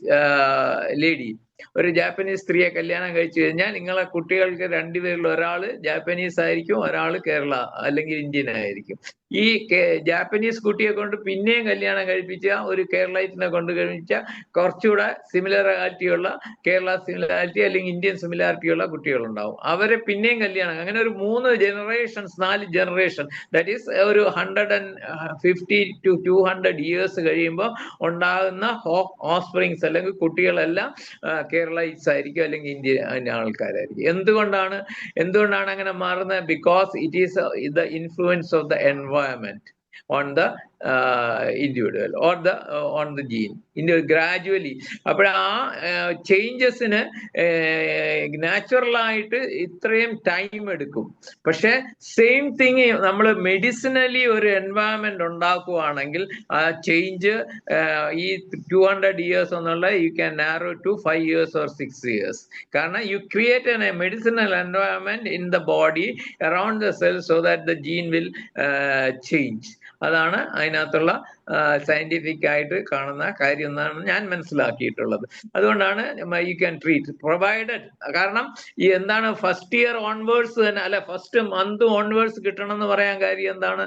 lady, ഒരു Japanese സ്ത്രീയെ കല്യാണം കഴിച്ചു കഴിഞ്ഞാൽ നിങ്ങളെ കുട്ടികൾക്ക് രണ്ടുപേരിൽ ഒരാള് ജാപ്പനീസ് ആയിരിക്കും, ഒരാള് കേരള അല്ലെങ്കിൽ ഇന്ത്യൻ ആയിരിക്കും. ഈ ജാപ്പനീസ് കുട്ടിയെ കൊണ്ട് പിന്നെയും കല്യാണം കഴിപ്പിച്ച ഒരു കേരളൈറ്റിനെ കൊണ്ട് കഴിപ്പിച്ച കുറച്ചുകൂടെ സിമിലാരിറ്റി ഉള്ള കേരള സിമിലാരിറ്റി അല്ലെങ്കിൽ ഇന്ത്യൻ സിമിലാരിറ്റി ഉള്ള കുട്ടികളുണ്ടാവും. അവരെ പിന്നെയും കല്യാണം, അങ്ങനെ ഒരു 3 ജനറേഷൻസ് 4 ജനറേഷൻ, ദാറ്റ് ഈസ് ഒരു 150 to 200 years കഴിയുമ്പോൾ ഉണ്ടാകുന്ന ഓഫ്സ്പ്രിങ്സ് അല്ലെങ്കിൽ കുട്ടികളെല്ലാം കേരളൈറ്റ്സ് ആയിരിക്കും അല്ലെങ്കിൽ ഇന്ത്യൻ ആൾക്കാരായിരിക്കും. എന്തുകൊണ്ടാണ് അങ്ങനെ മാറുന്നത്? Because it is the influence of the environment on the individual or on the gene gradually. അപ്പോൾ ആ ചേഞ്ചസിന് നാച്ചുറലായിട്ട് ഇത്രയും ടൈം എടുക്കും. പക്ഷെ സെയിം തിങ് നമ്മൾ മെഡിസിനലി ഒരു എൻവയൺമെന്റ് ഉണ്ടാക്കുകയാണെങ്കിൽ ആ ചേഞ്ച് ഈ 200 years എന്നുള്ള you can narrow to 5 years or 6 years. കാരണം you create a medicinal environment in the body around the cell so that the gene will change. അതാണ് അതിനകത്തുള്ള സയന്റിഫിക് ആയിട്ട് കാണുന്ന കാര്യം എന്നാണ് ഞാൻ മനസ്സിലാക്കിയിട്ടുള്ളത്. അതുകൊണ്ടാണ് യു ക്യാൻ ട്രീറ്റ് പ്രൊവൈഡഡ്. കാരണം ഈ എന്താണ് ഫസ്റ്റ് ഇയർ ഓൺവേർഡ്സ് തന്നെ അല്ല ഫസ്റ്റ് മന്ത് ഓൺവേർഡ്സ് കിട്ടണം എന്ന് പറയാൻ കാര്യം എന്താണ്?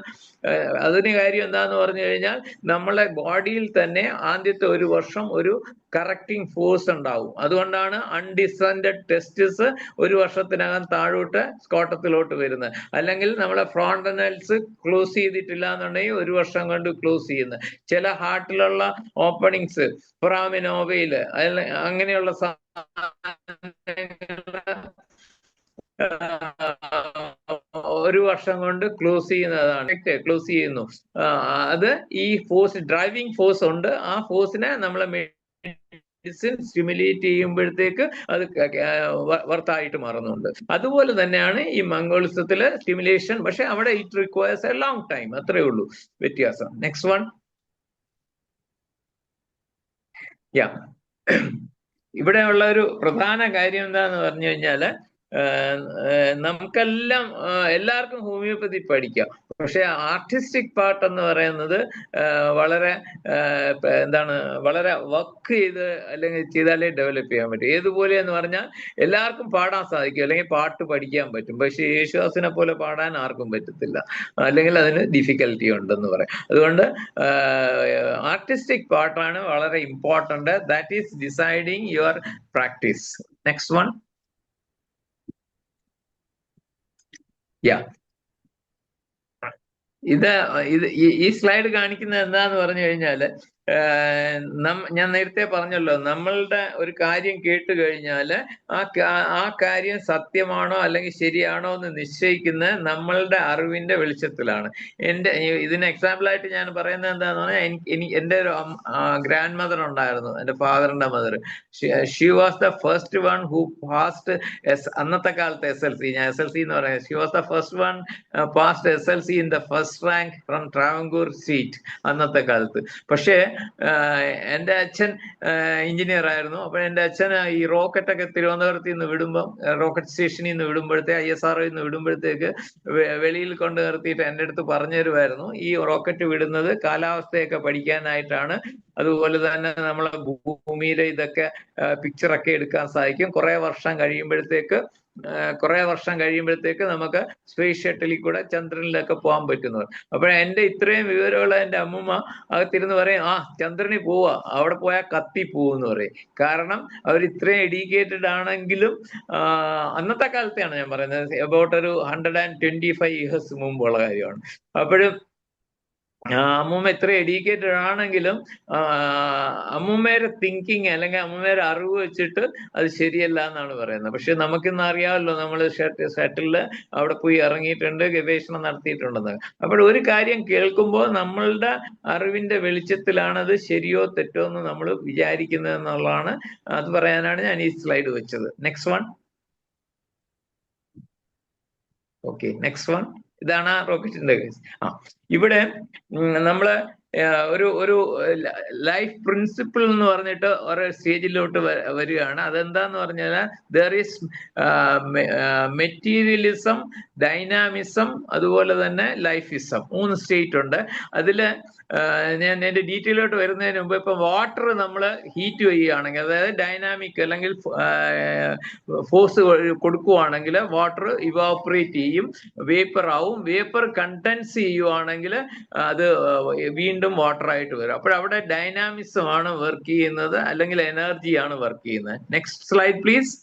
അതിന് കാര്യം എന്താന്ന് പറഞ്ഞു കഴിഞ്ഞാൽ നമ്മളെ ബോഡിയിൽ തന്നെ ആദ്യത്തെ 1 വർഷം ഒരു കറക്റ്റിംഗ് ഫോഴ്സ് ഉണ്ടാവും. അതുകൊണ്ടാണ് അൺഡിസെൻഡഡ് ടെസ്റ്റിസ് 1 വർഷത്തിനകം താഴോട്ട് സ്കോട്ടത്തിലോട്ട് വരുന്നത്. അല്ലെങ്കിൽ നമ്മളെ ഫ്രോണ്ടനൽസ് ക്ലോസ് ചെയ്തിട്ടില്ല എന്നുണ്ടെങ്കിൽ 1 വർഷം കൊണ്ട് ക്ലോസ് ചെയ്യുന്നത്. ചില ഹാർട്ടിലുള്ള ഓപ്പണിങ്സ് ഫൊറാമിനോവയില് അങ്ങനെയുള്ള ഒരു വർഷം കൊണ്ട് ക്ലോസ് ചെയ്യുന്നതാണ്, ക്ലോസ് ചെയ്യുന്നു. അത് ഈ ഫോഴ്സ്, ഡ്രൈവിംഗ് ഫോഴ്സ് ഉണ്ട്. ആ ഫോഴ്സിനെ നമ്മളെ മെഡിസിൻ സ്റ്റിമുലേറ്റ് ചെയ്യുമ്പോഴത്തേക്ക് അത് വർത്തായിട്ട് മാറുന്നുണ്ട്. അതുപോലെ തന്നെയാണ് ഈ മംഗോളിസത്തിലെ സ്റ്റിമുലേഷൻ. പക്ഷെ അവിടെ it requires A long time, അത്രേ ഉള്ളൂ വ്യത്യാസം. Next one. ഇവിടെയുള്ള ഒരു പ്രധാന കാര്യം എന്താന്ന് പറഞ്ഞു കഴിഞ്ഞാല് നമുക്കെല്ലാം എല്ലാവർക്കും ഹോമിയോപ്പതി പഠിക്കാം. പക്ഷെ ആർട്ടിസ്റ്റിക് പാർട്ട് എന്ന് പറയുന്നത് വളരെ വളരെ വർക്ക് ചെയ്ത് അല്ലെങ്കിൽ ചെയ്താലേ ഡെവലപ്പ് ചെയ്യാൻ പറ്റും. ഏതുപോലെ എന്ന് പറഞ്ഞാൽ എല്ലാവർക്കും പാടാൻ സാധിക്കും, അല്ലെങ്കിൽ പാട്ട് പഠിക്കാൻ പറ്റും. പക്ഷെ യേശുദാസിനെ പോലെ പാടാൻ ആർക്കും പറ്റത്തില്ല, അല്ലെങ്കിൽ അതിന് ഡിഫിക്കൽറ്റി ഉണ്ടെന്ന് പറയാം. അതുകൊണ്ട് ആർട്ടിസ്റ്റിക് പാർട്ടാണ് വളരെ important. That is deciding your practice. Next one. ഈ സ്ലൈഡ് കാണിക്കുന്നത് എന്താന്ന് പറഞ്ഞു കഴിഞ്ഞാല് ഞാൻ നേരത്തെ പറഞ്ഞല്ലോ, നമ്മളുടെ ഒരു കാര്യം കേട്ട് കഴിഞ്ഞാല് ആ കാര്യം സത്യമാണോ അല്ലെങ്കിൽ ശരിയാണോ എന്ന് നിശ്ചയിക്കുന്നത് നമ്മളുടെ അറിവിന്റെ വെളിച്ചത്തിലാണ്. ഇതിന് എക്സാമ്പിൾ ആയിട്ട് ഞാൻ പറയുന്നത് എന്താന്ന് പറഞ്ഞാൽ, എൻ്റെ ഒരു ഗ്രാൻഡ് മദർ ഉണ്ടായിരുന്നു, എൻ്റെ ഫാദറിന്റെ mother. She was the first one who passed അന്നത്തെ കാലത്ത് SLC, ഞാൻ SLC എന്ന് പറയുന്നത്, she was the first one passed SLC in the first rank from Travancore state അന്നത്തെ കാലത്ത്. പക്ഷേ എൻ്റെ അച്ഛൻ എഞ്ചിനീയർ ആയിരുന്നു. അപ്പൊ എൻ്റെ അച്ഛൻ ഈ റോക്കറ്റൊക്കെ തിരുവനന്തപുരത്ത് നിന്ന് വിടുമ്പോൾ, റോക്കറ്റ് സ്റ്റേഷനിൽ നിന്ന് വിടുമ്പോഴത്തേക്ക്, ISROയിൽ നിന്ന് വിടുമ്പോഴത്തേക്ക് വെളിയിൽ കൊണ്ട് നിർത്തിയിട്ട് എൻ്റെ അടുത്ത് പറഞ്ഞു തരുമായിരുന്നു, ഈ റോക്കറ്റ് വിടുന്നത് കാലാവസ്ഥയൊക്കെ പഠിക്കാനായിട്ടാണ്. അതുപോലെ തന്നെ നമ്മളെ ഭൂമിയിലെ ഇതൊക്കെ പിക്ചറൊക്കെ എടുക്കാൻ സാധിക്കും. കുറെ വർഷം കഴിയുമ്പോഴത്തേക്ക് നമുക്ക് സ്പേസ് ഷട്ടിലിൽ കൂടെ ചന്ദ്രനിലൊക്കെ പോകാൻ പറ്റുന്നത്. അപ്പോൾ എൻ്റെ ഇത്രയും വിവരമുള്ള എൻ്റെ അമ്മൂമ്മ അകത്തിരുന്ന് പറയും, ചന്ദ്രനിൽ പോവാ, അവിടെ പോയാൽ കത്തി പോവെന്ന് പറയും. കാരണം അവർ ഇത്രയും എഡ്യൂക്കേറ്റഡ് ആണെങ്കിലും, അന്നത്തെ കാലത്തെയാണ് ഞാൻ പറയുന്നത്, അബൌട്ട് ഒരു 125 years മുമ്പുള്ള കാര്യമാണ്. അപ്പോഴും അമ്മൂമ്മ ഇത്ര എഡ്യൂക്കേറ്റഡ് ആണെങ്കിലും അമ്മൂമ്മയുടെ തിങ്കിങ് അല്ലെങ്കിൽ അമ്മൂമ്മയുടെ അറിവ് വെച്ചിട്ട് അത് ശരിയല്ല എന്നാണ് പറയുന്നത്. പക്ഷെ നമുക്കിന്ന് അറിയാമല്ലോ, നമ്മൾ ഷട്ടിലില് അവിടെ പോയി ഇറങ്ങിയിട്ടുണ്ട്, ഗവേഷണം നടത്തിയിട്ടുണ്ടെന്ന്. അപ്പോൾ ഒരു കാര്യം കേൾക്കുമ്പോൾ നമ്മളുടെ അറിവിന്റെ വെളിച്ചത്തിലാണത് ശരിയോ തെറ്റോ എന്ന് നമ്മൾ വിചാരിക്കുന്നത് എന്നുള്ളതാണ്. അത് പറയാനാണ് ഞാൻ ഈ സ്ലൈഡ് വെച്ചത്. Next one. Okay, next one. ഇതാണ് ആ റോക്കറ്റിന്റെ കേസ്. ഇവിടെ നമ്മള് ഒരു ലൈഫ് പ്രിൻസിപ്പിൾ എന്ന് പറഞ്ഞിട്ട് ഓരോ സ്റ്റേജിലോട്ട് വരികയാണ്. അതെന്താന്ന് പറഞ്ഞാൽ ദർ ഈസ് മെറ്റീരിയലിസം, ഡൈനാമിസം, അതുപോലെ തന്നെ ലൈഫിസം, 3 സ്റ്റേറ്റ് ഉണ്ട്. അതില് ഞാൻ എന്റെ ഡീറ്റെയിലോട്ട് വരുന്നതിന് മുമ്പ് ഇപ്പൊ വാട്ടർ നമ്മൾ ഹീറ്റ് ചെയ്യുകയാണെങ്കിൽ, അതായത് ഡൈനാമിക് അല്ലെങ്കിൽ ഫോഴ്സ് കൊടുക്കുവാണെങ്കിൽ വാട്ടർ ഇവാപറേറ്റ് ചെയ്യും, വേപ്പർ ആവും. വേപ്പർ കണ്ടൻസ് ചെയ്യുവാണെങ്കിൽ അത് വീണ്ടും വാട്ടർ ആയിട്ട് വരും. അപ്പോഴവിടെ ഡൈനാമിസം ആണ് വർക്ക് ചെയ്യുന്നത്, അല്ലെങ്കിൽ എനർജിയാണ് വർക്ക് ചെയ്യുന്നത്. Next slide please.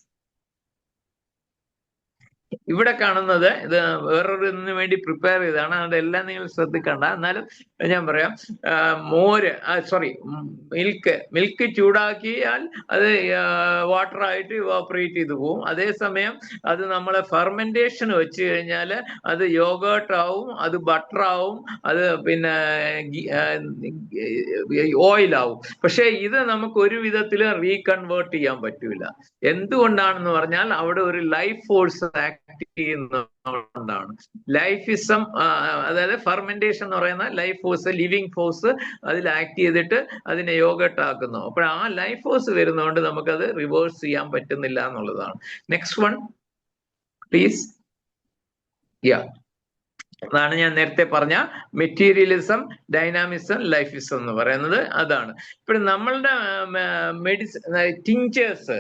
ഇവിടെ കാണുന്നത് ഇത് വേറൊരിതിനു വേണ്ടി പ്രിപ്പയർ ചെയ്തതാണ്, അതെല്ലാം നിങ്ങൾ ശ്രദ്ധിക്കണ്ട. എന്നാലും ഞാൻ പറയാം, മിൽക്ക് ചൂടാക്കിയാൽ അത് വാട്ടർ ആയിട്ട് ഇവാപറേറ്റ് ചെയ്ത് പോവും. അതേസമയം അത് നമ്മളെ ഫെർമെന്റേഷൻ വെച്ച് കഴിഞ്ഞാൽ അത് യോഗേർട്ട് ആവും, അത് ബട്ടർ ആവും, അത് പിന്നെ ഓയിലാവും. പക്ഷെ ഇത് നമുക്ക് ഒരു വിധത്തിൽ റീകൺവേർട്ട് ചെയ്യാൻ പറ്റൂല. എന്തുകൊണ്ടാണെന്ന് പറഞ്ഞാൽ അവിടെ ഒരു ലൈഫ് ഫോഴ്സ് ആക്ട് ചെയ്യുന്നതുകൊണ്ടാണ്. ലൈഫിസം, അതായത് ഫെർമെന്റേഷൻ എന്ന് പറയുന്ന ലൈഫ് ഫോഴ്സ്, ലിവിങ് ഫോഴ്സ് അതിൽ ആക്ട് ചെയ്തിട്ട് അതിനെ യോഗട്ട് ആക്കുന്നു. അപ്പോൾ ആ ലൈഫ് ഫോഴ്സ് വരുന്നതുകൊണ്ട് നമുക്കത് റിവേഴ്സ് ചെയ്യാൻ പറ്റുന്നില്ല എന്നുള്ളതാണ്. Next one please. അതാണ് ഞാൻ നേരത്തെ പറഞ്ഞ മെറ്റീരിയലിസം, ഡൈനാമിസം, ലൈഫിസം എന്ന് പറയുന്നത്. അതാണ് ഇപ്പോൾ നമ്മളുടെ ടിഞ്ചേഴ്സ്,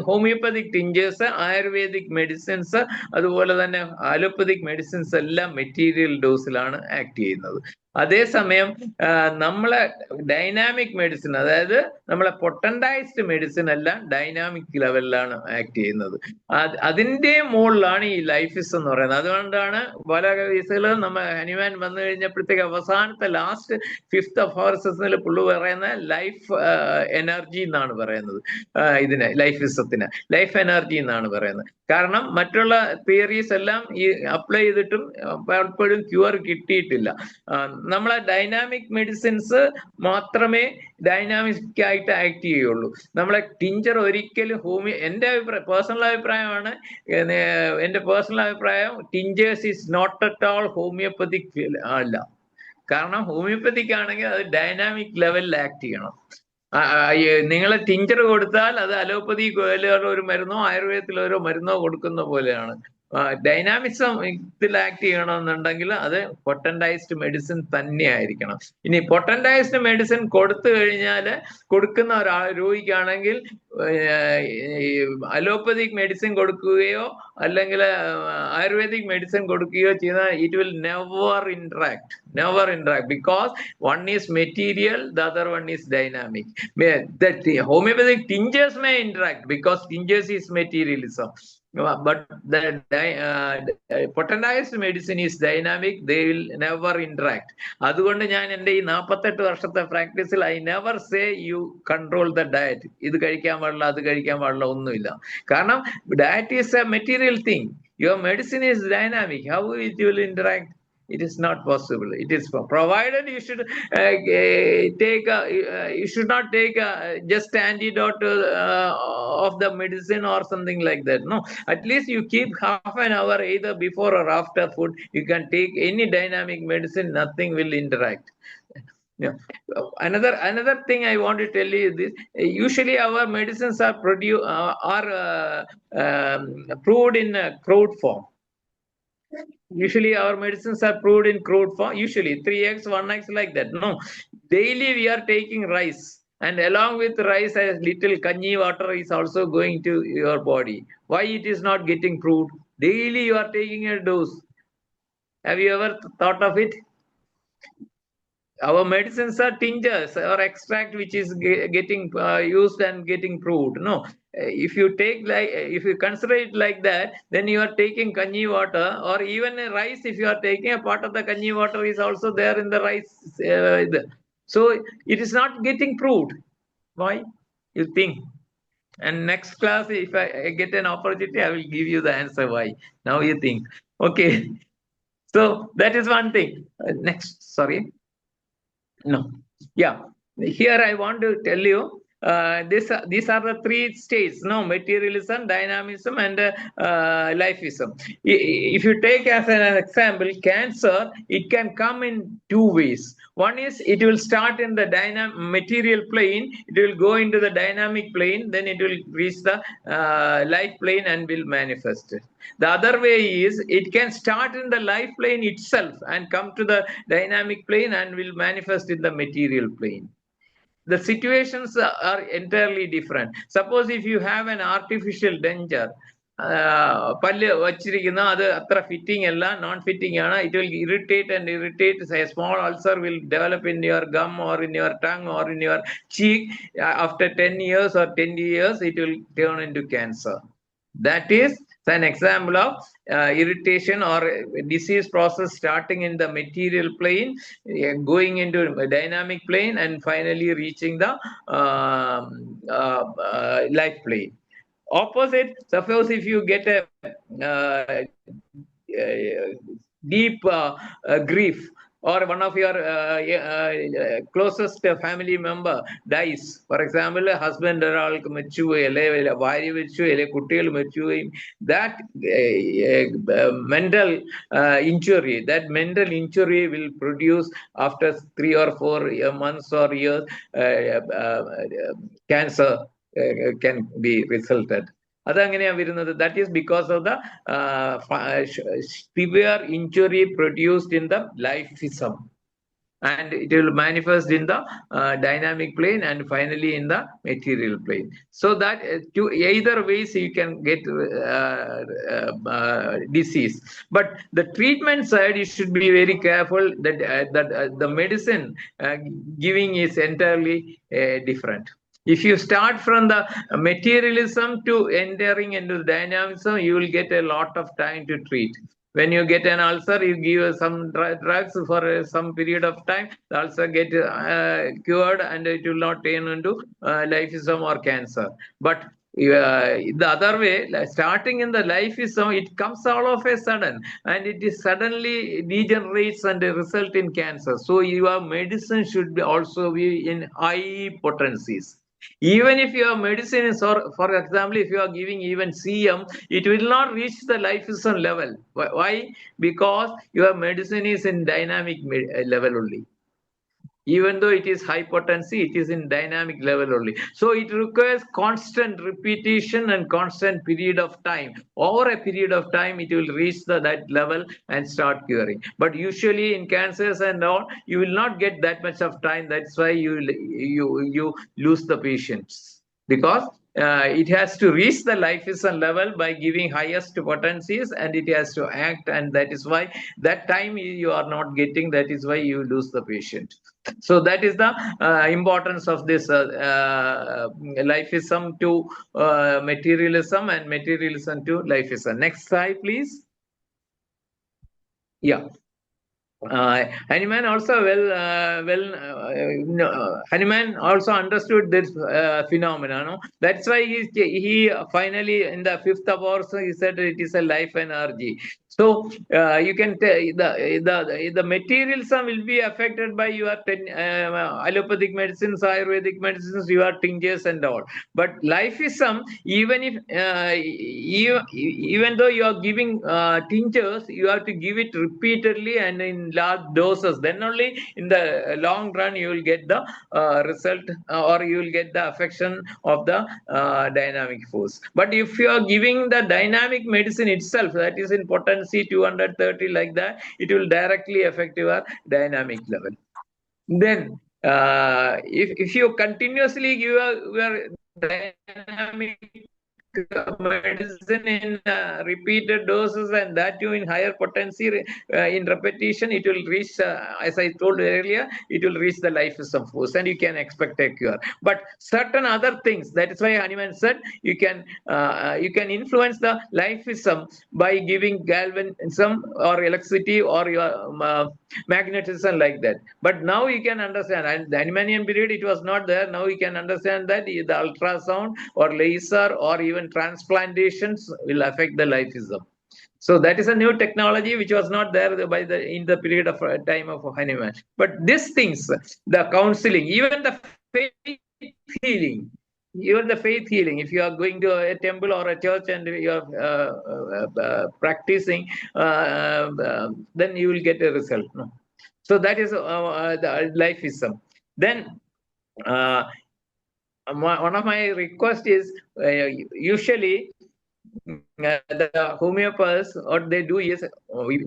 ഹോമിയോപ്പതിക് ടിഞ്ചേഴ്സ്, ആയുർവേദിക് മെഡിസിൻസ്, അതുപോലെ തന്നെ അലോപ്പതിക് മെഡിസിൻസ് എല്ലാം മെറ്റീരിയൽ ഡോസിലാണ് ആക്ട് ചെയ്യുന്നത്. അതേസമയം നമ്മളെ ഡൈനാമിക് മെഡിസിൻ, അതായത് നമ്മളെ പൊട്ടൻഡൈസ്ഡ് മെഡിസിൻ എല്ലാം ഡൈനാമിക് ലെവലിലാണ് ആക്ട് ചെയ്യുന്നത്. അതിന്റെ മുകളിലാണ് ഈ ലൈഫിസം എന്ന് പറയുന്നത്. അതുകൊണ്ടാണ് പല കേസുകളും നമ്മ ഹനുമാൻ വന്നു കഴിഞ്ഞപ്പോഴത്തേക്ക് അവസാനത്തെ ലാസ്റ്റ് 5th of Horses പുള്ളു പറയുന്ന ലൈഫ് എനർജി എന്നാണ് പറയുന്നത്. ഇതിന് ലൈഫിസത്തിന് ലൈഫ് എനർജി എന്നാണ് പറയുന്നത്. കാരണം മറ്റുള്ള തിയറീസ് എല്ലാം ഈ അപ്ലൈ ചെയ്തിട്ടും പലപ്പോഴും ക്യൂർ കിട്ടിയിട്ടില്ല. നമ്മളെ ഡൈനാമിക് മെഡിസിൻസ് മാത്രമേ ഡൈനാമിക് ആയിട്ട് ആക്ട് ചെയ്യുള്ളൂ. നമ്മളെ ടിഞ്ചർ ഒരിക്കലും എൻ്റെ പേഴ്സണൽ അഭിപ്രായമാണ്, എൻ്റെ പേഴ്സണൽ അഭിപ്രായം, tinctures is not at all homeopathic അല്ല. കാരണം ഹോമിയോപ്പതിക് ആണെങ്കിൽ അത് ഡൈനാമിക് ലെവലിൽ ആക്ട് ചെയ്യണം. നിങ്ങളെ ടിഞ്ചർ കൊടുത്താൽ അത് അലോപ്പതിയിലോ ഒരു മരുന്നോ ആയുർവേദത്തിലോ ഒരു മരുന്നോ കൊടുക്കുന്ന പോലെയാണ്. ഡൈനാമിക്സം ഇതിൽ ആക്ട് ചെയ്യണമെന്നുണ്ടെങ്കിൽ അത് പൊട്ടൻഡൈസ്ഡ് മെഡിസിൻ തന്നെ ആയിരിക്കണം. ഇനി പൊട്ടൻഡൈസ്ഡ് മെഡിസിൻ കൊടുത്തു കഴിഞ്ഞാൽ, കൊടുക്കുന്ന രോഗിക്കാണെങ്കിൽ അലോപ്പതിക് മെഡിസിൻ കൊടുക്കുകയോ അല്ലെങ്കിൽ ആയുർവേദിക് മെഡിസിൻ കൊടുക്കുകയോ ചെയ്താൽ it will never interact because one is material, the other one is dynamic. The homeopathic tinctures may interact because tinctures is materialism, but the potentized medicine is dynamic. They will never interact. അതുകൊണ്ട് ഞാൻ എൻ്റെ ഈ 48 വർഷത്തെ പ്രാക്ടീസിൽ I never say you control the diet. ഇത് കഴിക്കാൻ പാടില്ല, അത് കഴിക്കാൻ പാടില്ല, ഒന്നുമില്ല. കാരണം diet is a material thing. Your medicine is dynamic. How it will interact? It is not possible. It is provided you should you should not take just antidote of the medicine or something like that. No, at least you keep half an hour either before or after food. You can take any dynamic medicine, nothing will interact. Yeah. Another thing I want to tell you is this: usually our medicines are proved in crude form. Usually our medicines are proved in crude form, usually 3x 1x like that. No, daily we are taking rice, and along with rice a little kanji water is also going to your body. Why it is not getting proved? Daily you are taking a dose. Have you ever thought of it? Our medicines are tinctures or extract which is getting used and getting proved. No, if you consider it like that, then you are taking kanji water, or even rice. If you are taking a part of the kanji water is also there in the rice. So it is not getting proved. Why? You think? And next class, if I get an opportunity, I will give you the answer why. Now you think. Okay. So that is one thing. Next, sorry. No. Yeah. Here I want to tell you, these are the three states, no, materialism, dynamism, and lifeism. If you take as an example cancer, it can come in two ways. One is it will start in the material plane, it will go into the dynamic plane, then it will reach the life plane and will manifest it. The other way is it can start in the life plane itself and come to the dynamic plane and will manifest in the material plane. The situations are entirely different. Suppose if you have an artificial denture, പല്ല് വച്ചിരിക്കുന്ന അത് അത്ര fitting അല്ല, non fitting ആണ്, it will irritate a small ulcer will develop in your gum or in your tongue or in your cheek. After 10 years or 20 years it will turn into cancer. That is an example of irritation or disease process starting in the material plane, going into a dynamic plane, and finally reaching the life plane. Opposite, suppose if you get a deep grief, or one of your closest family member dies. For example, a husband ഒരാൾക്ക് മരിച്ചു, ഭാര്യ മരിച്ചു, കുട്ടികൾ മരിച്ചു, that mental injury will produce after 3 or 4 months or years cancer can be resulted. അതങ്ങനെയാണ് വരുന്നത്. That is because of the severe injury produced in the lifeism, and it will manifest in the dynamic plane and finally in the material plane. So that to either ways you can get disease. But the treatment side, you should be very careful that the medicine giving is entirely different. If you start from the materialism to entering into the dynamism, you will get a lot of time to treat. When you get an ulcer, you give some drugs for some period of time, the ulcer get cured and it will not turn into lifeism or cancer. But the other way, starting in the lifeism, it comes all of a sudden and it is suddenly degenerates and result in cancer. So your medicine should be also be in high potencies. Even if your medicine is, for example, if you are giving even CM, it will not reach the lifeism level. Why? Because your medicine is in dynamic level only. Even though it is high potency, it is in dynamic level only. So it requires constant repetition and constant period of time. Over a period of time, it will reach that level and start curing. But usually in cancers and all, you will not get that much of time. That's why you lose the patients, because it has to reach the lifeism level by giving highest potencies, and it has to act, and that is why that time you are not getting. That is why you lose the patient. So that is the importance of this lifeism to materialism and materialism to lifeism. Next slide, please. Yeah. Hanuman also Hanuman also understood this phenomenon. No? That's why he finally in the 5th verse he said it is a life energy. So you can tell the materialism will be affected by your allopathic medicines, Ayurvedic medicines, your tinctures and all. But lifeism, even if even though you are giving tinctures, you have to give it repeatedly and in large doses. Then only in the long run you will get the result, or you will get the affection of the dynamic force. But if you are giving the dynamic medicine itself, that is in potency 230 like that, it will directly affect your dynamic level. Then if you continuously give your dynamic medicine in repeated doses, and that too in higher potency, in repetition, it will reach, as I told earlier, it will reach the lifeism force, and you can expect a cure. But certain other things, that is why Hanuman said you can influence the lifeism by giving galvanism or electricity or your magnetism like that. But now you can understand, and the Hahnemanian period it was not there. Now you can understand that the ultrasound or laser or even transplantations will affect the lifeism. So that is a new technology which was not there in the period of time of Hanuman. But these things, the counseling, even the faith healing. Even the faith healing, if you are going to a temple or a church and you are practicing, then you will get a result. No? So that is the lifeism. Then one of my requests is usually the homeopaths, what they do is,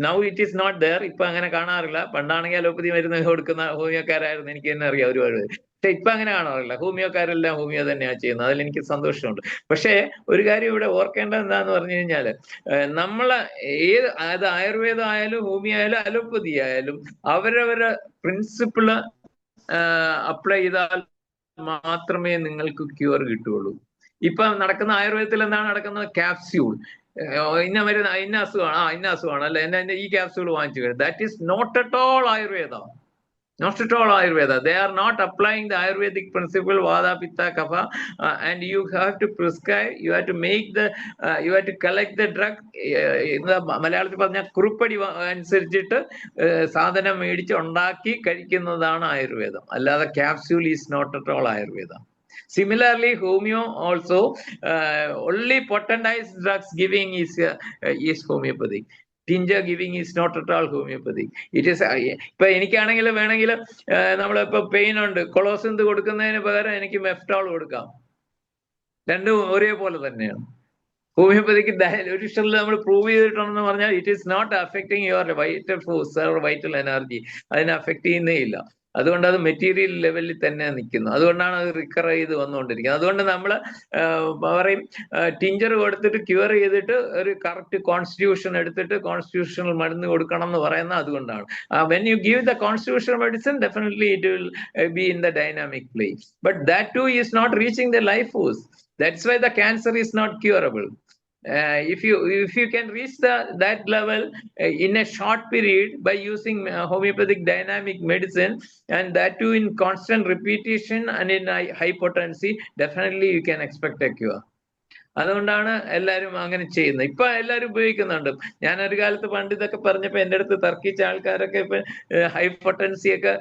now it is not there. ഇപ്പൊ അങ്ങനെ കാണാറില്ല. പണ്ടാണെങ്കിൽ allopathy മരുന്ന് കൊടുക്കുന്ന ഹോമിയോക്കാരായിരുന്നു, എനിക്ക് തന്നെ അറിയാം ഒരുപാട് പേര്. പക്ഷെ ഇപ്പൊ അങ്ങനെ കാണാറില്ല. ഹോമിയോക്കാരെല്ലാം ഹോമിയോ തന്നെയാണ് ചെയ്യുന്നത്. അതിൽ എനിക്ക് സന്തോഷമുണ്ട്. പക്ഷേ ഒരു കാര്യം ഇവിടെ ഓർക്കേണ്ടത് എന്താന്ന് പറഞ്ഞു കഴിഞ്ഞാല്, നമ്മള് അത് ആയുർവേദം ആയാലും ഹോമിയോ ആയാലും അലോപ്പതി ആയാലും അവരവരുടെ പ്രിൻസിപ്പിള് അപ്ലൈ ചെയ്താൽ മാത്രമേ നിങ്ങൾക്ക് ക്യൂർ കിട്ടുകയുള്ളൂ. ഇപ്പൊ നടക്കുന്ന ആയുർവേദത്തിൽ എന്താണ് നടക്കുന്നത്? ക്യാപ്സ്യൂൾ, ഇന്ന മരുന്ന്, ഇന്ന അസുഖമാണ് അല്ലെ, എന്നെ ഈ ക്യാപ്സ്യൂൾ വാങ്ങിച്ചു കഴിഞ്ഞു. That is not at all Ayurveda. Not at all Ayurveda. They are not applying the Ayurvedic principle Vata, Pitta, Kapha, and you have to prescribe. You have to make the. You have to collect the drug. മലയാളത്തിൽ പറഞ്ഞ കുറിപ്പടി അനുസരിച്ചിട്ട് സാധനം മേടിച്ച് ഉണ്ടാക്കി കഴിക്കുന്നതാണ് ആയുർവേദം. അല്ലാതെ capsule is not at all Ayurveda. Similarly, Homeo also only potentized drugs giving is homeopathic. Tincture giving is not at all homeopathic. It is ഇപ്പൊ എനിക്കാണെങ്കിൽ വേണമെങ്കിൽ നമ്മളിപ്പോ പെയിൻ ഉണ്ട്, കൊളോസിന്ത് കൊടുക്കുന്നതിന് പകരം എനിക്ക് മെഫ്റ്റോൾ കൊടുക്കാം. രണ്ടും ഒരേപോലെ തന്നെയാണ്. ഹോമിയോപ്പതിക്ക് ഡയലൂഷനിൽ നമ്മൾ പ്രൂവ് ചെയ്തിട്ടുണ്ടെന്ന് പറഞ്ഞാൽ it is not affecting your vital force or vital energy. അതിനെ അഫക്ട് ചെയ്യുന്നേ ഇല്ല. അതുകൊണ്ട് അത് മെറ്റീരിയൽ ലെവലിൽ തന്നെ നിൽക്കുന്നു. അതുകൊണ്ടാണ് അത് റിക്കർ ചെയ്ത് വന്നുകൊണ്ടിരിക്കുന്നത്. അതുകൊണ്ട് നമ്മൾ പറയും ടിഞ്ചർ കൊടുത്തിട്ട് ക്യൂർ ചെയ്തിട്ട് ഒരു കറക്റ്റ് കോൺസ്റ്റിറ്റ്യൂഷൻ എടുത്തിട്ട് കോൺസ്റ്റിറ്റ്യൂഷണൽ മരുന്ന് കൊടുക്കണം എന്ന് പറയുന്നത് അതുകൊണ്ടാണ്. When you give the constitutional medicine, definitely it will be in the dynamic place. But that too is not reaching the life force. That's why the cancer is not curable. If you can reach that level in a short period by using homeopathic dynamic medicine, and that too in constant repetition and in high potency, definitely you can expect a cure. അതുകൊണ്ടാണ് എല്ലാവരും അങ്ങനെ ചെയ്യുന്നത്. ഇപ്പൊ എല്ലാവരും ഉപയോഗിക്കുന്നുണ്ട്. ഞാനൊരു കാലത്ത് പണ്ട് ഇതൊക്കെ പറഞ്ഞപ്പോ എൻ്റെ അടുത്ത് തർക്കിച്ച ആൾക്കാരൊക്കെ ഇപ്പൊ ഹൈ പൊട്ടൻസി ഒക്കെ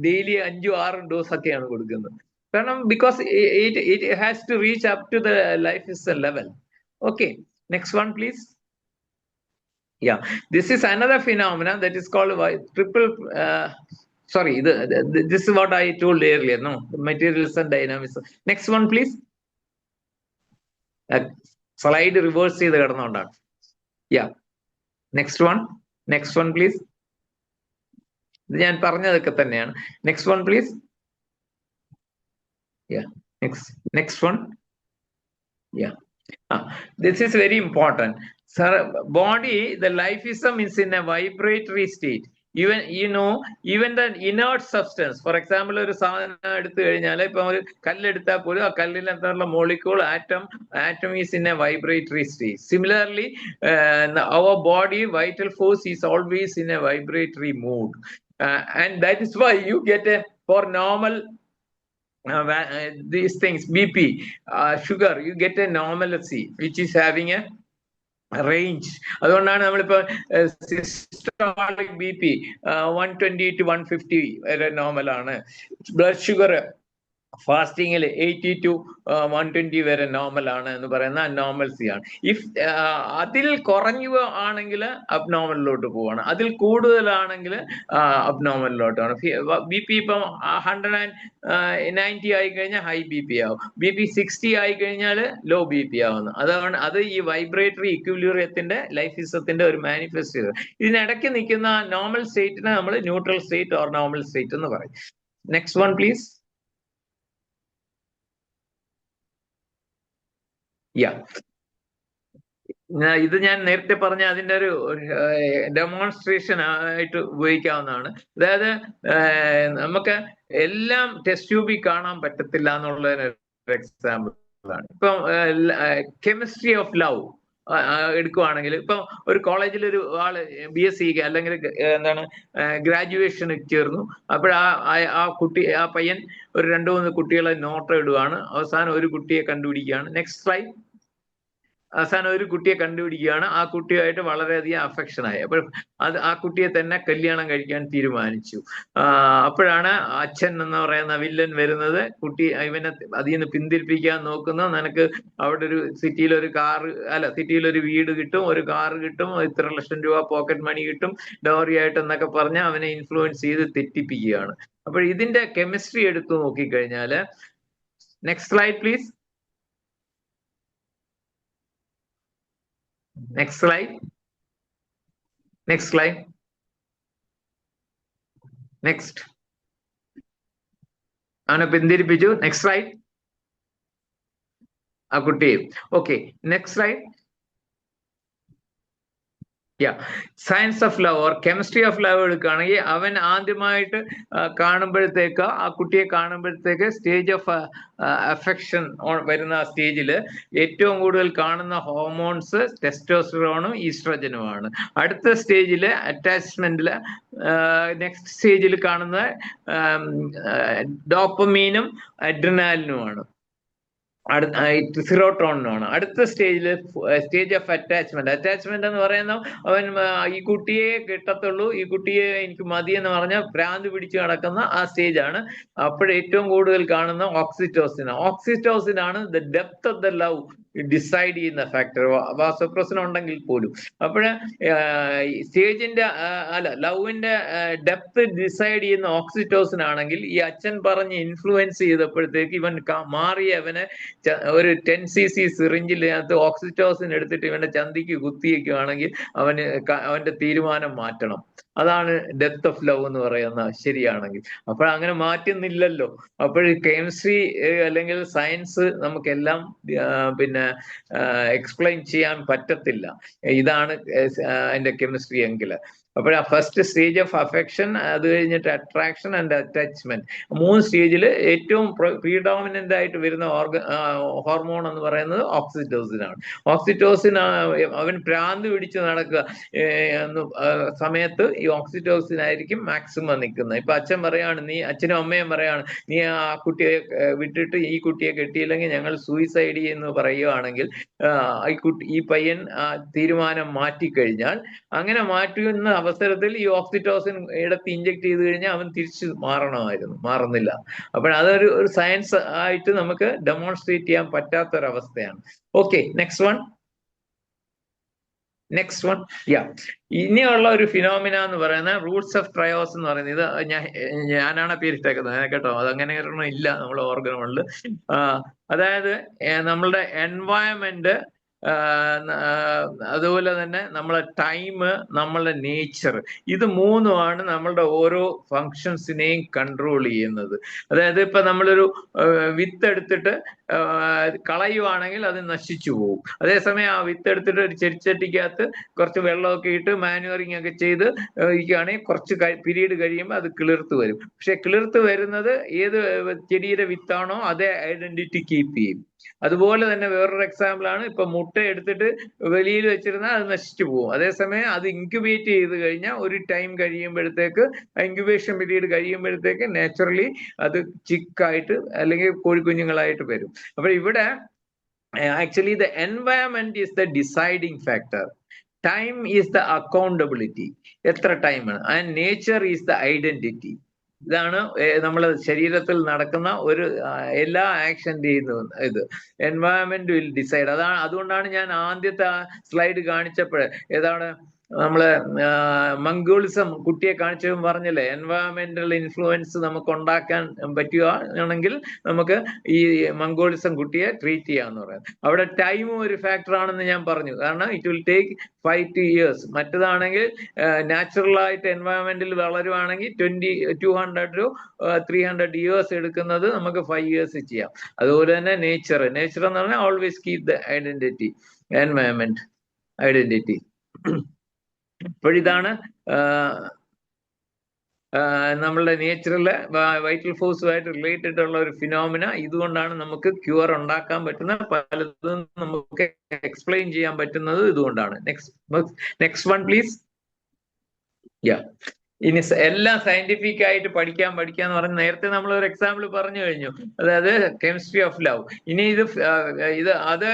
ഡെയിലി 5-6 ഡോസ് ഒക്കെയാണ് കൊടുക്കുന്നത്. കാരണം because it has to reach up to the life is a level. Okay, next one please. Yeah, this is another phenomena that is called triple sorry, this is what I told earlier, no, materialism and dynamism. Next one please. Slide reverse ചെയ്ത് കിടന്നുകൊണ്ടാണ്. Yeah, next one please. ഇത് ഞാൻ പറഞ്ഞതൊക്കെ തന്നെയാണ്. Next one please. Yeah, next one. Yeah, this is very important. Sir, body, the lifeism is in a vibratory state. Even the inert substance, for example, ഒരു സാധനം എടുത്തു കഴിഞ്ഞാൽ ഇപ്പൊ ഒരു കല്ലെടുത്താൽ പോലും ആ കല്ലിനകത്തുള്ള molecule atom is in a vibratory state. Similarly, our body vital force is always in a vibratory mood, and that is why you get for normal these things, BP, sugar, you get a normalcy which is having a range. അതുകൊണ്ടാണ് നമ്മളിപ്പോ systolic BP 120 to 150 വരെ നോർമലാണ്. Blood sugar ഫാസ്റ്റിങ്ങിൽ 80 to 120 വരെ നോർമലാണ് എന്ന് പറയുന്ന നോർമൽസിയാണ്. If അതിൽ കുറഞ്ഞു ആണെങ്കിൽ അബ്നോർമലിലോട്ട് പോവാണ്, അതിൽ കൂടുതലാണെങ്കിൽ അബ്നോർമലിലോട്ടാണ്. BP ഇപ്പം 190 ആയി കഴിഞ്ഞാൽ ഹൈ BP ആവും, BP 60 ആയി കഴിഞ്ഞാൽ ലോ BP ആവുന്നു. അതാണ് അത് ഈ വൈബ്രേറ്ററി ഇക്വിലിബ്രിയത്തിന്റെ ലൈഫിസത്തിന്റെ ഒരു മാനിഫെസ്റ്റേഷൻ. ഇതിനിടയ്ക്ക് നിൽക്കുന്ന നോർമൽ സ്റ്റേറ്റിനെ നമ്മൾ neutral state or normal state എന്ന് പറയും. Next one please. ഇത് ഞാൻ നേരത്തെ പറഞ്ഞ അതിന്റെ ഒരു ഡെമോൺസ്ട്രേഷൻ ആയിട്ട് ഉപയോഗിക്കാവുന്നതാണ്. അതായത് നമുക്ക് എല്ലാം ടെസ്റ്റ് ട്യൂബിൽ കാണാൻ പറ്റത്തില്ല എന്നുള്ളതിന് എക്സാമ്പിൾ ആണ്. ഇപ്പം കെമിസ്ട്രി ഓഫ് ലവ് എടുക്കുവാണെങ്കിൽ, ഇപ്പം ഒരു കോളേജിൽ ഒരു ആള് BSc അല്ലെങ്കിൽ എന്താണ് ഗ്രാജുവേഷൻ ചേർന്നു. ആ പയ്യൻ ഒരു 2-3 കുട്ടികളെ നോട്ട് ഇടുവാണ്. അവസാനം ഒരു കുട്ടിയെ കണ്ടുപിടിക്കുകയാണ്. Next slide. അവസാനം ഒരു കുട്ടിയെ കണ്ടുപിടിക്കുകയാണ്. ആ കുട്ടിയുമായിട്ട് വളരെയധികം അഫെക്ഷനായി. അപ്പോൾ ആ കുട്ടിയെ തന്നെ കല്യാണം കഴിക്കാൻ തീരുമാനിച്ചു. അപ്പോഴാണ് അച്ഛൻ എന്ന് പറയുന്ന വില്ലൻ വരുന്നത്. കുട്ടി ഇവനെ അതിൽ നിന്ന് പിന്തിരിപ്പിക്കാൻ നോക്കുന്നു. നിനക്ക് അവിടെ ഒരു സിറ്റിയിൽ ഒരു വീട് കിട്ടും, ഒരു കാറ് കിട്ടും, ഇത്ര ലക്ഷം രൂപ പോക്കറ്റ് മണി കിട്ടും, ഡോറി ആയിട്ട് എന്നൊക്കെ പറഞ്ഞ് അവനെ ഇൻഫ്ലുവൻസ് ചെയ്ത് തെറ്റിപ്പിക്കുകയാണ്. അപ്പോൾ ഇതിന്റെ കെമിസ്ട്രി എടുത്തു നോക്കിക്കഴിഞ്ഞാല്, next slide please. Next slide. Next. അവനെ പിന്തിരിപ്പിച്ചു. Next slide. ആ കുട്ടി. Okay, next slide. Science of love or chemistry of love എടുക്കുകയാണെങ്കിൽ, അവൻ ആദ്യമായിട്ട് കാണുമ്പോഴത്തേക്ക്, ആ കുട്ടിയെ കാണുമ്പോഴത്തേക്ക് സ്റ്റേജ് ഓഫ് അഫെക്ഷൻ വരുന്ന ആ സ്റ്റേജിൽ ഏറ്റവും കൂടുതൽ കാണുന്ന ഹോർമോൺസ് ടെസ്റ്റോസ്റ്ററോണും ഈസ്ട്രജനുമാണ്. അടുത്ത സ്റ്റേജിൽ അറ്റാച്ച്മെന്റിൽ നെക്സ്റ്റ് സ്റ്റേജിൽ കാണുന്ന ഡോപ്പമീനും അഡ്രിനാലിനുമാണ്, സിറോട്രോണിനാണ്. അടുത്ത സ്റ്റേജ് ഓഫ് അറ്റാച്ച്മെന്റ് എന്ന് പറയുന്നത്, അവൻ ഈ കുട്ടിയെ കിട്ടത്തുള്ളൂ, ഈ കുട്ടിയെ എനിക്ക് മതി എന്ന് പറഞ്ഞ ഭ്രാന്ത് പിടിച്ച് നടക്കുന്ന ആ സ്റ്റേജാണ്. അപ്പോഴേറ്റവും കൂടുതൽ കാണുന്ന ഓക്സിറ്റോസിൻ ആണ് the depth of the love decide ചെയ്യുന്ന ഫാക്ടർ, വാസോപ്രസൻ ഉണ്ടെങ്കിൽ പോലും. അപ്പോഴ് സ്റ്റേജിന്റെ ലവിന്റെ ഡെപ്ത് ഡിസൈഡ് ചെയ്യുന്ന ഓക്സിറ്റോസിൻ ആണെങ്കിൽ, ഈ അച്ഛൻ പറഞ്ഞ് ഇൻഫ്ലുവൻസ് ചെയ്തപ്പോഴത്തേക്ക് ഇവൻ അവനെ ഒരു 10 cc സിറിഞ്ചിനകത്ത് ഓക്സിറ്റോസിൻ എടുത്തിട്ട് ഇവന്റെ ചന്തിക്ക് കുത്തിയേക്കുകയാണെങ്കിൽ അവന്റെ തീരുമാനം മാറ്റണം. അതാണ് ഡെപ്ത് ഓഫ് ലവ് എന്ന് പറയുന്ന, ശരിയാണെങ്കിൽ. അപ്പോൾ അങ്ങനെ മാറ്റുന്നില്ലല്ലോ. അപ്പോൾ കെമിസ്ട്രി അല്ലെങ്കിൽ സയൻസ് നമുക്കെല്ലാം പിന്നെ എക്സ്പ്ലെയിൻ ചെയ്യാൻ പറ്റത്തില്ല. ഇതാണ് അതിന്റെ കെമിസ്ട്രി എങ്കിൽ. അപ്പോൾ ആ ഫസ്റ്റ് സ്റ്റേജ് ഓഫ് അഫെക്ഷൻ, അത് കഴിഞ്ഞിട്ട് അട്രാക്ഷൻ ആൻഡ് അറ്റാച്ച്മെന്റ്, 3 സ്റ്റേജിൽ ഏറ്റവും പ്രീഡോമിനന്റ് ആയിട്ട് വരുന്ന ഹോർമോൺ എന്ന് പറയുന്നത് ഓക്സിറ്റോസിൻ ആണ്. ഓക്സിറ്റോസിൻ അവൻ ഭ്രാന്ത് പിടിച്ച് നടക്കുക സമയത്ത് ഈ ഓക്സിറ്റോസിൻ ആയിരിക്കും മാക്സിമം നിൽക്കുന്നത്. ഇപ്പൊ അച്ഛൻ പറയാണ്, അച്ഛനും അമ്മയും പറയാണ്, നീ ആ കുട്ടിയെ വിട്ടിട്ട് ഈ കുട്ടിയെ കെട്ടിയില്ലെങ്കിൽ ഞങ്ങൾ സൂയിസൈഡ് ചെയ്യുന്നു പറയുകയാണെങ്കിൽ, ഈ പയ്യൻ തീരുമാനം മാറ്റിക്കഴിഞ്ഞാൽ, അങ്ങനെ മാറ്റുന്ന അവസരത്തിൽ ഈ ഓക്സിറ്റോസിൻ ഇടത്ത് ഇഞ്ചെക്ട് ചെയ്ത് കഴിഞ്ഞാൽ അവൻ തിരിച്ച് മാറുന്നില്ല. അപ്പോൾ അതൊരു സയൻസ് ആയിട്ട് നമുക്ക് ഡെമോൺസ്ട്രേറ്റ് ചെയ്യാൻ പറ്റാത്തൊരവസ്ഥയാണ്. Okay, next one. ഇനിയുള്ള ഒരു ഫിനോമിന എന്ന് പറയുന്നത് റൂട്ട്സ് ഓഫ് ട്രയോസ് എന്ന് പറയുന്നത്, ഇത് ഞാനാണ് പേരിട്ടേക്കുന്നത് കേട്ടോ, അതങ്ങനെ ഇല്ല നമ്മളെ ഓർഗനോണില്. അതായത് നമ്മളുടെ എൻവയൺമെന്റ്, അതുപോലെ തന്നെ നമ്മളെ ടൈം, നമ്മളെ നേച്ചർ, ഇത് മൂന്നുമാണ് നമ്മളുടെ ഓരോ ഫങ്ഷൻസിനെയും കൺട്രോൾ ചെയ്യുന്നത്. അതായത് ഇപ്പൊ നമ്മളൊരു വിത്ത് എടുത്തിട്ട് കളയുവാണെങ്കിൽ അത് നശിച്ചു പോകും. അതേസമയം ആ വിത്ത് എടുത്തിട്ട് ഒരു ചെടിച്ചട്ടിക്കകത്ത് കുറച്ച് വെള്ളമൊക്കെ ഇട്ട് മാനുവറിങ് ഒക്കെ ചെയ്ത് ഇരിക്കുകയാണെങ്കിൽ കുറച്ച് പീരീഡ് കഴിയുമ്പോൾ അത് കിളിർത്ത് വരും. പക്ഷെ കിളിർത്ത് വരുന്നത് ഏത് ചെടിയുടെ വിത്താണോ അതേ ഐഡന്റിറ്റി കീപ്പ് ചെയ്യും. അതുപോലെ തന്നെ വേറൊരു എക്സാമ്പിൾ ആണ്, ഇപ്പൊ മുട്ട എടുത്തിട്ട് വെളിയിൽ വെച്ചിരുന്നാൽ അത് നശിച്ചു പോകും. അതേസമയം അത് ഇൻക്യുബേറ്റ് ചെയ്ത് കഴിഞ്ഞാൽ ഒരു ടൈം കഴിയുമ്പോഴത്തേക്ക്, ഇൻക്യുബേഷൻ പീരീഡ് കഴിയുമ്പോഴത്തേക്ക് നാച്ചുറലി അത് ചിക്കായിട്ട് അല്ലെങ്കിൽ കോഴിക്കുഞ്ഞുങ്ങളായിട്ട് വരും. അപ്പൊ ഇവിടെ actually the environment is the deciding factor, time is the accountability, എത്ര ടൈമാണ്, and nature is the identity. ഇതാണ് നമ്മളെ ശരീരത്തിൽ നടക്കുന്ന ഒരു എല്ലാ ആക്ഷൻ്റെയും ഇത്. Environment will decide. അതുകൊണ്ടാണ് ഞാൻ ആദ്യത്തെ സ്ലൈഡ് കാണിച്ചപ്പോൾ ഏതാണ് നമ്മള് മംഗോളിസം കുട്ടിയെ കാണിച്ചതും പറഞ്ഞില്ലേ, എൻവയൺമെന്റൽ ഇൻഫ്ലുവൻസ് നമുക്ക് ഉണ്ടാക്കാൻ പറ്റുകയാണെങ്കിൽ നമുക്ക് ഈ മംഗോളിസം കുട്ടിയെ ട്രീറ്റ് ചെയ്യാന്ന് പറയുന്നത്. അവിടെ ടൈമും ഒരു ഫാക്ടർ ആണെന്ന് ഞാൻ പറഞ്ഞു. കാരണം it will take 5 to years. മറ്റേതാണെങ്കിൽ നാച്ചുറൽ ആയിട്ട് എൻവയൺമെന്റിൽ വളരുവാണെങ്കിൽ 200 to 300 years എടുക്കുന്നത് നമുക്ക് 5 years ചെയ്യാം. അതുപോലെ തന്നെ നേച്ചർ എന്ന് പറഞ്ഞാൽ always keep the identity, environment identity. ഇപ്പോഴിതാണ് നമ്മളുടെ നേച്ചറിലെ വൈറ്റൽ ഫോഴ്സുമായിട്ട് റിലേറ്റഡ് ഉള്ള ഒരു ഫിനോമിന. ഇതുകൊണ്ടാണ് നമുക്ക് ക്യൂർ ഉണ്ടാക്കാൻ പറ്റുന്ന പലതും നമുക്ക് എക്സ്പ്ലെയിൻ ചെയ്യാൻ പറ്റുന്നത് ഇതുകൊണ്ടാണ്. Next one please. ഇനി എല്ലാം സയന്റിഫിക് ആയിട്ട് പഠിക്കാന്ന് പറഞ്ഞ് നേരത്തെ നമ്മൾ ഒരു എക്സാമ്പിൾ പറഞ്ഞു കഴിഞ്ഞു, അതായത് കെമിസ്ട്രി ഓഫ് ലവ്. ഇനി ഇത് അത്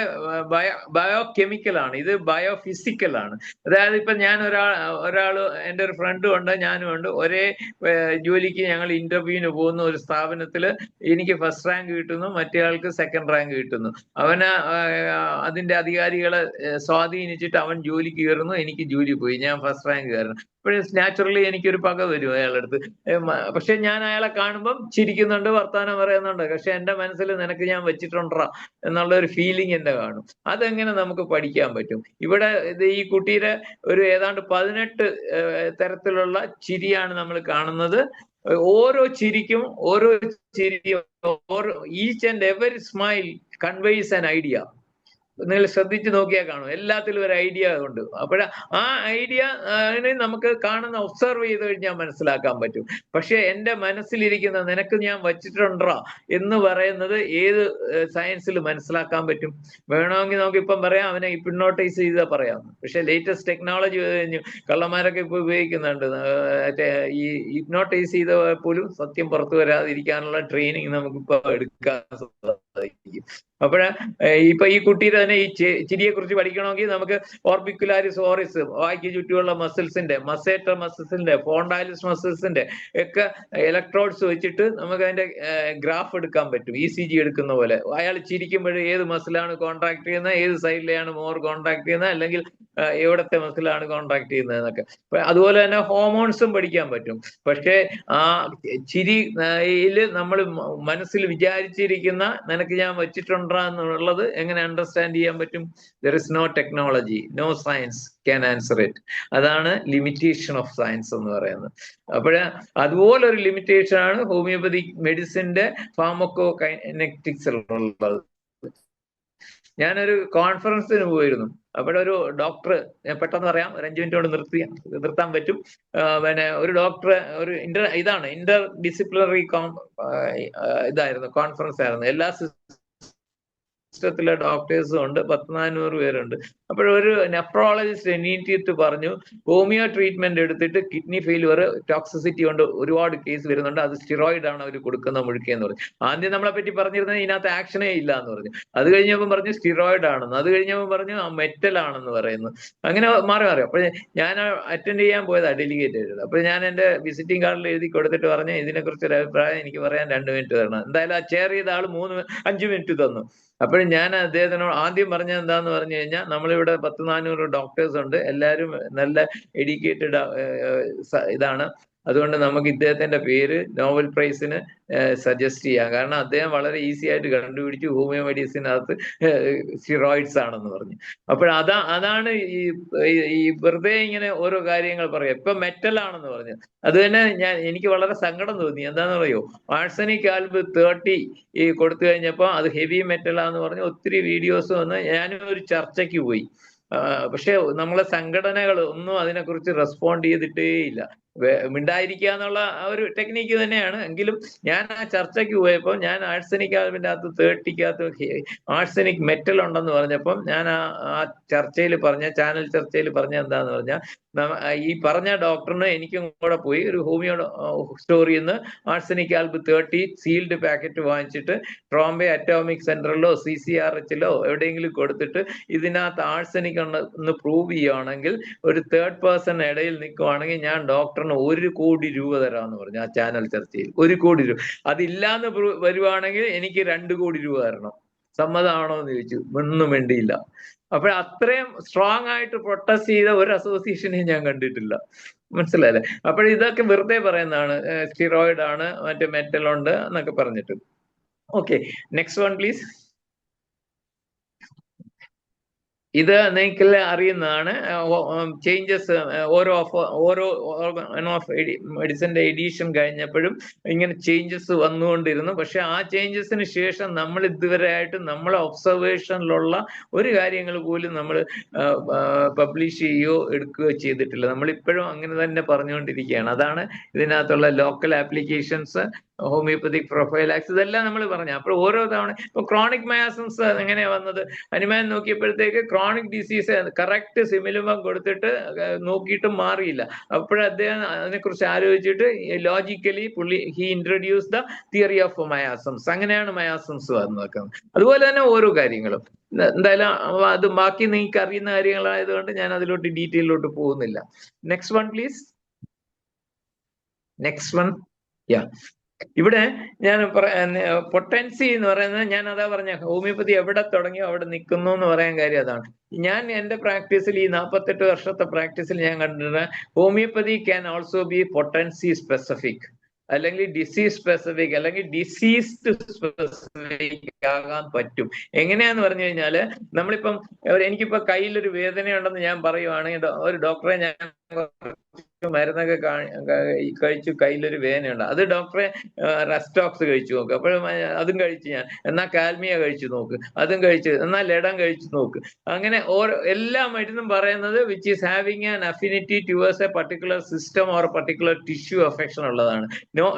ബയോ കെമിക്കൽ ആണ്, ഇത് ബയോ ഫിസിക്കൽ ആണ്. അതായത് ഇപ്പൊ ഞാൻ ഒരാള് എൻ്റെ ഒരു ഫ്രണ്ടും ഉണ്ട്, ഞാനും ഉണ്ട്, ഒരേ ജോലിക്ക് ഞങ്ങൾ ഇന്റർവ്യൂവിന് പോകുന്ന ഒരു സ്ഥാപനത്തിൽ എനിക്ക് ഫസ്റ്റ് റാങ്ക് കിട്ടുന്നു, മറ്റേ ആൾക്ക് സെക്കൻഡ് റാങ്ക് കിട്ടുന്നു. അവന് അതിന്റെ അധികാരികളെ സ്വാധീനിച്ചിട്ട് അവൻ ജോലിക്ക് കയറുന്നു, എനിക്ക് ജോലി പോയി, ഞാൻ ഫസ്റ്റ് റാങ്ക് കയറുന്നു. അപ്പോഴും നാച്ചുറലി എനിക്കൊരു പക വരും അയാളുടെ അടുത്ത്. പക്ഷെ ഞാൻ അയാളെ കാണുമ്പം ചിരിക്കുന്നുണ്ട്, വർത്താനം പറയുന്നുണ്ട്, പക്ഷെ എന്റെ മനസ്സിൽ നിനക്ക് ഞാൻ വെച്ചിട്ടുണ്ടാ എന്നുള്ള ഒരു ഫീലിംഗ് എന്റെ കാണും. അതെങ്ങനെ നമുക്ക് പഠിക്കാൻ പറ്റും? ഇവിടെ ഈ കുട്ടിയുടെ ഒരു ഏതാണ്ട് 18 തരത്തിലുള്ള ചിരിയാണ് നമ്മൾ കാണുന്നത്. ഓരോ ചിരിയും each and every smile conveys an idea. നിങ്ങൾ ശ്രദ്ധിച്ചു നോക്കിയാൽ കാണും, എല്ലാത്തിലും ഒരു ഐഡിയ ഉണ്ട്. അപ്പോൾ ആ ഐഡിയ നമുക്ക് കാണുന്ന ഒബ്സർവ് ചെയ്ത് കഴിഞ്ഞാൽ മനസ്സിലാക്കാൻ പറ്റും. പക്ഷെ എൻ്റെ മനസ്സിലിരിക്കുന്ന നിനക്ക് ഞാൻ വച്ചിട്ടുണ്ടോ എന്ന് പറയുന്നത് ഏത് സയൻസിൽ മനസ്സിലാക്കാൻ പറ്റും? വേണമെങ്കിൽ നമുക്ക് ഇപ്പം പറയാം, അവനെ ഹിപ്നോട്ടൈസ് ചെയ്താൽ പറയാം. പക്ഷെ ലേറ്റസ്റ്റ് ടെക്നോളജി കഴിഞ്ഞു, കള്ളന്മാരൊക്കെ ഇപ്പൊ ഉപയോഗിക്കുന്നുണ്ട്. ഈ ഹിപ്നോട്ടൈസ് ചെയ്ത പോലും സത്യം പുറത്തു വരാതിരിക്കാനുള്ള ട്രെയിനിങ് നമുക്കിപ്പോ എടുക്കാൻ സാധിക്കും. അപ്പോഴ് ഇപ്പൊ ഈ കുട്ടിയുടെ തന്നെ ഈ ചിരിയെ കുറിച്ച് പഠിക്കണമെങ്കിൽ നമുക്ക് ഓർബിക്കുലാരിസ് ഓറിസ്, വായ്ക്ക് ചുറ്റുമുള്ള മസിൽസിന്റെ, മസേറ്റർ മസിൽസിന്റെ, ഫോണ്ടാലിസ് മസിൽസിന്റെ ഒക്കെ ഇലക്ട്രോഡ്സ് വെച്ചിട്ട് നമുക്ക് അതിന്റെ ഗ്രാഫ് എടുക്കാൻ പറ്റും, ECG എടുക്കുന്ന പോലെ. അയാൾ ചിരിക്കുമ്പോൾ ഏത് മസിലാണ് കോൺട്രാക്ട് ചെയ്യുന്നത്, ഏത് സൈഡിലെയാണ് മോർ കോൺട്രാക്ട് ചെയ്യുന്നത്, അല്ലെങ്കിൽ എവിടത്തെ മസിലാണ് കോൺട്രാക്ട് ചെയ്യുന്നത് എന്നൊക്കെ. അതുപോലെ തന്നെ ഹോർമോൺസും പഠിക്കാൻ പറ്റും. പക്ഷേ ആ ചിരിയില് നമ്മൾ മനസ്സിൽ വിചാരിച്ചിരിക്കുന്ന നിനക്ക് ഞാൻ വെച്ചിട്ടുണ്ടോ എന്നുള്ളത് എങ്ങനെ അണ്ടർസ്റ്റാൻഡ് ചെയ്യാൻ പറ്റും? There is no technology, no science can answer it. അതാണ് ലിമിറ്റേഷൻ ഓഫ് സയൻസ് എന്ന് പറയുന്നത്. അപ്പോഴ് അതുപോലൊരു ലിമിറ്റേഷൻ ആണ് ഹോമിയോപ്പതിക് മെഡിസിന്റെ ഫാർമക്കോ കൈനറ്റിക്സിലുള്ളത്. ഞാനൊരു കോൺഫറൻസിന് പോയിരുന്നു. അവിടെ ഒരു ഡോക്ടർ, പെട്ടെന്ന് പറയാം, ഒരു 5 മിനിറ്റ് കൊണ്ട് നിർത്താൻ പറ്റും. പിന്നെ ഒരു ഡോക്ടർ, ഒരു ഇന്റർ ഡിസിപ്ലിനറി ഇതായിരുന്നു, കോൺഫറൻസ് ആയിരുന്നു. എല്ലാ സിസ്റ്റത്തിലെ ഡോക്ടേഴ്സും ഉണ്ട്, 10-400 പേരുണ്ട്. അപ്പോഴൊരു നെഫ്രോളജിസ്റ്റ് എണീറ്റിട്ട് പറഞ്ഞു, ഹോമിയോ ട്രീറ്റ്മെന്റ് എടുത്തിട്ട് കിഡ്നി ഫെയിലുവർ, ടോക്സിസിറ്റി കൊണ്ട് ഒരുപാട് കേസ് വരുന്നുണ്ട്, അത് സ്റ്റിറോയിഡ് ആണ് അവർ കൊടുക്കുന്ന മുഴുക്കെന്ന് പറഞ്ഞു. ആദ്യം നമ്മളെ പറ്റി പറഞ്ഞിരുന്നത് ഇതിനകത്ത് ആക്ഷനേ ഇല്ല എന്ന് പറഞ്ഞു. അത് കഴിഞ്ഞപ്പോൾ പറഞ്ഞു സ്റ്റിറോയിഡ് ആണെന്ന്, അത് കഴിഞ്ഞപ്പോൾ പറഞ്ഞു മെറ്റൽ ആണെന്ന് പറയുന്നു. അങ്ങനെ മാറി. അപ്പോൾ ഞാൻ അറ്റൻഡ് ചെയ്യാൻ പോയതാ, ഡെലിഗേറ്റ് ആയിട്ട്. അപ്പോൾ ഞാൻ എൻ്റെ വിസിറ്റിംഗ് കാർഡിൽ എഴുതി കൊടുത്തിട്ട് പറഞ്ഞു, ഇതിനെക്കുറിച്ച് ഒരു അഭിപ്രായം എനിക്ക് പറയാൻ 2 മിനിറ്റ് തരണം. എന്തായാലും ആ ചെയർ ചെയ്ത ആൾ 5 മിനിറ്റ് തന്നു. അപ്പോഴും ഞാൻ അദ്ദേഹത്തിനോട് ആദ്യം പറഞ്ഞത് എന്താന്ന് പറഞ്ഞു കഴിഞ്ഞാൽ, നമ്മളിവിടെ 10-400 ഡോക്ടേഴ്സ് ഉണ്ട്, എല്ലാവരും നല്ല എഡ്യൂക്കേറ്റഡ് ഇതാണ്. അതുകൊണ്ട് നമുക്ക് ഇദ്ദേഹത്തിന്റെ പേര് നോബൽ പ്രൈസിന് സജസ്റ്റ് ചെയ്യാം. കാരണം അദ്ദേഹം വളരെ ഈസി ആയിട്ട് കണ്ടുപിടിച്ചു ഹോമിയോ മെഡിസിനകത്ത് സ്റ്റിറോയിഡ്സ് ആണെന്ന് പറഞ്ഞു. അതാണ് ഈ വെറുതെ ഇങ്ങനെ ഓരോ കാര്യങ്ങൾ പറയാം. ഇപ്പൊ മെറ്റൽ ആണെന്ന് പറഞ്ഞു. അത് തന്നെ എനിക്ക് വളരെ സങ്കടം തോന്നി. എന്താന്ന് പറയോ, ആഴ്സനിക് ആൽബ് 30 ഈ കൊടുത്തു കഴിഞ്ഞപ്പോ അത് ഹെവി മെറ്റലാന്ന് പറഞ്ഞ് ഒത്തിരി വീഡിയോസ് വന്ന് ഞാനും ഒരു ചർച്ചയ്ക്ക് പോയി. പക്ഷെ നമ്മളെ സംഘടനകൾ ഒന്നും അതിനെക്കുറിച്ച് റെസ്പോണ്ട് ചെയ്തിട്ടേ ഇല്ല. മിണ്ടായിരിക്കുക എന്നുള്ള ഒരു ടെക്നിക്ക് തന്നെയാണ്. എങ്കിലും ഞാൻ ആ ചർച്ചയ്ക്ക് പോയപ്പോൾ ഞാൻ ആഴ്സനിക് ആൽബിന്റെ അകത്ത് 30-ക്കകത്ത് ആഴ്സനിക് മെറ്റൽ ഉണ്ടെന്ന് പറഞ്ഞപ്പം ഞാൻ ആ ചർച്ചയിൽ ചാനൽ ചർച്ചയിൽ പറഞ്ഞ എന്താന്ന് പറഞ്ഞാൽ, ഈ പറഞ്ഞ ഡോക്ടറിന് എനിക്കും കൂടെ പോയി ഒരു ഹോമിയോ സ്റ്റോറിൽ നിന്ന് ആഴ്സനിക് ആൽബ് 30 സീൽഡ് പാക്കറ്റ് വാങ്ങിച്ചിട്ട് ട്രോംബെ അറ്റോമിക് സെന്ററിലോ CCRHലോ എവിടെയെങ്കിലും കൊടുത്തിട്ട് ഇതിനകത്ത് ആഴ്സനിക് എന്ന് പ്രൂവ് ചെയ്യുകയാണെങ്കിൽ, ഒരു തേർഡ് പേഴ്സൺ ഇടയിൽ നിൽക്കുവാണെങ്കിൽ ഞാൻ ഡോക്ടറിന് 1 കോടി രൂപ തരാമെന്ന് പറഞ്ഞു ആ ചാനൽ ചർച്ചയിൽ. 1 കോടി രൂപ. അതില്ലാന്ന് വരുവാണെങ്കിൽ എനിക്ക് 2 കോടി രൂപ തരണം. സമ്മതമാണോ എന്ന് ചോദിച്ചു. ഒന്നും വേണ്ടിയില്ല. അപ്പോൾ അത്രയും സ്ട്രോങ് ആയിട്ട് പ്രൊട്ടസ്റ്റ് ചെയ്ത ഒരു അസോസിയേഷനെയും ഞാൻ കണ്ടിട്ടില്ല. മനസ്സിലായല്ലേ? അപ്പോൾ ഇതൊക്കെ വെറുതെ പറയുന്നതാണ്, സ്റ്റിറോയിഡ് ആണ്, മറ്റേ മെറ്റൽ ഉണ്ട് എന്നൊക്കെ പറഞ്ഞിട്ട്. Okay, next one please. ഇത് നിങ്ങൾക്ക് അറിയുന്നതാണ്. ചേഞ്ചസ് ഓരോ മെഡിസിന്റെ എഡീഷൻ കഴിഞ്ഞപ്പോഴും ഇങ്ങനെ ചേഞ്ചസ് വന്നുകൊണ്ടിരുന്നു. പക്ഷെ ആ ചേഞ്ചസിന് ശേഷം നമ്മൾ ഇതുവരെ ആയിട്ട് നമ്മളെ ഒബ്സർവേഷനിലുള്ള ഒരു കാര്യങ്ങൾ പോലും നമ്മൾ പബ്ലിഷ് ചെയ്യുകയോ എടുക്കുകയോ ചെയ്തിട്ടില്ല. നമ്മളിപ്പോഴും അങ്ങനെ തന്നെ പറഞ്ഞുകൊണ്ടിരിക്കുകയാണ്. അതാണ് ഇതിനകത്തുള്ള ലോക്കൽ ആപ്ലിക്കേഷൻസ് ഹോമിയോപ്പതിക് പ്രൊഫൈലാക്സ് ഇതെല്ലാം നമ്മൾ പറഞ്ഞു. അപ്പോൾ ഓരോ തവണ ഇപ്പൊ ക്രോണിക് മയാസിൻസ് എങ്ങനെയാ വന്നത്? ഹനുമാൻ നോക്കിയപ്പോഴത്തേക്ക് ക്രോണിക് ഡിസീസ് കറക്റ്റ് സിമിലുമ്പം കൊടുത്തിട്ട് നോക്കിയിട്ടും മാറിയില്ല. അപ്പോഴ അദ്ദേഹം അതിനെക്കുറിച്ച് ആലോചിച്ചിട്ട് logically he introduce the theory of miasms. അങ്ങനെയാണ് മയാസിൻസ് വന്നത്. അതുപോലെ തന്നെ ഓരോ കാര്യങ്ങളും എന്തായാലും അത് ബാക്കി നിങ്ങൾക്ക് അറിയുന്ന കാര്യങ്ങളായതുകൊണ്ട് ഞാൻ അതിലോട്ട് ഡീറ്റെയിലോട്ട് പോകുന്നില്ല. Next one please. Next one. Yeah, ഇവിടെ ഞാൻ പൊട്ടൻസി എന്ന് പറയുന്നത്, ഞാൻ അതാ പറഞ്ഞ ഹോമിയോപ്പതി എവിടെ തുടങ്ങിയോ അവിടെ നിൽക്കുന്നു എന്ന് പറയാൻ കാര്യം അതാണ്. ഞാൻ എന്റെ പ്രാക്ടീസിൽ ഈ 48 വർഷത്തെ പ്രാക്ടീസിൽ ഞാൻ കണ്ടിട്ടുണ്ട് homeopathy can also be potency specific, അല്ലെങ്കിൽ ഡിസീസ് സ്പെസിഫിക്, അല്ലെങ്കിൽ ഡിസീസ്ഡ് സ്പെസിഫിക് ആകാൻ പറ്റും. എങ്ങനെയാന്ന് പറഞ്ഞു കഴിഞ്ഞാല്, നമ്മളിപ്പം എനിക്കിപ്പോ കയ്യിലൊരു വേദനയുണ്ടെന്ന് ഞാൻ പറയുവാണെങ്കിൽ ഒരു ഡോക്ടറെ ഞാൻ മരുന്നൊക്കെ കഴിച്ചു, കയ്യിലൊരു വേദനയുണ്ട്, അത് ഡോക്ടറെ റെസ്റ്റോക്സ് കഴിച്ചു നോക്ക്, അപ്പോഴും അതും കഴിച്ചു ഞാൻ. എന്നാൽ കാൽമിയ കഴിച്ചു നോക്ക്, അതും കഴിച്ചു. എന്നാൽ ലെഡം കഴിച്ചു നോക്ക്. അങ്ങനെ ഓരോ എല്ലാ മരുന്നും പറയുന്നത് which is having an affinity towards A particular system or particular tissue affection ഉള്ളതാണ്.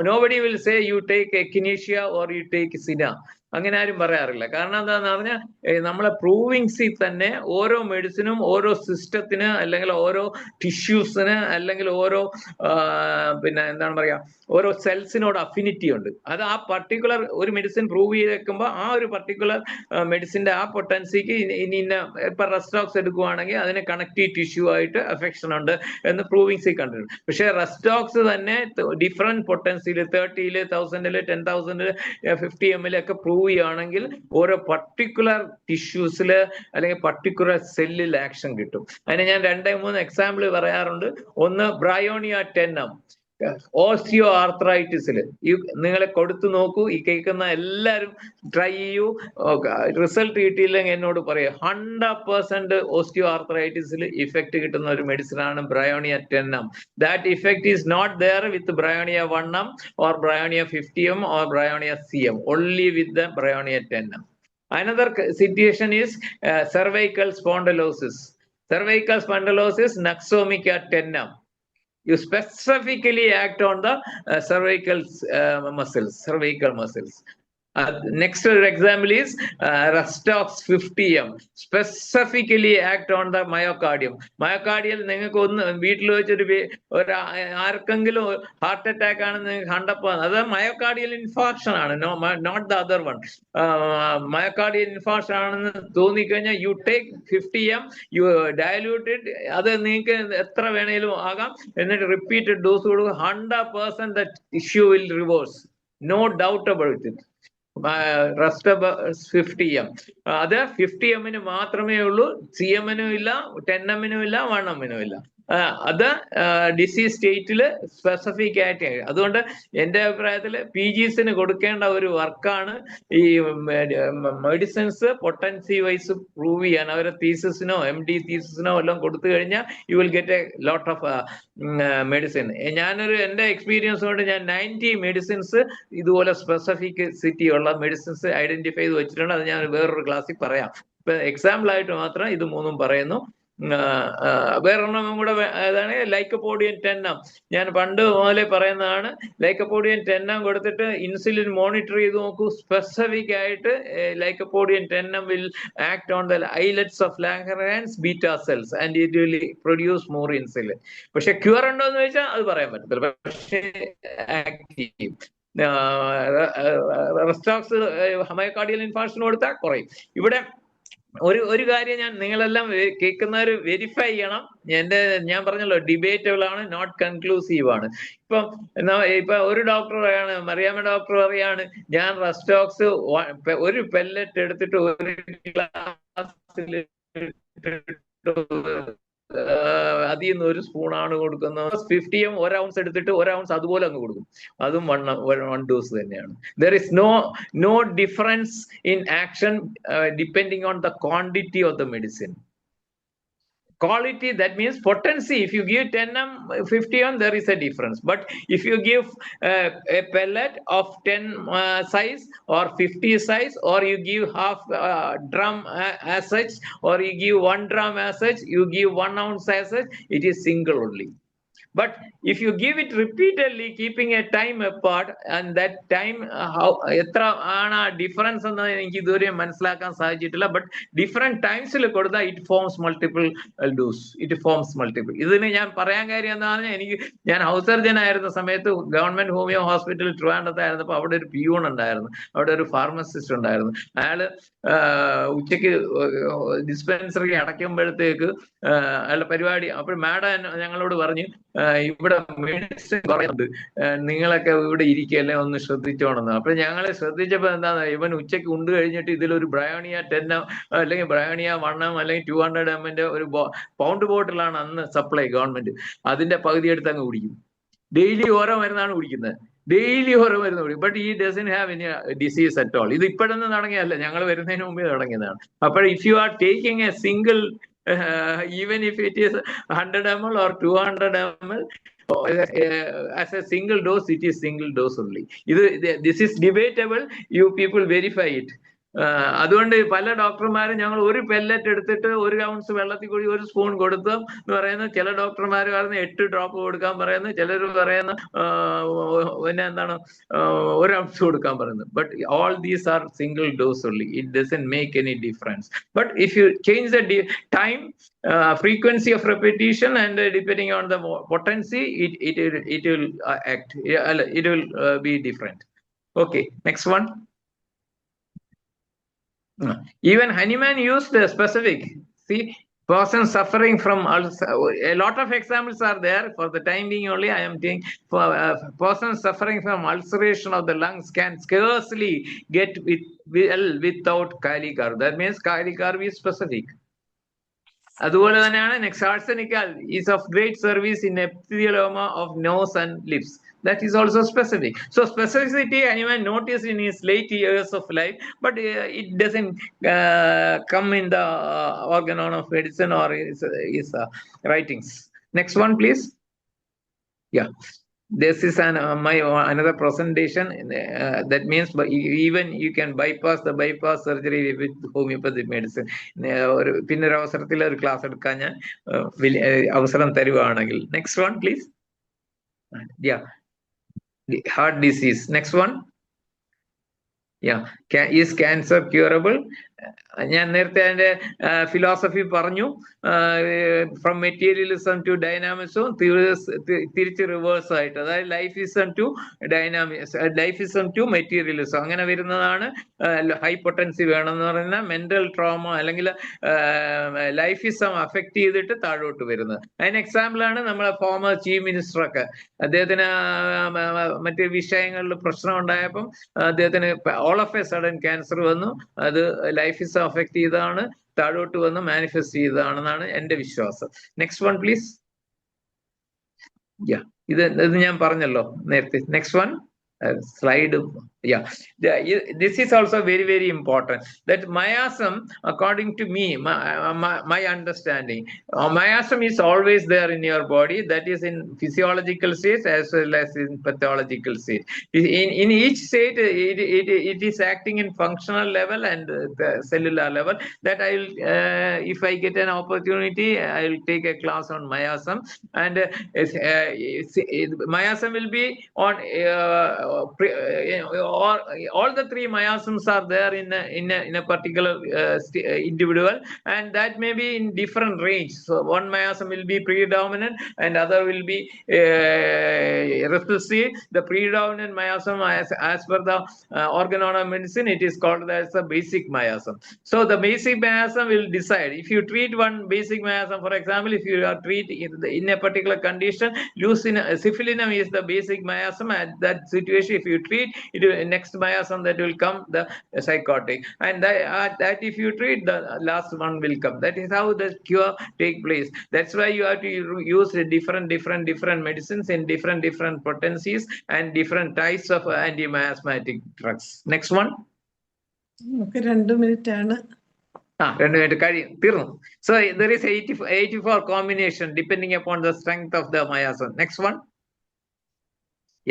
Nobody will say you take echinacea or you take sina. അങ്ങനെ ആരും പറയാറില്ല. കാരണം എന്താന്ന് പറഞ്ഞാൽ നമ്മളെ പ്രൂവിങ്സിൽ തന്നെ ഓരോ മെഡിസിനും ഓരോ സിസ്റ്റത്തിന്, അല്ലെങ്കിൽ ഓരോ ടിഷ്യൂസിന്, അല്ലെങ്കിൽ ഓരോ പിന്നെ എന്താണ് പറയാ, ഓരോ സെൽസിനോട് അഫിനിറ്റി ഉണ്ട്. അത് ആ പർട്ടിക്കുലർ ഒരു മെഡിസിൻ പ്രൂവ് ചെയ്ത് വെക്കുമ്പോൾ ആ ഒരു പർട്ടിക്കുലർ മെഡിസിന്റെ ആ പൊട്ടൻസിക്ക് ഇന്ന ഇപ്പൊ റെസ്റ്റോക്സ് എടുക്കുവാണെങ്കിൽ അതിന് കണക്റ്റീവ് ടിഷ്യൂ ആയിട്ട് അഫെക്ഷൻ ഉണ്ട് എന്ന് പ്രൂവിങ്സിൽ കണ്ടിട്ടുണ്ട്. പക്ഷെ റെസ്റ്റോക്സ് തന്നെ ഡിഫറെന്റ് പൊട്ടൻസിയിൽ 30-ല് 1000-ല് 10,000-ല് 50 ml ഒക്കെ പ്രൂവ് ചെയ്യുകയാണെങ്കിൽ ഓരോ പർട്ടിക്കുലർ ടിഷ്യൂസില് അല്ലെങ്കിൽ പർട്ടിക്കുലർ സെല്ലിൽ ആക്ഷൻ കിട്ടും. അതിന് ഞാൻ 2-3 എക്സാമ്പിൾ പറയാറുണ്ട്. ഒന്ന് ബ്രയോണിയ ടെന്നം, ഓസ്റ്റിയോ ആർത്രൈറ്റിസിൽ നിങ്ങളെ കൊടുത്തു നോക്കൂ. ഈ കേൾക്കുന്ന എല്ലാവരും ട്രൈ ചെയ്യൂ. റിസൾട്ട് കിട്ടിയില്ലെങ്കിൽ എന്നോട് പറയൂ. 100% ഓസ്റ്റിയോ ആർത്രൈറ്റിസിൽ ഇഫക്റ്റ് കിട്ടുന്ന ഒരു മെഡിസിൻ ആണ് Bryonia ten M. That effect is not there with Bryonia 1M or Bryonia 50M or Bryonia CM, only with the Bryonia ten M. Another situation is cervical spondylosis. Cervical spondylosis, Naxomica tennum. You specifically act on the cervical muscles. Next example is Restox 50M. Specifically act on the myocardium. Myocardial നിങ്ങൾക്ക് ഒന്ന് വീട്ടിൽ വെച്ചൊരു ആർക്കെങ്കിലും heart attack ആണെന്ന് കണ്ടപ്പോൾ അത് myocardial infarction ആണ്, not the other one. Myocardial infarction ആണെന്ന് തോന്നിക്കഴിഞ്ഞാൽ you take 50M, U diluted, അത് നിങ്ങൾക്ക് എത്ര വേണേലും ആകാം, എന്നിട്ട് റിപ്പീറ്റഡ് ഡോസ് കൊടുക്കുക. 100% the issue will reverse. No doubt about it. Restox 50M. അത് 50M മാത്രമേ ഉള്ളൂ, CM-നും ഇല്ല, 10M-നും ഇല്ല, 1M-നും ഇല്ല. അത് ഡിസീസ് സ്റ്റേറ്റിൽ സ്പെസിഫിക് ആയിട്ട്. അതുകൊണ്ട് എൻ്റെ അഭിപ്രായത്തിൽ PGs-ന് കൊടുക്കേണ്ട ഒരു വർക്കാണ് ഈ മെഡിസിൻസ് പൊട്ടൻസി വൈസ് പ്രൂവ് ചെയ്യാൻ. അവരെ തീസിസിനോ MD തീസിസിനോ എല്ലാം കൊടുത്തു കഴിഞ്ഞാൽ you will get a lot of medicine. എൻ്റെ എക്സ്പീരിയൻസ് കൊണ്ട് ഞാൻ 90 മെഡിസിൻസ് ഇതുപോലെ സ്പെസിഫിക് സിറ്റി ഉള്ള മെഡിസിൻസ് ഐഡന്റിഫൈ ചെയ്ത് വെച്ചിട്ടുണ്ട്. അത് ഞാൻ വേറൊരു ക്ലാസ്സിൽ പറയാം. ഇപ്പൊ എക്സാമ്പിൾ ആയിട്ട് മാത്രം ഇത് മൂന്നും പറയുന്നു. വേറൊരെണ്ണം കൂടെ അതാണ് ലൈക്കോപോഡിയൻ ടെന്നം. ഞാൻ പണ്ട് മുതലേ പറയുന്നതാണ്. ലൈക്കോപോഡിയൻ ടെന്നം കൊടുത്തിട്ട് ഇൻസുലിൻ മോണിറ്റർ ചെയ്ത് നോക്കൂ. സ്പെസിഫിക് ആയിട്ട് Lycopodium ten M will act on the islets of Langerhans beta cells and it will produce more insulin. പക്ഷെ ക്യൂർ ഉണ്ടോ എന്ന് ചോദിച്ചാൽ അത് പറയാൻ പറ്റത്തില്ല. പക്ഷേ ആക്റ്റീവ് റെസ്റ്റോക്സ് മയോകാർഡിയൽ ഇൻഫാർക്ഷൻ കൊടുത്താൽ കുറയും. ഇവിടെ ഒരു കാര്യം ഞാൻ നിങ്ങളെല്ലാം കേൾക്കുന്നവർ വെരിഫൈ ചെയ്യണം. ഞാൻ പറഞ്ഞല്ലോ ഡിബേറ്റബിൾ ആണ്, നോട്ട് കൺക്ലൂസീവ് ആണ്. ഇപ്പൊ ഒരു ഡോക്ടർ പറയാണ്, മറിയാമ്മ ഡോക്ടർ പറയാണ്, ഞാൻ റെസ്റ്റോക്സ് ഒരു പെല്ലറ്റ് എടുത്തിട്ട് ഒരു ഗ്ലാസ്സിൽ അതിൽ നിന്ന് ഒരു സ്പൂണാണ് കൊടുക്കുന്നത്. 50M 1 ounce എടുത്തിട്ട് 1 ounce അതുപോലെ അങ്ങ് കൊടുക്കും. അതും 1 dose തന്നെയാണ്. There is no difference in action depending on the quantity of the medicine. Quality, that means potency. If you give 10M 50M, there is a difference. But if you give a pellet of 10 size or 50 size, or you give half drum as such, or you give 1 drum as such, you give 1 ounce as such, it is single only. But if you give it repeatedly, keeping a time apart, and that time how എത്ര ആണ് ആ difference എന്ന് എനിക്ക് ഇതുവരെ മനസ്സിലാക്കാൻ സാധിച്ചിട്ടില്ല. But different ടൈംസിൽ കൊടുത്താൽ it forms multiple dose. It forms multiple. ഇതിന് ഞാൻ പറയാൻ കാര്യം എന്താണെന്ന്, ഞാൻ ഹൗസ് സർജൻ ആയിരുന്ന സമയത്ത് ഗവൺമെന്റ് ഹോമിയോ ഹോസ്പിറ്റൽ ട്രിവാൻഡ്രത്തായിരുന്നപ്പോൾ അവിടെ ഒരു പിയൂൺ ഉണ്ടായിരുന്നു, അവിടെ ഒരു ഫാർമസിസ്റ്റ് ഉണ്ടായിരുന്നു. അയാള് ഉച്ചയ്ക്ക് ഡിസ്പെൻസറി അടയ്ക്കുമ്പോഴത്തേക്ക് അയാളുടെ പരിപാടി, അപ്പോൾ മാഡം ഞങ്ങളോട് പറഞ്ഞു, ഇവിടെ മെഡിസിൻ പറയുന്നുണ്ട്, നിങ്ങളൊക്കെ ഇവിടെ ഇരിക്കല്ലേ, ഒന്ന് ശ്രദ്ധിച്ചോണെന്ന്. അപ്പൊ ഞങ്ങളെ ശ്രദ്ധിച്ചപ്പോ എന്താ, ഇവൻ ഉച്ചയ്ക്ക് ഉണ്ട് കഴിഞ്ഞിട്ട് ഇതിലൊരു ബ്രയോണിയ 10 അല്ലെങ്കിൽ ബ്രയോണിയ 1 അല്ലെങ്കിൽ 200 ml ഒരു പൗണ്ട് ബോട്ടിലാണ് അന്ന് സപ്ലൈ ഗവൺമെന്റ്, അതിന്റെ പകുതി എടുത്ത് അങ്ങ് കുടിക്കും. ഡെയിലി ഓരോ മരുന്നാണ് കുടിക്കുന്നത്, ഡെയിലി ഓരോ മരുന്ന് കുടിക്കും. ബട്ട് ഈ doesn't have any disease at all. ഇത് ഇപ്പോഴൊന്നും തുടങ്ങിയല്ല, ഞങ്ങൾ വരുന്നതിന് മുമ്പേ തുടങ്ങിയതാണ്. അപ്പോൾ if you are taking A single, even if it is 100 ml or 200 ml, as a single dose, it is single dose only. This is debatable. You people verify it. അതുകൊണ്ട് പല ഡോക്ടർമാരും ഞങ്ങൾ ഒരു പെല്ലറ്റ് എടുത്തിട്ട് 1 ounce വെള്ളത്തിൽ കൂടി 1 spoon കൊടുത്തു എന്ന് പറയുന്നത്. ചില ഡോക്ടർമാർ പറയുന്നത് 8 ഡ്രോപ്പ് കൊടുക്കാൻ പറയുന്നു, ചിലർ പറയുന്ന പിന്നെ എന്താണ് 1 ounce കൊടുക്കാൻ പറയുന്നത്. But all these are single dose only. It doesn't make any difference. But if you change the time, frequency of repetition, and depending on the potency, it will act. It will be different. Okay, next one. Even Hahnemann used a specific. See, person suffering from ulcer. A lot of examples are there. For the time being only, I am saying, for person suffering from ulceration of the lungs can scarcely get well without Kalicar. That means Kalicar is specific. അതുപോലെ തന്നെയാണ് Nexarsenical is of great service in epithelioma of nose and lips. That is also specific. So specificity anyone noticed in his late years of life, but it doesn't come in the organon of medicine or his writings. Next one, please. Yeah. This is another presentation. That means even you can bypass the bypass surgery with homeopathic medicine. പിന്നെ ഒരു അവസരത്തിൽ ഒരു class എടുക്കാൻ ഞാൻ അവസരം തരുവാണെങ്കിൽ. Next one, please. Yeah. Heart disease. Next one. Yeah. Is cancer curable? ഞാൻ നേരത്തെ അതിന്റെ ഫിലോസഫി പറഞ്ഞു. ഫ്രം മെറ്റീരിയലിസം ടു ഡൈനാമിസം, തിരിച്ച് റിവേഴ്സ് ആയിട്ട്, അതായത് ലൈഫിസം ടു ഡൈനാമിക്സ്, ലൈഫിസം ടു മെറ്റീരിയലിസം, അങ്ങനെ വരുന്നതാണ്. ഹൈ പൊട്ടൻസി വേണമെന്ന് പറയുന്ന മെന്റൽ ട്രോമ അല്ലെങ്കിൽ ലൈഫിസം അഫക്ട് ചെയ്തിട്ട് താഴോട്ട് വരുന്നത്. അതിന് എക്സാമ്പിളാണ് നമ്മളെ ഫോമർ ചീഫ് മിനിസ്റ്ററൊക്കെ. അദ്ദേഹത്തിന് മറ്റ് വിഷയങ്ങളിൽ പ്രശ്നം ഉണ്ടായപ്പം അദ്ദേഹത്തിന് all of A sudden cancer വന്നു. അത് ലൈഫിസം അഫക്ട് ചെയ്തതാണ്, താഴോട്ട് വന്ന് മാനിഫെസ്റ്റ് ചെയ്തതാണെന്നാണ് എന്റെ വിശ്വാസം. Next one please. ഇത് ഞാൻ പറഞ്ഞല്ലോ നേരത്തെ. Next one slide. Yeah, this is also very, very important. That miasm, according to me, my understanding, miasm is always there in your body. That is in physiological state as well as in pathological state. In each state, it is acting in functional level and the cellular level. That I will, if I get an opportunity, I will take a class on miasm. And miasm will be on all the 3 miasms are there in a particular individual, and that may be in different range. So one miasm will be predominant and other will be recessive. The predominant miasm, as per the organon of medicine, it is called as the basic miasm. So the basic miasm will decide. If you treat one basic miasm, for example, if you are treating in a particular condition, syphilinum is the basic miasm. At that situation, if you treat it, next miasm that will come, the psychotic, and that if you treat, the last one will come. That is how the cure take place. That's why you have to use different medicines in different potencies and different types of anti-miasmatic drugs. Next one. Okay, 2 minutes ആണ്. 2 minutes കഴിയും, തീർന്നു. So there is 84 combination depending upon the strength of the miasm. Next one.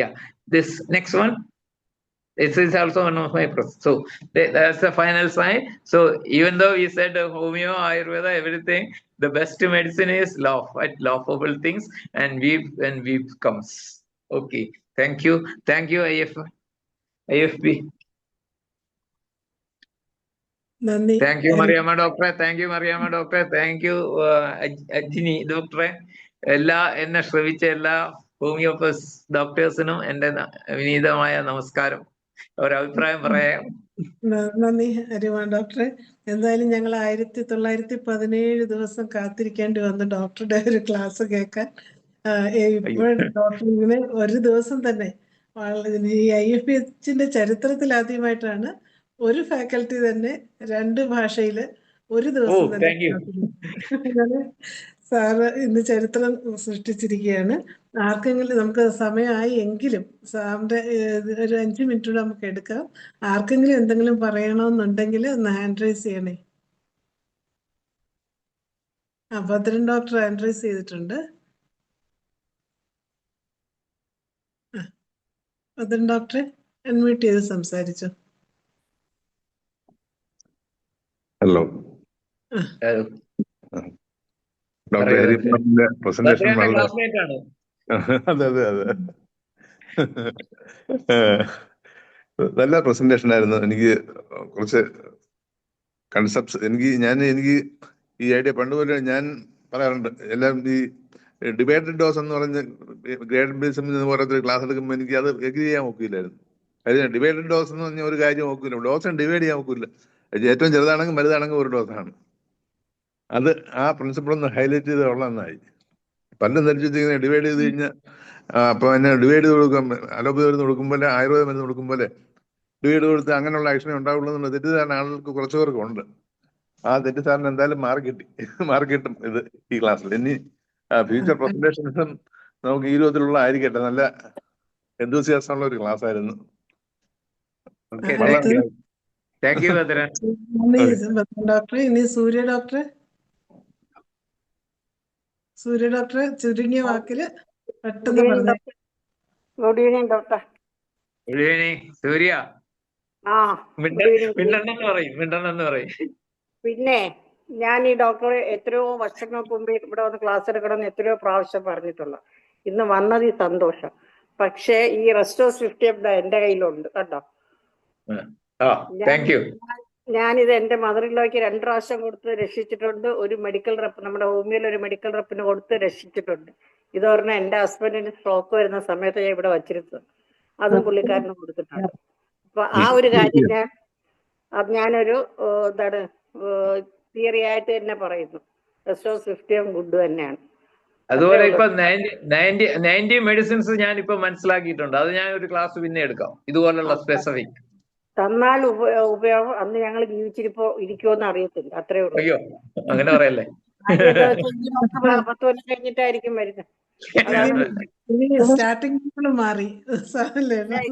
Yeah, this next one. This is also one of my process. So that's the final sign. So even though we said Homeo, Ayurveda, everything, the best medicine is love, right? Laughable things, and weep comes. Okay. Thank you. Thank you, IFB. നന്ദി. Thank you, Mariamma Doctor. Thank you, Mariamma Doctor. Thank you, Ajini Doctor. എല്ലാ എന്നെ ശ്രവിച്ച എല്ലാ ഹോമിയോപ്പസ് ഡോക്ടേഴ്സിനും എൻ്റെ വിനീതമായ നമസ്കാരം. ഒരഭിപ്രായം പറയാം. നന്ദി ഹരിമാൻ ഡോക്ടറെ. എന്തായാലും ഞങ്ങൾ 1917 ദിവസം കാത്തിരിക്കേണ്ടി വന്നു ഡോക്ടറുടെ ഒരു ക്ലാസ് കേൾക്കാൻ. ഇപ്പോൾ ഡോക്ടർ ഇങ്ങനെ ഒരു ദിവസം തന്നെ ഈ IFPHന്റെ ചരിത്രത്തിൽ ആദ്യമായിട്ടാണ് ഒരു ഫാക്കൽറ്റി തന്നെ 2 ഭാഷയിൽ ഒരു ദിവസം തന്നെ അങ്ങനെ സാറ് ഇന്ന് ചരിത്രം സൃഷ്ടിച്ചിരിക്കുകയാണ്. ആർക്കെങ്കിലും നമുക്ക് സമയമായി എങ്കിലും സാറിന്റെ ഒരു 5 മിനിറ്റ് കൂടെ നമുക്ക് എടുക്കാം. ആർക്കെങ്കിലും എന്തെങ്കിലും പറയണമെന്നുണ്ടെങ്കിൽ ഒന്ന് ഹാൻഡ് റൈസ് ചെയ്യണേ. ഭദ്രൻ ഡോക്ടർ ഹാൻഡ് റൈസ് ചെയ്തിട്ടുണ്ട്. ഭദ്രൻ ഡോക്ടറെ അൺമ്യൂട്ട് ചെയ്ത് സംസാരിച്ചു. ഹലോ ഡോക്ടർ ഹരിമാന്റെ പ്രസന്റേഷൻ വളരെ അതെ നല്ല പ്രസന്റേഷൻ ആയിരുന്നു. എനിക്ക് കുറച്ച് കൺസെപ്റ്റ്സ് എനിക്ക് ഈ ഐഡിയ പണ്ടുപോലെ ഞാൻ പറയാറുണ്ട്. എല്ലാം ഈ ഡിവൈഡഡ് ഡോസ് എന്ന് പറഞ്ഞ് ഗ്രേഡ് ബേസിൽ ഓരോരുത്തർ ക്ലാസ് എടുക്കുമ്പോൾ എനിക്ക് അത് എഗ്രി ചെയ്യാൻ നോക്കില്ലായിരുന്നു. കാര്യം ഡിവൈഡഡ് ഡോസ് എന്ന് പറഞ്ഞ ഒരു കാര്യം നോക്കില്ല. ഡോസ് ഡിവൈഡ് ചെയ്യാൻ നോക്കില്ല. ഏറ്റവും ചെറുതാണെങ്കിൽ വലുതാണെങ്കിൽ ഒരു ഡോസാണ്. അത് ആ പ്രിൻസിപ്പിൾ ഒന്ന് ഹൈലൈറ്റ് ചെയ്ത് ഉള്ളതെന്നായി. പലരും ധരിച്ചിരിക്കുന്നത് ഡിവൈഡ് ചെയ്ത് കഴിഞ്ഞാൽ അപ്പൊ എന്നെ ഡിവൈഡ് ചെയ്ത് കൊടുക്കാൻ അലോപ്പതി മരുന്ന് കൊടുക്കുമ്പോൾ ആയുർവേദ മരുന്ന് കൊടുക്കുമ്പോൾ ഡിവൈഡ് കൊടുത്ത് അങ്ങനെയുള്ള ആക്ഷനെ ഉണ്ടാവുള്ളൂ എന്നുള്ള തെറ്റിദ്ധാരണ ആളുകൾക്ക് കുറച്ചു പേർക്ക് ഉണ്ട്. ആ തെറ്റിദ്ധാരണ എന്തായാലും മാറിക്കിട്ടും ഇത് ഈ ക്ലാസ്സിൽ. ഇനി ഫ്യൂച്ചർ പ്രസന്റേഷൻസും നമുക്ക് ഈ രൂപത്തിലുള്ള ആയിരിക്കട്ടെ. നല്ല എന്തൂസിയാസം ഉള്ള ഒരു ക്ലാസ് ആയിരുന്നു. ഡോക്ടറെ ഇനി സൂര്യ ഡോക്ടറെ ചുരുങ്ങിയ വാക്കില് പെട്ടെന്ന് പറഞ്ഞു. Good evening doctor. Good evening Surya. പിന്നെ ഞാൻ ഈ ഡോക്ടറെ എത്രയോ വർഷങ്ങൾക്ക് മുമ്പ് ഇവിടെ വന്ന് ക്ലാസ് എടുക്കണമെന്ന് എത്രയോ പ്രാവശ്യം പറഞ്ഞിട്ടുള്ള. ഇന്ന് വന്നത് ഈ സന്തോഷം. പക്ഷേ ഈ റെസ്റ്റോസ് 50 എന്റെ കയ്യിലുണ്ട് കേട്ടോ. ഞാനിത് എന്റെ മദറിലേക്ക് 2 പ്രാവശ്യം കൊടുത്ത് രക്ഷിച്ചിട്ടുണ്ട്. ഒരു മെഡിക്കൽ റെപ്പ്, നമ്മുടെ ഹോമിയോയിൽ ഒരു മെഡിക്കൽ റെപ്പിന് കൊടുത്ത് രക്ഷിച്ചിട്ടുണ്ട്. ഇത് പറഞ്ഞാൽ എന്റെ ഹസ്ബൻഡിന് സ്ട്രോക്ക് വരുന്ന സമയത്ത് ഞാൻ ഇവിടെ വച്ചിരുന്നത്, അതും പുള്ളിക്കാരന് കൊടുത്തിട്ടുണ്ട്. അപ്പൊ ആ ഒരു കാര്യം ഞാനൊരു എന്താണ് തിയറി ആയിട്ട് തന്നെ പറയുന്നു. റെസ്റ്റോസ് 50 ഗുഡ് തന്നെയാണ്. അതുപോലെ ഇപ്പൊ 90 മെഡിസിൻസ് ഞാൻ ഇപ്പൊ മനസ്സിലാക്കിയിട്ടുണ്ട്. അത് ഞാൻ ഒരു ക്ലാസ് പിന്നെ എടുക്കാം, ഇതുപോലുള്ള സ്പെസിഫിക് തന്നാൽ ഉപയോഗം. അന്ന് ഞങ്ങൾ ഇരിക്കുമെന്ന് അറിയത്തില്ല, അത്രേ ഉള്ളൂ. അയ്യോ അങ്ങനെ പറയല്ലേ. 10 കൊല്ലം കഴിഞ്ഞിട്ടായിരിക്കും വരുന്നത്.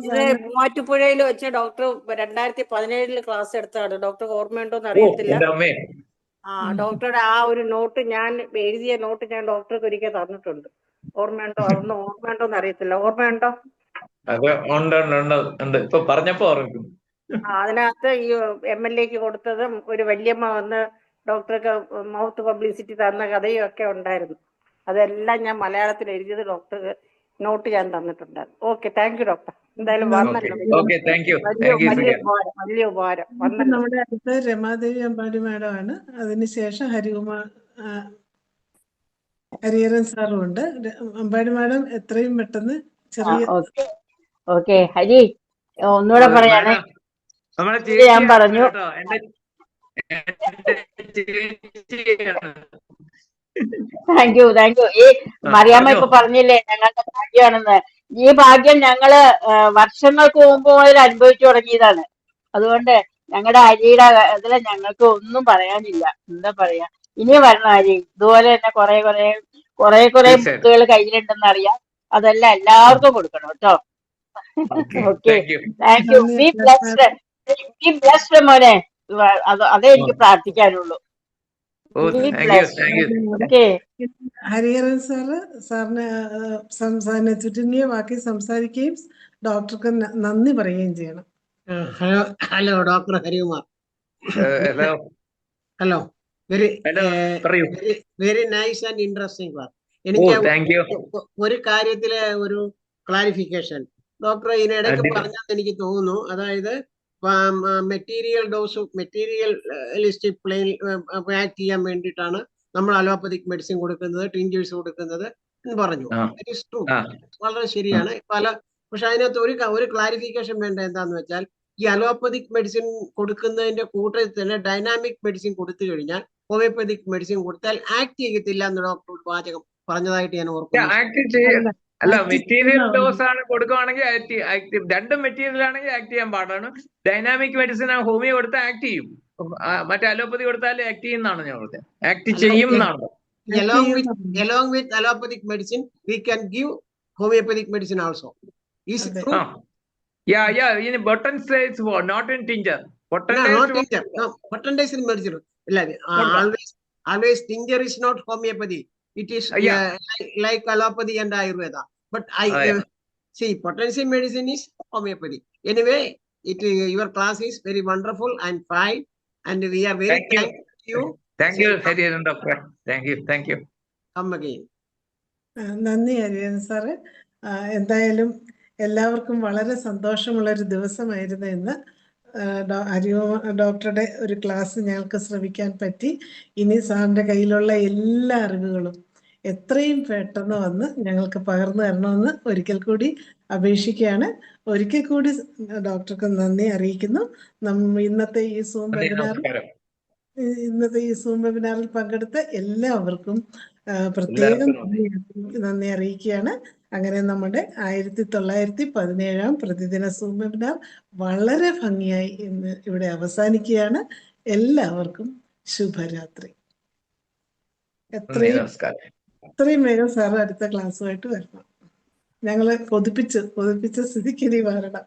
ഇത് മൂവാറ്റുപുഴയിൽ വെച്ച ഡോക്ടർ 2017 ക്ലാസ് എടുത്താണ്. ഡോക്ടർക്ക് ഓർമ്മയുണ്ടോന്ന് അറിയത്തില്ല. ഡോക്ടറുടെ ആ ഒരു നോട്ട്, ഞാൻ എഴുതിയ നോട്ട് ഞാൻ ഡോക്ടർക്ക് ഒരിക്കൽ തന്നിട്ടുണ്ട്. ഓർമ്മയുണ്ടോ? അതൊന്നും ഓർമ്മയുണ്ടോന്ന് അറിയത്തില്ല. ഓർമ്മയുണ്ടോ? ഇപ്പൊ പറഞ്ഞപ്പോ ഓർമ്മിക്കുന്നു. അതിനകത്ത് ഈ MLAക്ക് കൊടുത്തതും ഒരു വല്യമ്മ വന്ന് ഡോക്ടർക്ക് മൗത്ത് പബ്ലിസിറ്റി തന്ന കഥയും ഒക്കെ ഉണ്ടായിരുന്നു. അതെല്ലാം ഞാൻ മലയാളത്തിൽ എഴുതിയത് ഡോക്ടർക്ക് നോട്ട് ഞാൻ തന്നിട്ടുണ്ടായിരുന്നു. Okay, thank you doctor. എന്തായാലും വന്നല്ലോ, വലിയ ഉപകാരം. നമ്മുടെ അടുത്ത് രമാദേവി അമ്പാടി മാഡം ആണ്. അതിനുശേഷം ഹരിഹരൻ സാറും ഉണ്ട്. അമ്പാടി മാഡം എത്രയും പെട്ടെന്ന് ചെറിയ ഹരി ഒന്നുകൂടെ പറയാനേ. ഞാൻ പറഞ്ഞു താങ്ക് യു. ഈ മറിയാമ്മ ഇപ്പൊ പറഞ്ഞില്ലേ ഞങ്ങളുടെ ഭാഗ്യമാണെന്ന്. ഈ ഭാഗ്യം ഞങ്ങള് വർഷങ്ങൾക്ക് മുമ്പ് മുതൽ അനുഭവിച്ചു തുടങ്ങിയതാണ്. അതുകൊണ്ട് ഞങ്ങളുടെ ഹരിയുടെ ഇതിൽ ഞങ്ങൾക്ക് ഒന്നും പറയാനില്ല. എന്താ പറയാ, ഇനി വരണം ഹരി. ഇതുപോലെ തന്നെ കുറെ ബുക്കുകൾ കയ്യിലുണ്ടെന്ന് അറിയാം. അതെല്ലാം എല്ലാവർക്കും കൊടുക്കണം കേട്ടോ. Okay, thank you. B blessed മോനെ. അതേ എനിക്ക് പ്രാർത്ഥിക്കാനുള്ളൂ. ഹരിഹരൻ സാറിന് ചുരുങ്ങിയ വാക്കി സംസാരിക്കുകയും ഡോക്ടർക്ക് നന്ദി പറയുകയും ചെയ്യണം. Hello, Dr. Harikumar. Hello. Hello. Very, Hello. പറയൂ. very nice and interesting class. Thank you. ഒരു കാര്യത്തിലെ ഒരു ക്ലാരിഫിക്കേഷൻ ഡോക്ടർ ഇതിനിടയ്ക്ക് പറഞ്ഞാൽ എനിക്ക് തോന്നുന്നു, അതായത് മെറ്റീരിയൽ മെറ്റീരിയലിസ്റ്റിക് പ്ലെയിൻ ആക്ട് ചെയ്യാൻ വേണ്ടിയിട്ടാണ് നമ്മൾ അലോപ്പതിക് മെഡിസിൻ കൊടുക്കുന്നത്, ടിഞ്ചേഴ്സ് കൊടുക്കുന്നത് എന്ന് പറഞ്ഞു. ഇറ്റ് ഈസ് ട്രൂ, വളരെ ശരിയാണ്. പക്ഷെ അതിനകത്ത് ഒരു ക്ലാരിഫിക്കേഷൻ വേണ്ട. എന്താന്ന് വെച്ചാൽ ഈ അലോപ്പതിക് മെഡിസിൻ കൊടുക്കുന്നതിന്റെ കൂട്ടത്തിൽ തന്നെ ഡൈനാമിക് മെഡിസിൻ കൊടുത്തു കഴിഞ്ഞാൽ ഹോമിയോപ്പതിക് മെഡിസിൻ കൊടുത്താൽ ആക്ട് ചെയ്യത്തില്ല എന്ന് ഡോക്ടർ വാചകം പറഞ്ഞതായിട്ട് ഞാൻ ഓർക്കുന്നു. അല്ല, മെറ്റീരിയൽ ഡോസ് ആണ് കൊടുക്കുവാണെങ്കിൽ രണ്ടും മെറ്റീരിയൽ ആണെങ്കിൽ ആക്ട് ചെയ്യാൻ പാടാണ്. ഡൈനാമിക് മെഡിസിൻ ഹോമിയോ കൊടുത്താൽ ആക്ട് ചെയ്യും, മറ്റേ അലോപ്പതി കൊടുത്താൽ ആക്ട് ചെയ്യുന്നതാണ് ഞാൻ പറഞ്ഞത്. ആക്ട് ചെയ്യും എന്നാണ്. Along with allopathic medicine, we can give homeopathic medicine also. Is it true? Yeah. In potential, not in tincture. Potential medicine. Always tincture is not homeopathy. It is like allopathy and Ayurveda. But see, potential medicine is homeopathy. Anyway, your class is very wonderful and fine, and we are very thankful to you. Thank you, Hariharan Doctor. Thank you. Come again. നന്ദി Hariharan sir. എന്തായാലും എല്ലാവർക്കും വളരെ സന്തോഷമുള്ളൊരു ദിവസമായിരുന്നു ഇന്ന്. ഡോക്ടറുടെ ഒരു class ഞങ്ങൾക്ക് ശ്രമിക്കാൻ പറ്റി. ഇനി സാറിൻ്റെ കയ്യിലുള്ള എല്ലാ അറിവുകളും എത്രയും പെട്ടെന്ന് വന്ന് ഞങ്ങൾക്ക് പകർന്നു തരണമെന്ന് ഒരിക്കൽ കൂടി അപേക്ഷിക്കുകയാണ്. ഒരിക്കൽ കൂടി ഡോക്ടർക്ക് നന്ദി അറിയിക്കുന്നു. ഇന്നത്തെ ഈ സൂം വെബിനാറിൽ പങ്കെടുത്ത എല്ലാവർക്കും പ്രത്യേകം നന്ദി അറിയിക്കുകയാണ്. അങ്ങനെ നമ്മുടെ 1917 പ്രതിദിന സൂം വെബിനാർ വളരെ ഭംഗിയായി ഇന്ന് ഇവിടെ അവസാനിക്കുകയാണ്. എല്ലാവർക്കും ശുഭരാത്രി. എത്രയും വേഗം സാറ് അടുത്ത ക്ലാസ്സുമായിട്ട് വരണം. ഞങ്ങളെ കൊതിപ്പിച്ച സ്ഥിതിക്ക് ഇനി വരണം.